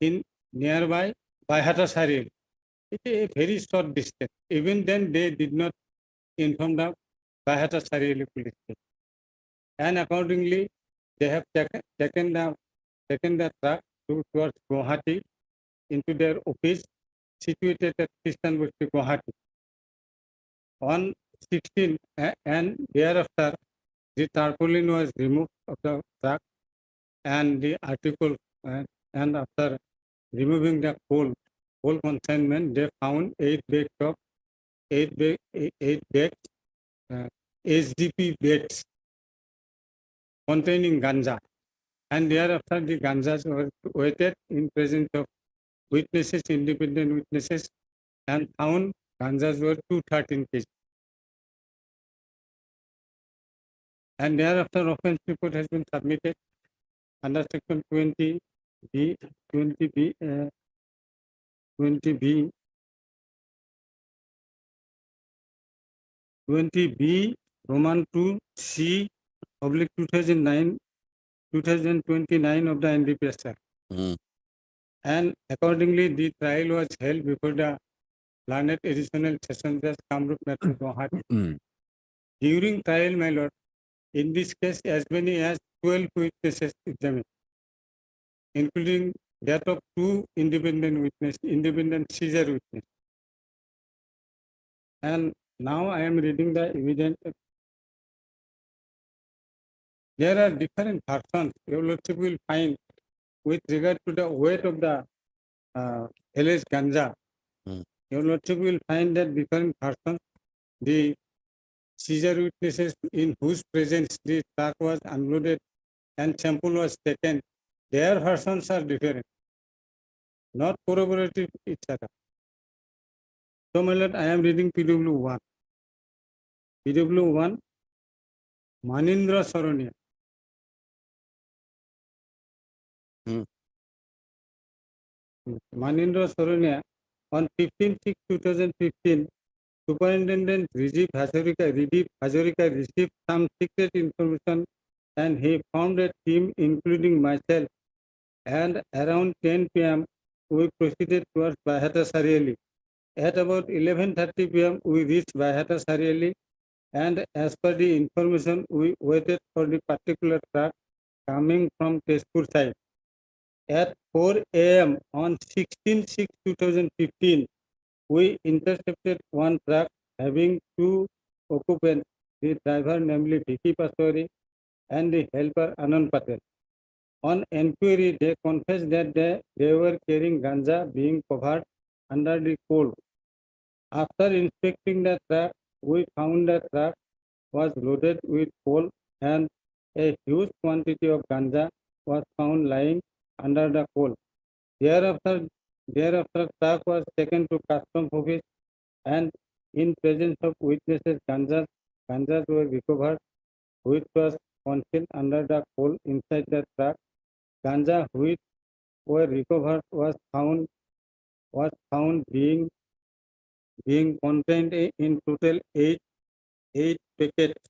in nearby Baihatasari. It is a very short distance. Even then, they did not inform the Baihatasari police station. And accordingly, they have taken the truck towards Guwahati into their office situated at Christian Bhatti, Guwahati. On 16 and thereafter, the tarpaulin was removed of the truck and the article, and after removing the coal consignment, they found 8 bags SDP bags containing ganja, and thereafter the ganjas were weighted in presence of witnesses, independent witnesses, and found ganjas were 213 kg. And thereafter offense report has been submitted under section 20B, 20B Roman 2C oblique 2029 of the NDPS Act. And accordingly, the trial was held before the Learned Additional Session Judge, Kamrup Metro, Guwahati. During trial, my lord, in this case, as many as 12 witnesses examined, including that of 2 independent seizure witnesses. And now I am reading the evidence. There are different persons your lordship will find with regard to the weight of the alleged ganja. Your lordship will find that different persons, the seizure witnesses in whose presence the truck was unloaded and sample was taken, their versions are different, not corroborative each other. So, my lord, I am reading PW1. PW1, Manindra Saronia. Manindra Saronia, on 15/6/2015, Superintendent Rajiv Hazarika received some secret information and he found a team including myself, and around 10 p.m. we proceeded towards Bahata Sariali. At about 11:30 p.m. we reached Bahata Sariali, and as per the information we waited for the particular truck coming from Tezpur side. At 4 a.m. on 16/6/2015, we intercepted one truck having two occupants, the driver namely Vicky Paswari and the helper Anand Patel. On enquiry, they confessed that they were carrying ganja being covered under the coal. After inspecting the truck, we found the truck was loaded with coal and a huge quantity of ganja was found lying under the coal. Thereafter, truck was taken to customs office, and in presence of witnesses, ganjas were recovered, which was concealed under the coal inside the truck. Ganja which were recovered was found being contained in total eight packets,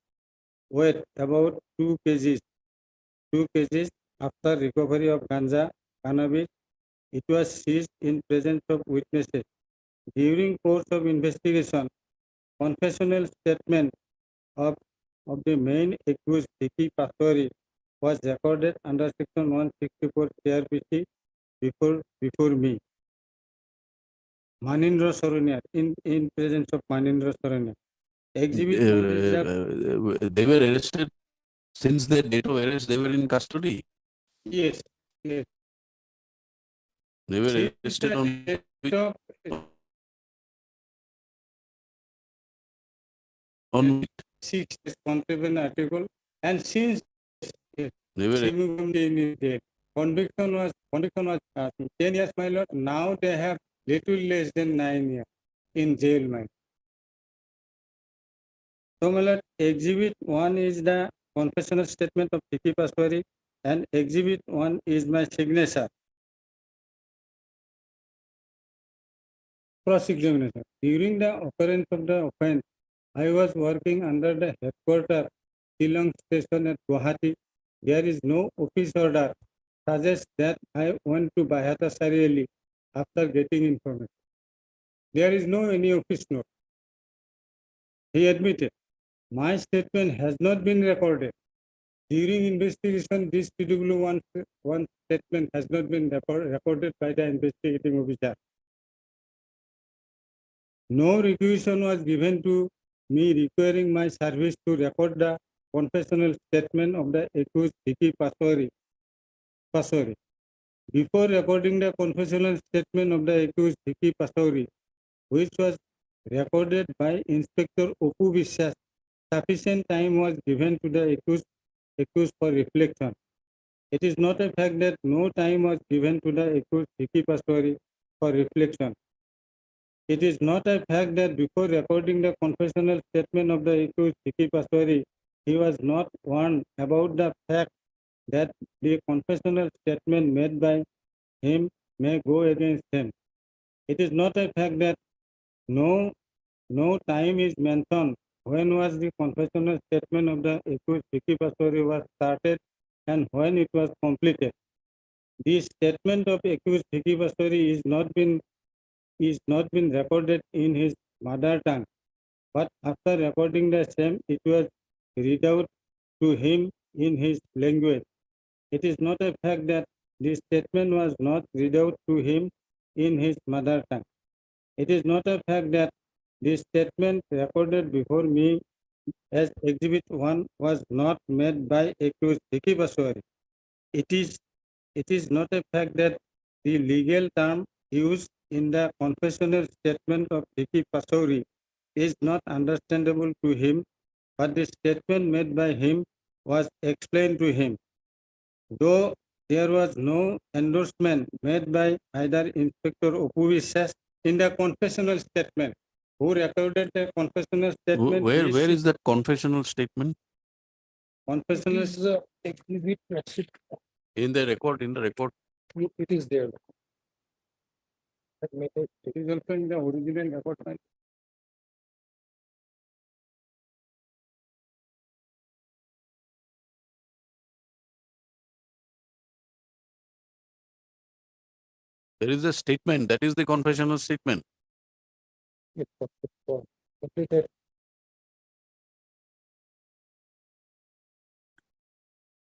weight about 2 kgs. 2 kgs. After recovery of ganja cannabis, it was seized in presence of witnesses. During course of investigation, confessional statement of the main accused Vicky Paswari was recorded under section 164 CRPC before me. Manindra Saronia, in presence of Manindra Saronia. Exhibit one is the- They were arrested since their date of arrest. They were in custody. yes, yes. They were Since arrested the on date of- on. 6 contravention article, and since They were conviction was 10 years, my lord. Now they have little less than 9 years in jail, my. So, my lord, exhibit 1 is the confessional statement of Vicky Paswari, and exhibit 1 is my signature. Cross-examination. During the occurrence of the offense, I was working under the headquarters, Shillong station at Guwahati. There is no office order suggests that I went to Bahata Sariali after getting information. There is no any office note. He admitted, my statement has not been recorded. During investigation, this PW1 statement has not been recorded by the investigating officer. No requisition was given to me requiring my service to record the confessional statement of the accused Vicky Paswari. Before recording the confessional statement of the accused Vicky Paswari, which was recorded by Inspector Opu বিশ্বাস, sufficient time was given to the accused for reflection. It is not a fact that no time was given to the accused Vicky Paswari for reflection. It is not a fact that before recording the confessional statement of the accused Vicky Paswari, he was not warned about the fact that the confessional statement made by him may go against him. It is not a fact that no time is mentioned when was the confessional statement of the accused Vicky Paswari was started and when it was completed. The statement of accused Vicky Paswari is not been recorded in his mother tongue, but after recording the same, it was read out to him in his language. It is not a fact that the statement was not read out to him in his mother tongue. It is not a fact that the statement recorded before me as Exhibit 1 was not made by accused Vicky Paswari. It is not a fact that the legal term used in the confessional statement of Vicky Paswari is not understandable to him, but the statement made by him was explained to him. Though there was no endorsement made by either Inspector Opuvishas in the confessional statement. Who recorded the confessional statement? Where is that confessional statement? Confessional, Exhibit, In the record, it is there. it is also in the original record. file. there is a statement, that is the confessional statement. Completed.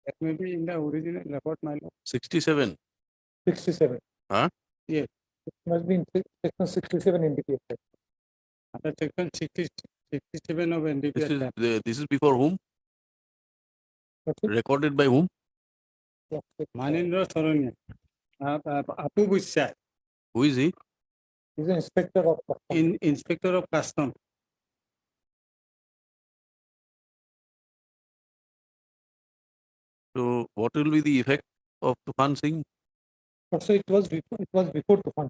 That may be in the original record, my lord. 67. 67. Huh? Yes. It must be in section 67 indicated. Under section 67 of NDPS. Act. This is before whom? That's it. Recorded by whom? Manindra Saranya. Apu Bushya, Who is he? He's an inspector of. Inspector of Custom. So what will be the effect of Tufan Singh? So it was before Tufan.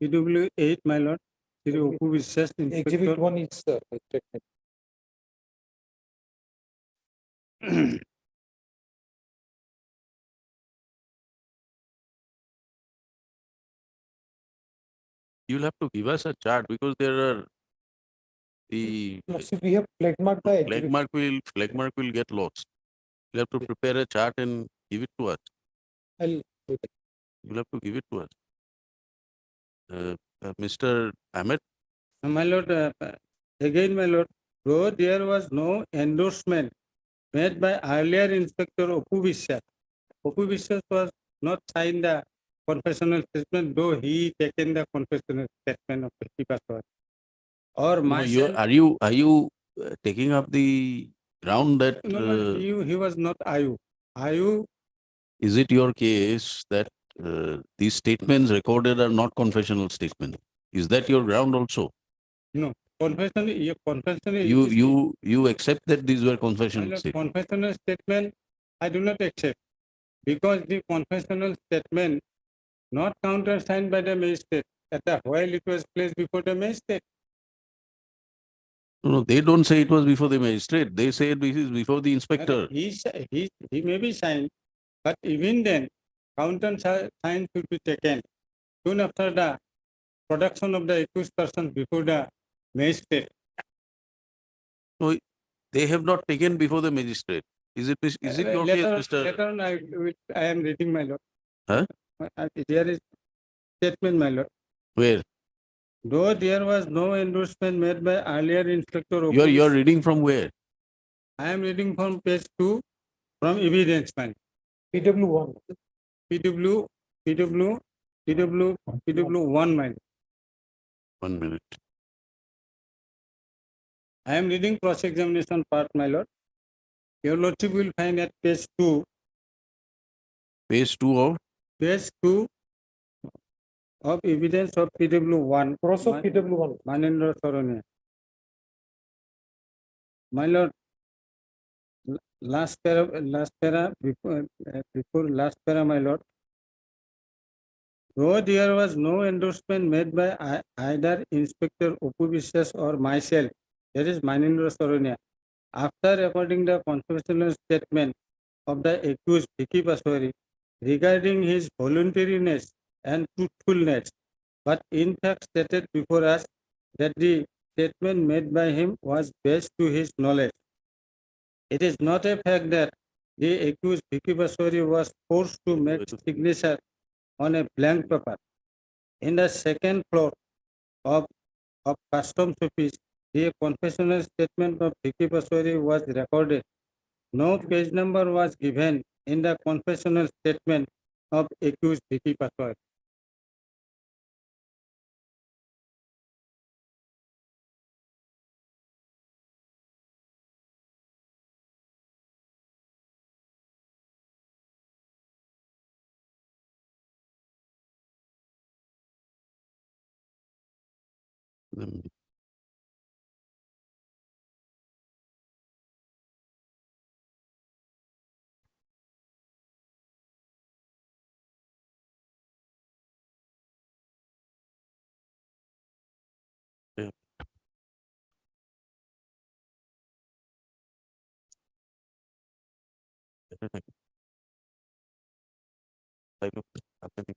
PW 8, my lord. Sri Apu Bushya, Exhibit Inspector. 1 is restricted. You'll have to give us a chart because there are the So we have flag marked the flag mark will get lost. You have to prepare a chart and give it to us. I'll You'll have to give it to us. Mr. Ahmed, My lord, again, my lord, though there was no endorsement made by earlier Inspector Apu Bushya. Apu Bushya was not signed the confessional statement, though he taken the confessional statement of Vicky Paswar. Or no, myself. are you taking up the ground that No, he was not Ayu. Ayu, is it your case that these statements recorded are not confessional statements? Is that your ground also? no, confessional, You accept that these were My confessional lord, statements? confessional statement, I do not accept. Because the confessional statement not countersigned by the magistrate at the while it was placed before the magistrate. No, they don't say it was before the magistrate. They say this is before the inspector. He may be signed, but even then, sign should be taken soon after the production of the accused person before the magistrate. No, they have not taken before the magistrate. Is it your case, Mr.? Later on, I am reading, my lord. Huh? There is statement, my lord. Where? Though there was no endorsement made by earlier Inspector You are reading from where? I am reading from page 2 from evidence file. PW1. PW1, my lord. 1 minute. I am reading cross-examination part, my lord. Your lordship will find at page 2. Page 2 of? Page 2 of evidence of PW1. Cross of PW1. Manindra Saranya. My lord, last para, before last para, my lord. Though there was no endorsement made by either Inspector Apu Bushya or myself, that is Manindra Saranya, after recording the confessional statement of the accused Vicky Paswari regarding his voluntariness and truthfulness, but in fact stated before us that the statement made by him was based to his knowledge. It is not a fact that the accused Vicky Paswari was forced to make signature on a blank paper. In the second floor of customs office, the confessional statement of Vicky Paswari was recorded. No page number was given in the confessional statement of accused Vicky Paswari. Yeah. I look happening.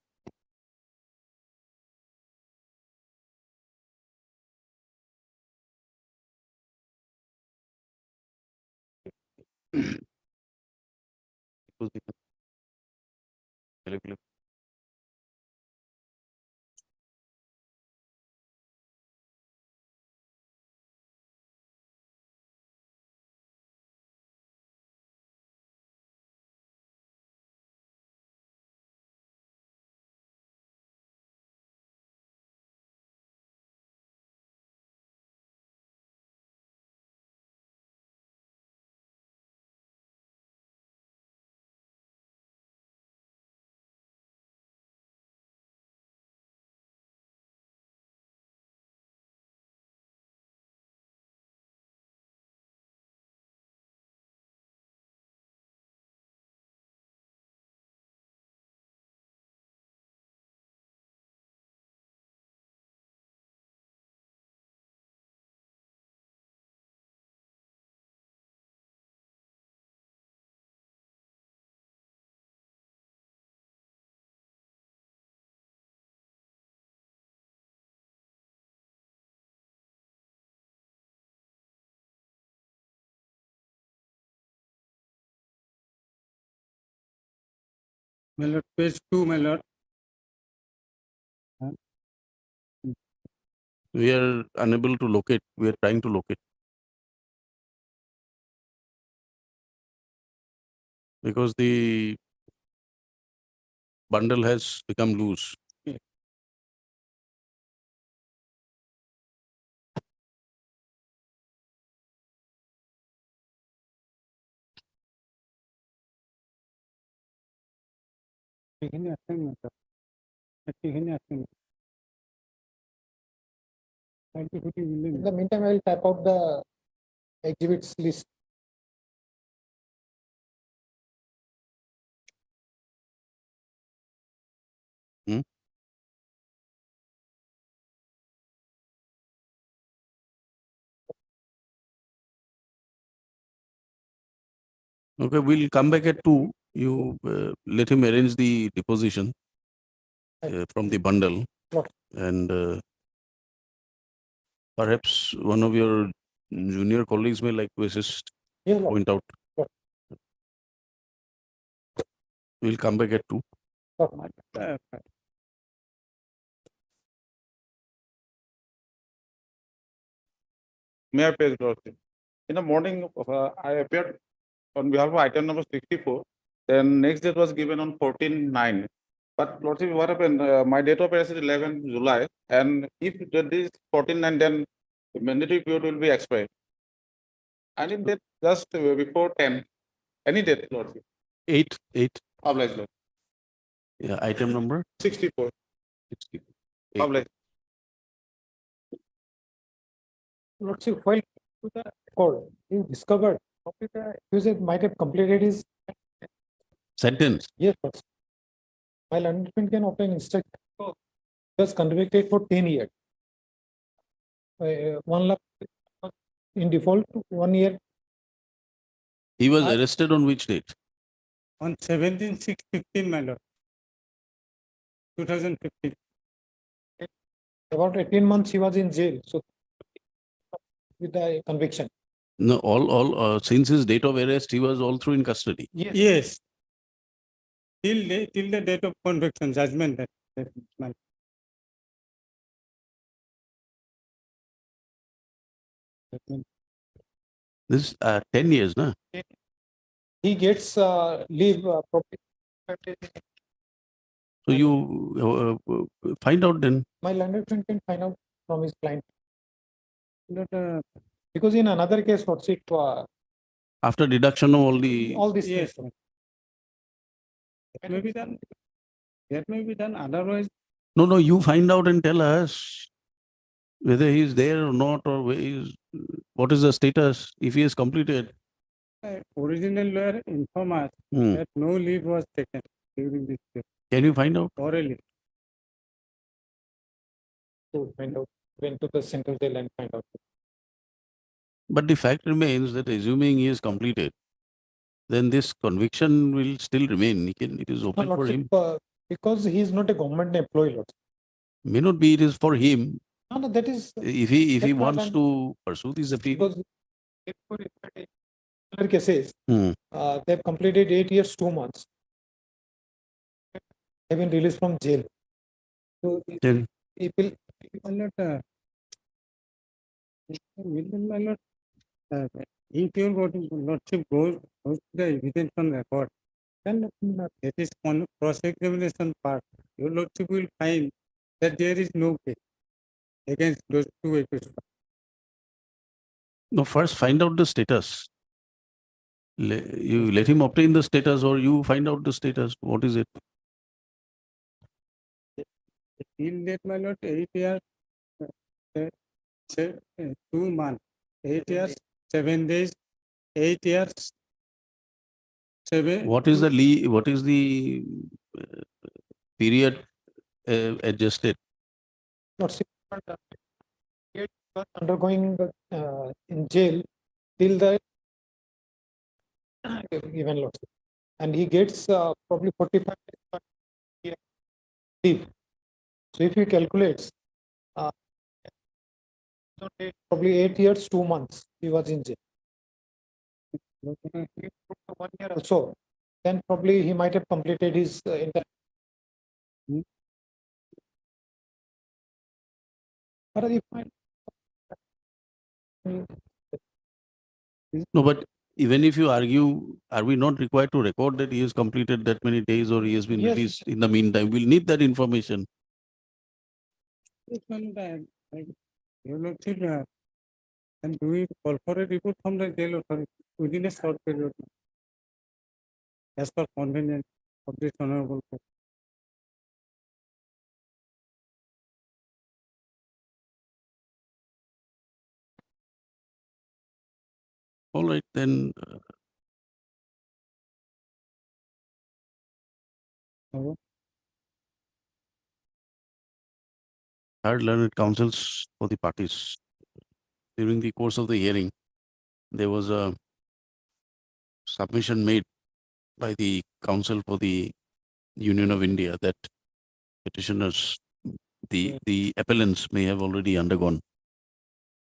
My lord, page 2, my lord. We are unable to locate. We are trying to locate. Because the bundle has become loose. এখানে আছেন না তো? এখানে আছেন। In the meantime, I will type out the exhibits list. Okay, we'll come back at 2. You let him arrange the deposition from the bundle. Okay. And perhaps one of your junior colleagues may like to assist, Yes, Lord. point out. Okay. We'll come back at 2. Mayor Page Lordship. In the morning, I appeared on behalf of item number 64. Then next date was given on 14/9. But Lordship, what happened? My date of arrest is 11 July. And if that is 14/9, then the mandatory period will be expired. I need date just before 10. Any date, Lordship. 8. Obliged, Lord. Yeah, item number 64. 60. Obliged. Lordship, while to the court, you discovered probably the accused might have completed his. Sentence. Yes, Lordship. While undertaken can obtain instruction, was convicted for 10 years. 1 lakh in default, 1 year. He was arrested on which date? On 17/6/15, my lord. 2015. About 18 months he was in jail, so with the conviction. No, all since his date of arrest, he was all through in custody. Yes. Till the date of conviction, judgment. My lord. This 10 years, na? He gets leave probably. So you find out then. My landlord friend can find out from his client. Because in another case, what's it, After deduction of all the. all these Yes. things. That may be done. That may be done. Otherwise, No, you find out and tell us. whether he is there or not, or where he is, what is the status, if he is completed. Original lawyer informed us Hmm. that no leave was taken during this period. Can you find out? Orally. To find out, went to the central jail and find out. But the fact remains that assuming he is completed, then this conviction will still remain. It is open for him. Because he is not a government employee, Lordship. May not be, it is for him. No, that is. If he That's not wants an- to pursue this appeal. Because other cases, Hmm. they've completed 8 years, 2 months. They've been released from jail. So Then people, My lord, my lord, if your lordship goes to the evidence on record, then that is on cross-examination part, your lordship will find that there is no case against those two accused. no, first find out the status. You let him obtain the status, or you find out the status. What is it? Till date, my lord, 8 years, 2 months, 8 years, 7 days, 8 years, 7. What is the period adjusted? Lordship, he was undergoing in jail till the given Lordship. And he gets probably 45 days leave. So if he calculates, probably 8 years, 2 months, he was in jail. 1 year or so, then probably he might have completed his entire. But if No, but even if you argue, are we not required to record that he has completed that many days or he has been Yes. released in the meantime? We'll need that information. Yes, my lord, your lordship, and do we call for a report from the jail authority within a short period? As per convenience of this honorable court. All right, then. Hello? Hired learned counsels for the parties. During the course of the hearing, there was a submission made by the counsel for the Union of India that petitioners, the appellants may have already undergone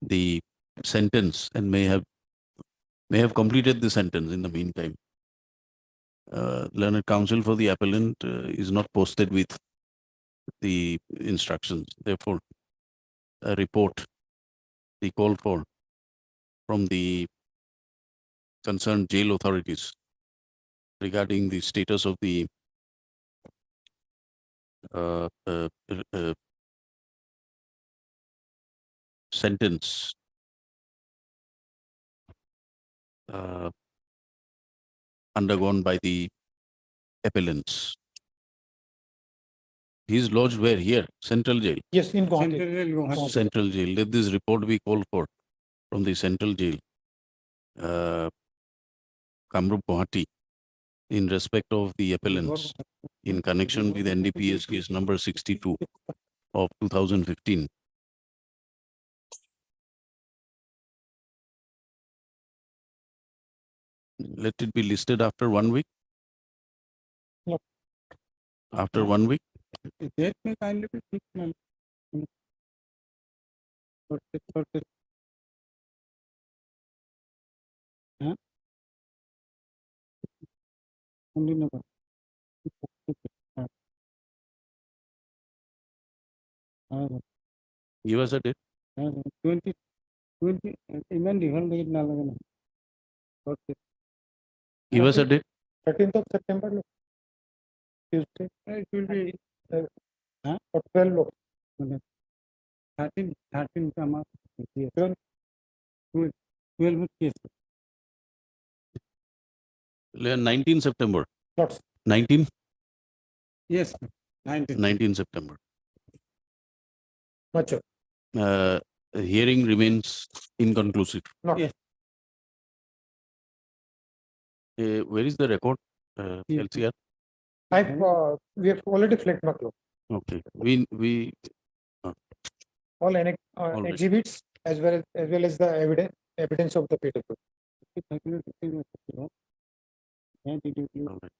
the sentence and may have completed the sentence in the meantime. Learned counsel for the appellant is not posted with the instructions. Therefore, a report, the call for from the concerned jail authorities regarding the status of the sentence undergone by the appellants. He is lodged where? Here, Central Jail. yes, in Guwahati. Central Jail, Guwahati. Central Jail. Let this report be called for from the Central Jail, Kamrup, Guwahati, in respect of the appellants in connection with NDPS case number 62 of 2015. Let it be listed after 1 week. Yep. After 1 week. Date may kindly be fixed, ma'am. Huh? Only number. Give us a date. 20, even different date na lagana. Okay. Give us a date. 13th of September, look. Tuesday. It will be Or 12, look. 13 का mark. 12. 12 case. 19 September. Lots. 19? Yes, 19. 19 September. Mature. hearing remains inconclusive. Yes. Where is the record? Yeah. LCR? We have already flagged Maclo. Okay, we, All All right. exhibits as well as the evidence of the PW. all right.